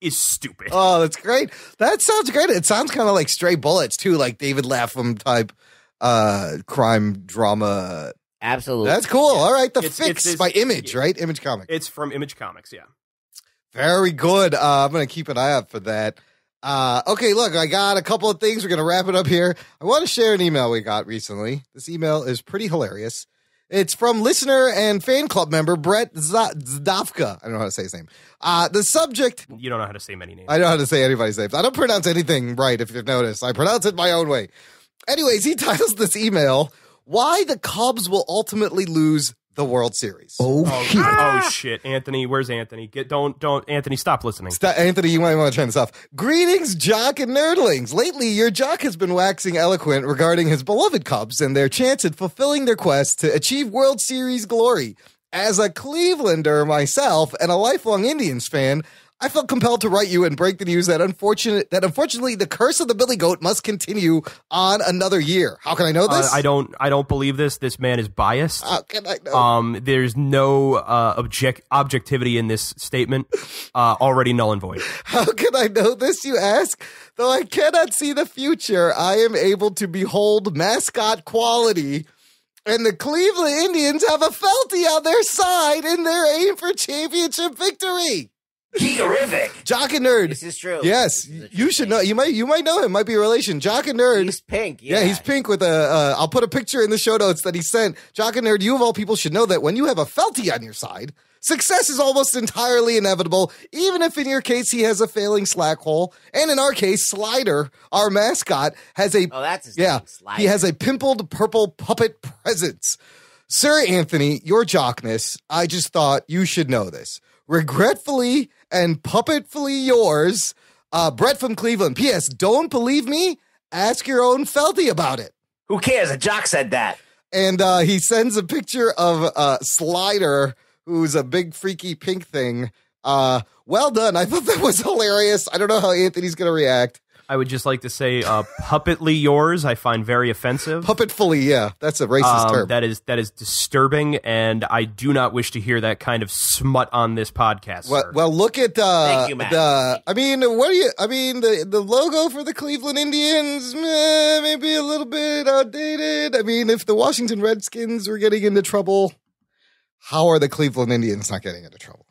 is stupid. Oh, that's great. That sounds great. It sounds kind of like Stray Bullets, too, like David Lapham type crime drama. Absolutely. That's cool. Yeah. All right. The Fix by Image, right? Image Comics. It's from Image Comics, yeah. Very good. I'm going to keep an eye out for that. Okay, look, I got a couple of things. We're going to wrap it up here. I want to share an email we got recently. This email is pretty hilarious. It's from listener and fan club member Brett Zdavka. I don't know how to say his name. The subject... You don't know how to say many names. I don't know how to say anybody's names. I don't pronounce anything right, if you've noticed. I pronounce it my own way. Anyways, he titles this email, Why the Cubs Will Ultimately Lose the World Series. Oh shit, Anthony, where's Anthony? Don't Anthony, stop listening. Anthony, you might want to turn this off. Greetings, jock and nerdlings. Lately, your jock has been waxing eloquent regarding his beloved Cubs and their chance at fulfilling their quest to achieve World Series glory. As a Clevelander myself and a lifelong Indians fan, I felt compelled to write you and break the news that unfortunately the curse of the Billy Goat must continue on another year. How can I know this? I don't believe this. This man is biased. How can I know? There's no objectivity in this statement. Already null and void. How can I know this, you ask? Though I cannot see the future, I am able to behold mascot quality. And the Cleveland Indians have a felty on their side in their aim for championship victory. Geeky. Jock and Nerd. This is true. Yes, you should know. You might know him. Might be a relation. Jock and Nerd. He's pink. Yeah, he's pink with a. I'll put a picture in the show notes that he sent. Jock and Nerd. You of all people should know that when you have a felty on your side, success is almost entirely inevitable. Even if in your case he has a failing slack hole, and in our case, Slider, our mascot, has a. Oh, that's his name. Slider. He has a pimpled purple puppet presence. Sir Anthony, your jockness, I just thought you should know this. regretfully and puppetfully yours, Brett from Cleveland. P.S. Don't believe me? Ask your own Felty about it. Who cares? A jock said that. And he sends a picture of Slider, who's a big freaky pink thing. Well done. I thought that was hilarious. I don't know how Anthony's going to react. I would just like to say, puppetly yours, I find very offensive. Puppetfully, yeah. That's a racist term. That is disturbing, and I do not wish to hear that kind of smut on this podcast. Well, look at Thank you, Matt. the logo for the Cleveland Indians, maybe a little bit outdated. I mean, if the Washington Redskins were getting into trouble, how are the Cleveland Indians not getting into trouble?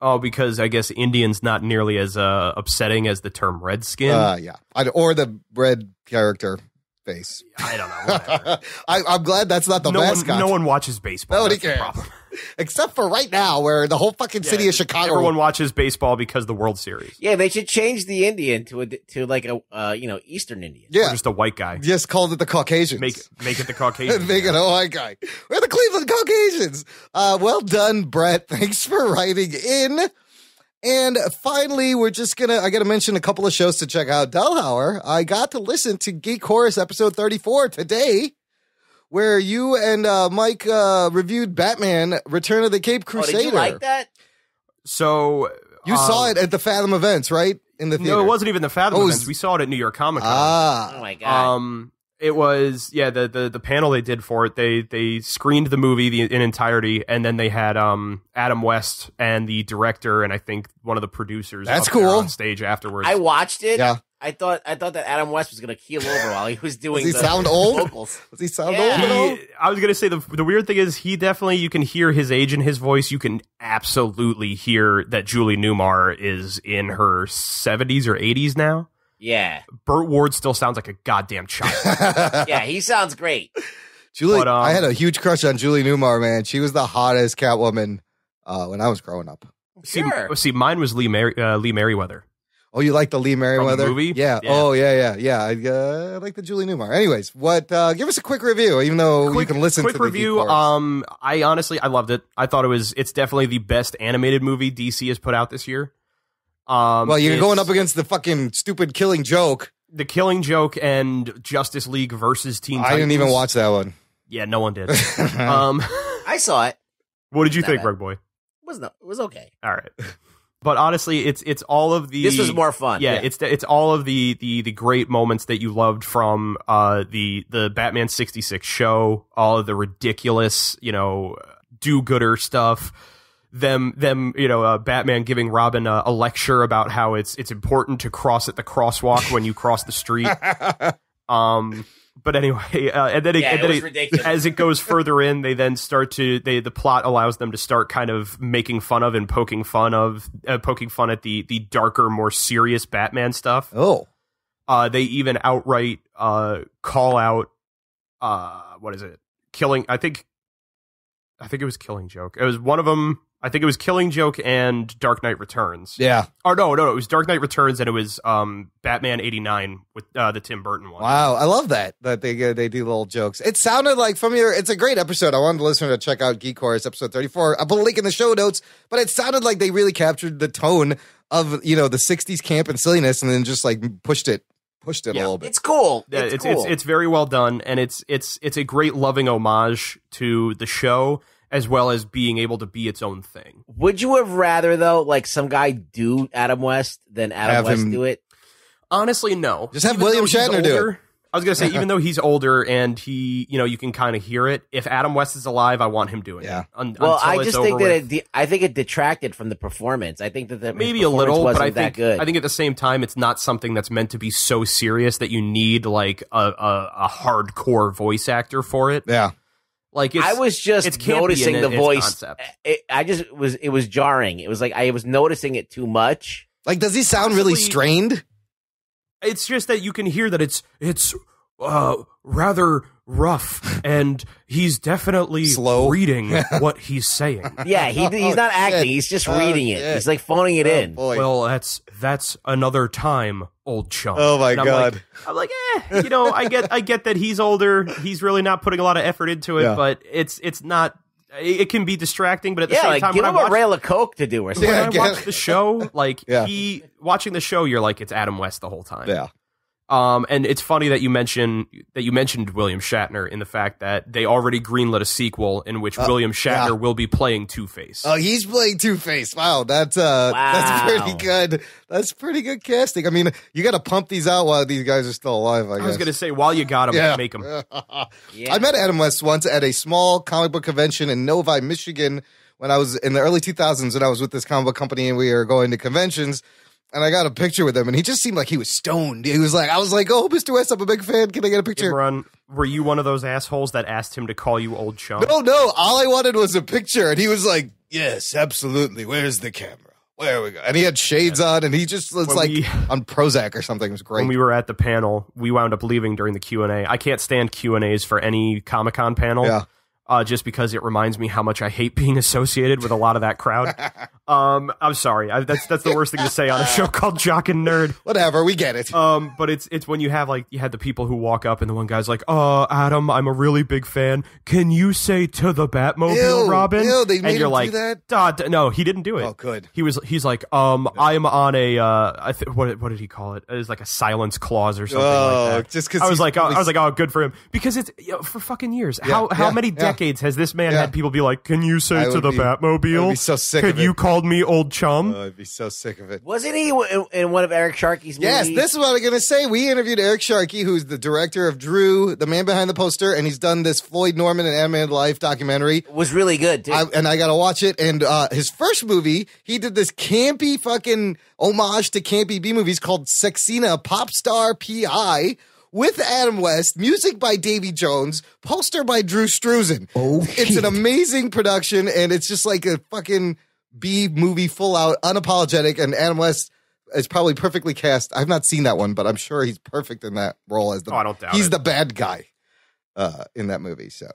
Oh, because I guess Indian's not nearly as upsetting as the term redskin. Yeah. Or the red character face. I don't know. Whatever. I'm glad that's not the mascot. No one watches baseball. Nobody cares. Except for right now, where the whole fucking city of Chicago. Everyone watches baseball because of the World Series. Yeah, they should change the Indian to like a Eastern Indian. Yeah. Or just a white guy. Just called it the Caucasians. Make it the Caucasians. Make it a white guy. We're the Cleveland Caucasians. Well done, Brett. Thanks for writing in. And finally, I got to mention a couple of shows to check out. Delhauer, I got to listen to Geek Chorus episode 34 today, where you and Mike reviewed Batman Return of the Cape Crusader. Oh, did you like that? So you saw it at the Fathom events, right? In the theater. No, it wasn't even the Fathom events. We saw it at New York Comic Con. Oh my God. It was the panel they did for it. They screened the movie in entirety, and then they had Adam West and the director and I think one of the producers. That's up there cool. on stage afterwards. I watched it. Yeah. I thought that Adam West was gonna keel over while he was doing. Does he sound old? Vocals. Does he sound old at all? I was gonna say the weird thing is he definitely, you can hear his age in his voice. You can absolutely hear that Julie Newmar is in her 70s or 80s now. Yeah. Burt Ward still sounds like a goddamn child. Yeah, he sounds great. Julie, I had a huge crush on Julie Newmar, man. She was the hottest Catwoman when I was growing up. Sure. See, mine was Lee Merriweather. Oh, you like the Lee Merriweather movie? Yeah. Oh, yeah. I like the Julie Newmar. Anyways, give us a quick review, even though you can listen to the review. Geek Chorus. I loved it. I thought it's definitely the best animated movie DC has put out this year. Well, you're going up against the fucking stupid Killing Joke. The Killing Joke and Justice League versus Teen Titans. I didn't even watch that one. Yeah, no one did. I saw it. What did you think, Rugboy? It was okay. All right. But honestly, it's all of the. This was more fun. Yeah, it's all of the great moments that you loved from the Batman 66 show. All of the ridiculous, do-gooder stuff. Them, Batman giving Robin a lecture about how it's important to cross at the crosswalk when you cross the street. But anyway, and then as it goes further in, they then start the plot allows them to start kind of making fun of and poking fun at the darker, more serious Batman stuff. Oh, they even outright call out what is it? Killing. I think it was Killing Joke. It was one of them. I think it was Killing Joke and Dark Knight Returns. Yeah. Oh, no. It was Dark Knight Returns, and it was Batman 89 with the Tim Burton one. Wow. I love that they do little jokes. It sounded like it's a great episode. I wanted the listener to check out Geek Chorus episode 34. I'll put a link in the show notes, but it sounded like they really captured the tone of, the 60s camp and silliness and then just like pushed it a little bit. It's cool. It's very well done, and it's a great loving homage to the show, as well as being able to be its own thing. Would you have rather, though, like some guy do Adam West than Adam West do it? Honestly, no. Just have William Shatner do it. I was going to say, even though he's older and he, you can kind of hear it, if Adam West is alive, I want him doing it. I just think that I think it detracted from the performance. I think that maybe a little, but I think good. I think at the same time, it's not something that's meant to be so serious that you need like a hardcore voice actor for it. Yeah. Like I was just noticing the voice. It was jarring. It was like I was noticing it too much. Like, does he sound really strained? It's just that you can hear that it's rather rough, and he's definitely slow reading what he's saying. Yeah, he's not acting. He's just reading it. He's like phoning it in. Boy. Well, that's another time, old chum. Oh my God. I'm like, I get that he's older. He's really not putting a lot of effort into it, but it's not it can be distracting, but at the same like time, give when him I a rail of coke to do or something. when I watch the show, like Yeah. watching the show, you're like, it's Adam West the whole time. Yeah. And it's funny that you mentioned William Shatner in the fact that they already greenlit a sequel in which William Shatner will be playing Two-Face. Oh, he's playing Two-Face. Wow, that's pretty good. That's pretty good casting. I mean, you got to pump these out while these guys are still alive, I guess. I was going to say, while you got them, make them. I met Adam West once at a small comic book convention in Novi, Michigan, when I was in the early 2000s, and I was with this comic book company, and we were going to conventions. And I got a picture with him, and he just seemed like he was stoned. I was like, oh, Mr. West, I'm a big fan. Can I get a picture? Imran, were you one of those assholes that asked him to call you old chum? No. All I wanted was a picture. And he was like, yes, absolutely. Where's the camera? Where we go? And he had shades on, and he just was on Prozac or something. It was great. When we were at the panel, we wound up leaving during the Q&A. I can't stand Q&As for any Comic-Con panel. Yeah. Just because it reminds me how much I hate being associated with a lot of that crowd. I'm sorry. That's the worst thing to say on a show called Jock and Nerd. Whatever, we get it. But it's when you have you had the people who walk up and the one guy's like, Adam, I'm a really big fan. Can you say to the Batmobile, Robin? They made him do that? No, he didn't do it. Oh, good. He's like, I'm on a, what did he call it? It was like a silence clause or something like that. Just because I was like, oh, good for him. Because it's for fucking years. How many decades has this man had people be like, can you say to the Batmobile? I would be so sick of it. Could you call me old chum? I'd be so sick of it. Wasn't he in one of Eric Sharkey's movies? Yes, this is what I'm going to say. We interviewed Eric Sharkey, who's the director of Drew, the man behind the poster, and he's done this Floyd Norman and Animated Life documentary. It was really good, too. And I got to watch it. And his first movie, he did this campy fucking homage to campy B-movies called Sexina Pop Star P.I., with Adam West, music by Davy Jones, poster by Drew Struzan. Oh, it's an amazing production, and it's just like a fucking B movie, full out, unapologetic, and Adam West is probably perfectly cast. I've not seen that one, but I'm sure he's perfect in that role as I don't doubt he's it. the bad guy in that movie. So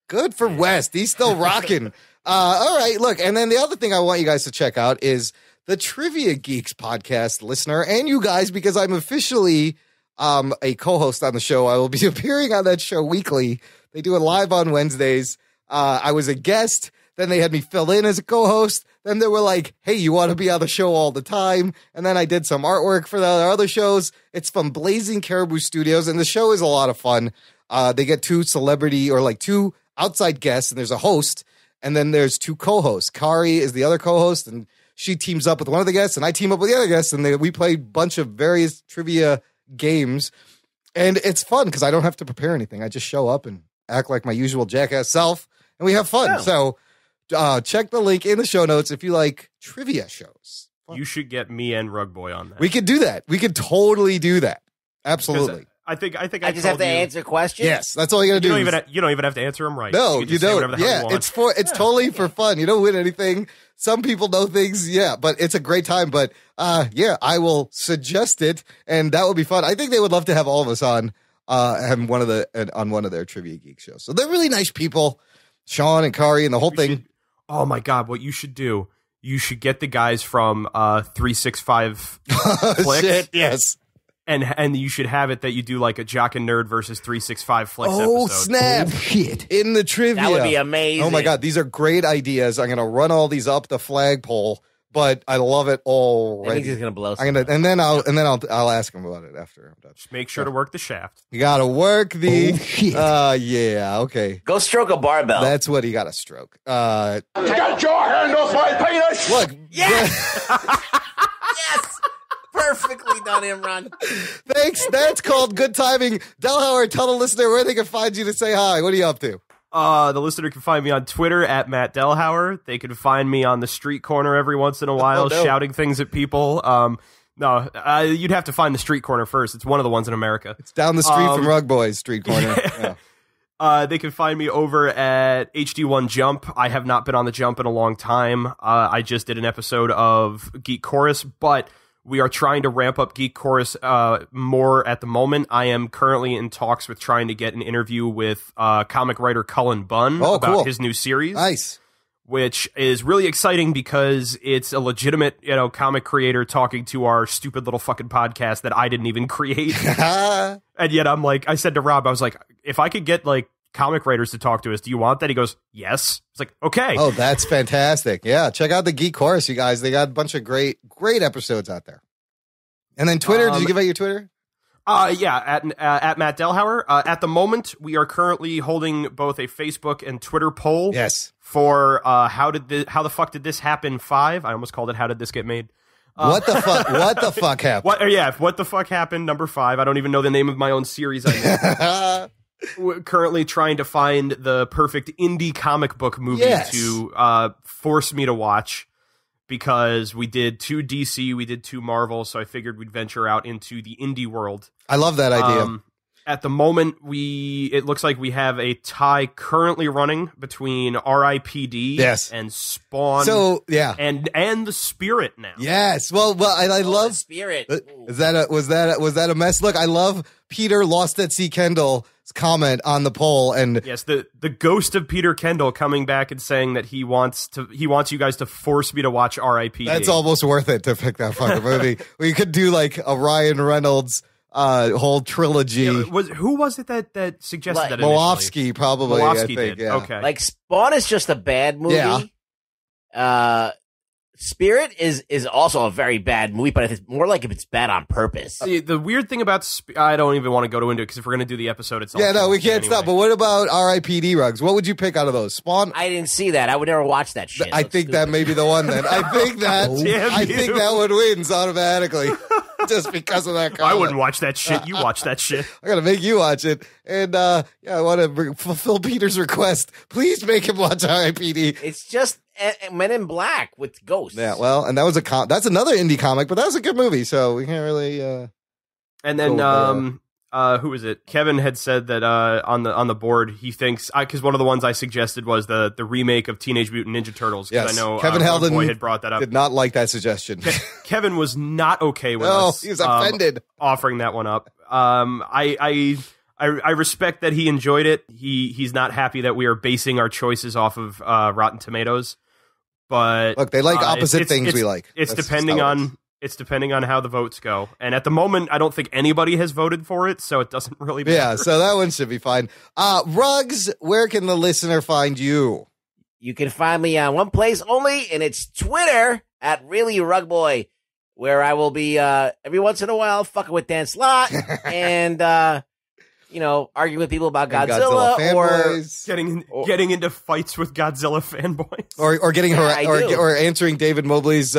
good for West. He's still rocking. All right, look, and then the other thing I want you guys to check out is the Trivia Geeks podcast listener, and you guys, because I'm officially a co-host on the show. I will be appearing on that show weekly. They do it live on Wednesdays. I was a guest. Then they had me fill in as a co-host. Then they were like, hey, you want to be on the show all the time? And then I did some artwork for the other shows. It's from Blazing Caribou Studios, and the show is a lot of fun. They get two outside guests, and there's a host, and then there's two co-hosts. Kari is the other co-host, and she teams up with one of the guests, and I team up with the other guests, and we play a bunch of various trivia games, and it's fun because I don't have to prepare anything. I just show up and act like my usual jackass self, and we have fun. So check the link in the show notes if you like trivia shows. You should get me and Rugboy on that. We could do that. We could totally do that. Absolutely. I think I just have to answer questions. Yes, that's all you got to do. You don't even have to answer them right. No, you don't. Yeah, it's totally for fun. You don't win anything. Some people know things, but it's a great time. But I will suggest it, and that would be fun. I think they would love to have all of us on one of their Trivia Geek shows. So they're really nice people, Sean and Kari and the whole thing. Oh my God, what you should do? You should get the guys from 365 Flicks. Shit, yes. And you should have it that you do like a Jock and Nerd versus 365 Flicks episode. Oh, snap. Shit. In the trivia. That would be amazing. Oh, my God. These are great ideas. I'm going to run all these up the flagpole, but I love it already. I think he's going to blow and then I'll ask him about it after I'm done. Just make sure to work the shaft. You got to work the... yeah, okay. Go stroke a barbell. That's what you got to stroke. Get your hand off my penis! Look. Yes! Yes! Perfectly done, Imran. Thanks. That's called good timing. Delhauer, tell the listener where they can find you to say hi. What are you up to? The listener can find me on Twitter at Matt Delhauer. They can find me on the street corner every once in a while shouting things at people. You'd have to find the street corner first. It's one of the ones in America. It's down the street from Rugboy's street corner. Yeah. They can find me over at HD1 Jump. I have not been on the Jump in a long time. I just did an episode of Geek Chorus, but we are trying to ramp up Geek Chorus more at the moment. I am currently in talks with trying to get an interview with comic writer Cullen Bunn about his new series. Nice. Which is really exciting because it's a legitimate, comic creator talking to our stupid little fucking podcast that I didn't even create. And yet I'm like, I said to Rob, I was like, if I could get like comic writers to talk to us. Do you want that? He goes, yes. It's like, okay. Oh, that's fantastic. Yeah, check out the Geek Chorus, you guys. They got a bunch of great episodes out there. And then Twitter, did you give out your Twitter? Yeah, at Matt Delhauer. At the moment, we are currently holding both a Facebook and Twitter poll. Yes. For how the fuck did this happen 5? I almost called it how did this get made? What the fuck? What the fuck happened? What the fuck happened? Number 5. I don't even know the name of my own series. We're currently trying to find the perfect indie comic book movie to force me to watch, because we did 2 DC, we did 2 Marvel, so I figured we'd venture out into the indie world. I love that idea. At the moment, it looks like we have a tie currently running between R.I.P.D. and Spawn. So yeah, and the Spirit now. Yes, well, I love the Spirit. Was that a mess? Look, I love Peter Lost at Sea Kendall's comment on the poll, and yes, the ghost of Peter Kendall coming back and saying that he wants you guys to force me to watch R.I.P.D. That's almost worth it to pick that fucking movie. We could do like a Ryan Reynolds whole trilogy. Yeah, who was it that suggested that? Mulofsky, probably. Mulofsky did. Yeah. Okay. Like Spawn is just a bad movie. Yeah. Spirit is also a very bad movie, but it's more like if it's bad on purpose. See, the weird thing about I don't even want to go into it, because if we're going to do the episode, it's we can't stop. But what about R.I.P.D. Rugs? What would you pick out of those? Spawn? I didn't see that. I would never watch that shit. I think that may be the one then. I think that one wins automatically. Just because of that comment. I wouldn't watch that shit. You watch that shit. I gotta make you watch it. And I want to fulfill Peter's request. Please make him watch R.I.P.D. It's just Men in Black with ghosts. Yeah, well, and that was that's another indie comic, but that was a good movie, so we can't really and then who was it? Kevin had said that on the board he thinks, because one of the ones I suggested was the remake of Teenage Mutant Ninja Turtles. Yes, I know Kevin Helden had brought that up. Did not like that suggestion. Kevin was not okay with us. He was offended offering that one up. I respect that he enjoyed it. He's not happy that we are basing our choices off of Rotten Tomatoes. But look, they like opposite things we like. It's depending on how the votes go. And at the moment, I don't think anybody has voted for it, so it doesn't really matter. Yeah, so that one should be fine. Rugs, where can the listener find you? You can find me on one place only, and it's Twitter at Really Rugboy, where I will be every once in a while fucking with Dan Slott and arguing with people about Godzilla or getting into fights with Godzilla fanboys, or getting or answering David Mobley's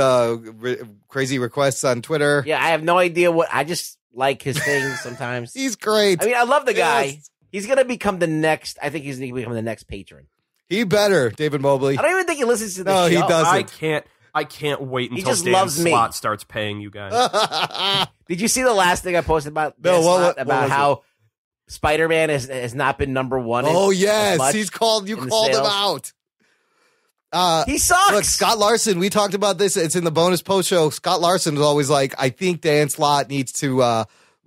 crazy requests on Twitter. Yeah, I have no idea I just like his things sometimes. He's great. I mean, I love the guy. Yes. He's gonna become the next. I think he's gonna become the next patron. He better, David Mobley. I don't even think he listens to the show. No, he doesn't. I can't wait until just Dan loves me. Slott starts paying you guys. Did you see the last thing I posted about about how Spider-Man has not been number one? Oh yes, he's called. You called him out. He sucks. Look, Scott Larson. We talked about this. It's in the bonus post show. Scott Larson is always like, I think Dan Slott needs to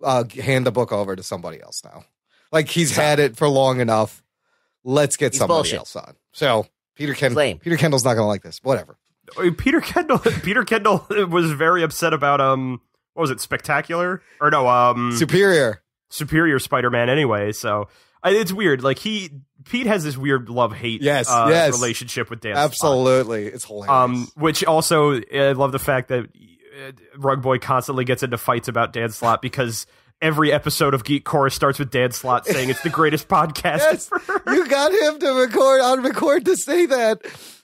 hand the book over to somebody else now. Like he's had it for long enough. Let's get somebody else on. So Peter Kendall's not going to like this. Whatever. Peter Kendall was very upset about what was it, Spectacular? Or no, Superior Spider-Man anyway, so it's weird. Like Pete has this weird love-hate relationship with Dan. Absolutely. Slott. It's hilarious. Which also, I love the fact that Rugboy constantly gets into fights about Dan Slott because every episode of Geek Chorus starts with Dan Slott saying it's the greatest podcast ever. You got him to record to say that.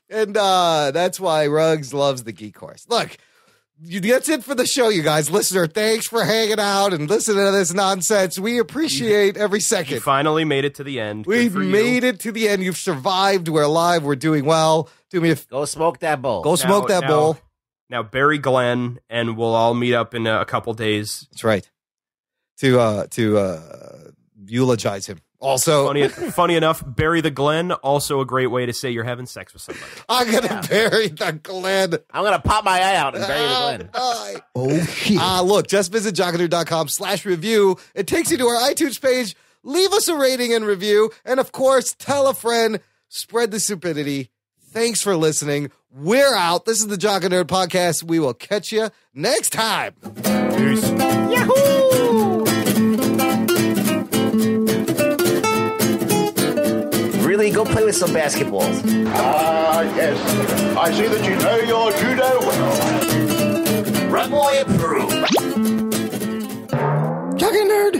And that's why Ruggs loves the Geek Chorus. Look, that's it for the show, you guys. Listener, thanks for hanging out and listening to this nonsense. We appreciate every second. You finally made it to the end. We made it to the end. You've survived. We're alive. We're doing well. Go smoke that bowl. Go smoke that bowl. Now bury Glenn, and we'll all meet up in a couple days. That's right. To eulogize him. Also, funny enough, bury the Glenn, also a great way to say you're having sex with somebody. I'm going to bury the Glenn. I'm going to pop my eye out and bury the Glenn. Oh, shit. Look, just visit jockandnerd.com/review. It takes you to our iTunes page. Leave us a rating and review. And, of course, tell a friend. Spread the stupidity. Thanks for listening. We're out. This is the Jock and Nerd Podcast. We will catch you next time. Peace. Yahoo! play with some basketballs. Ah, yes. I see that you know your judo well. Rugboy approved. Chugging Nerd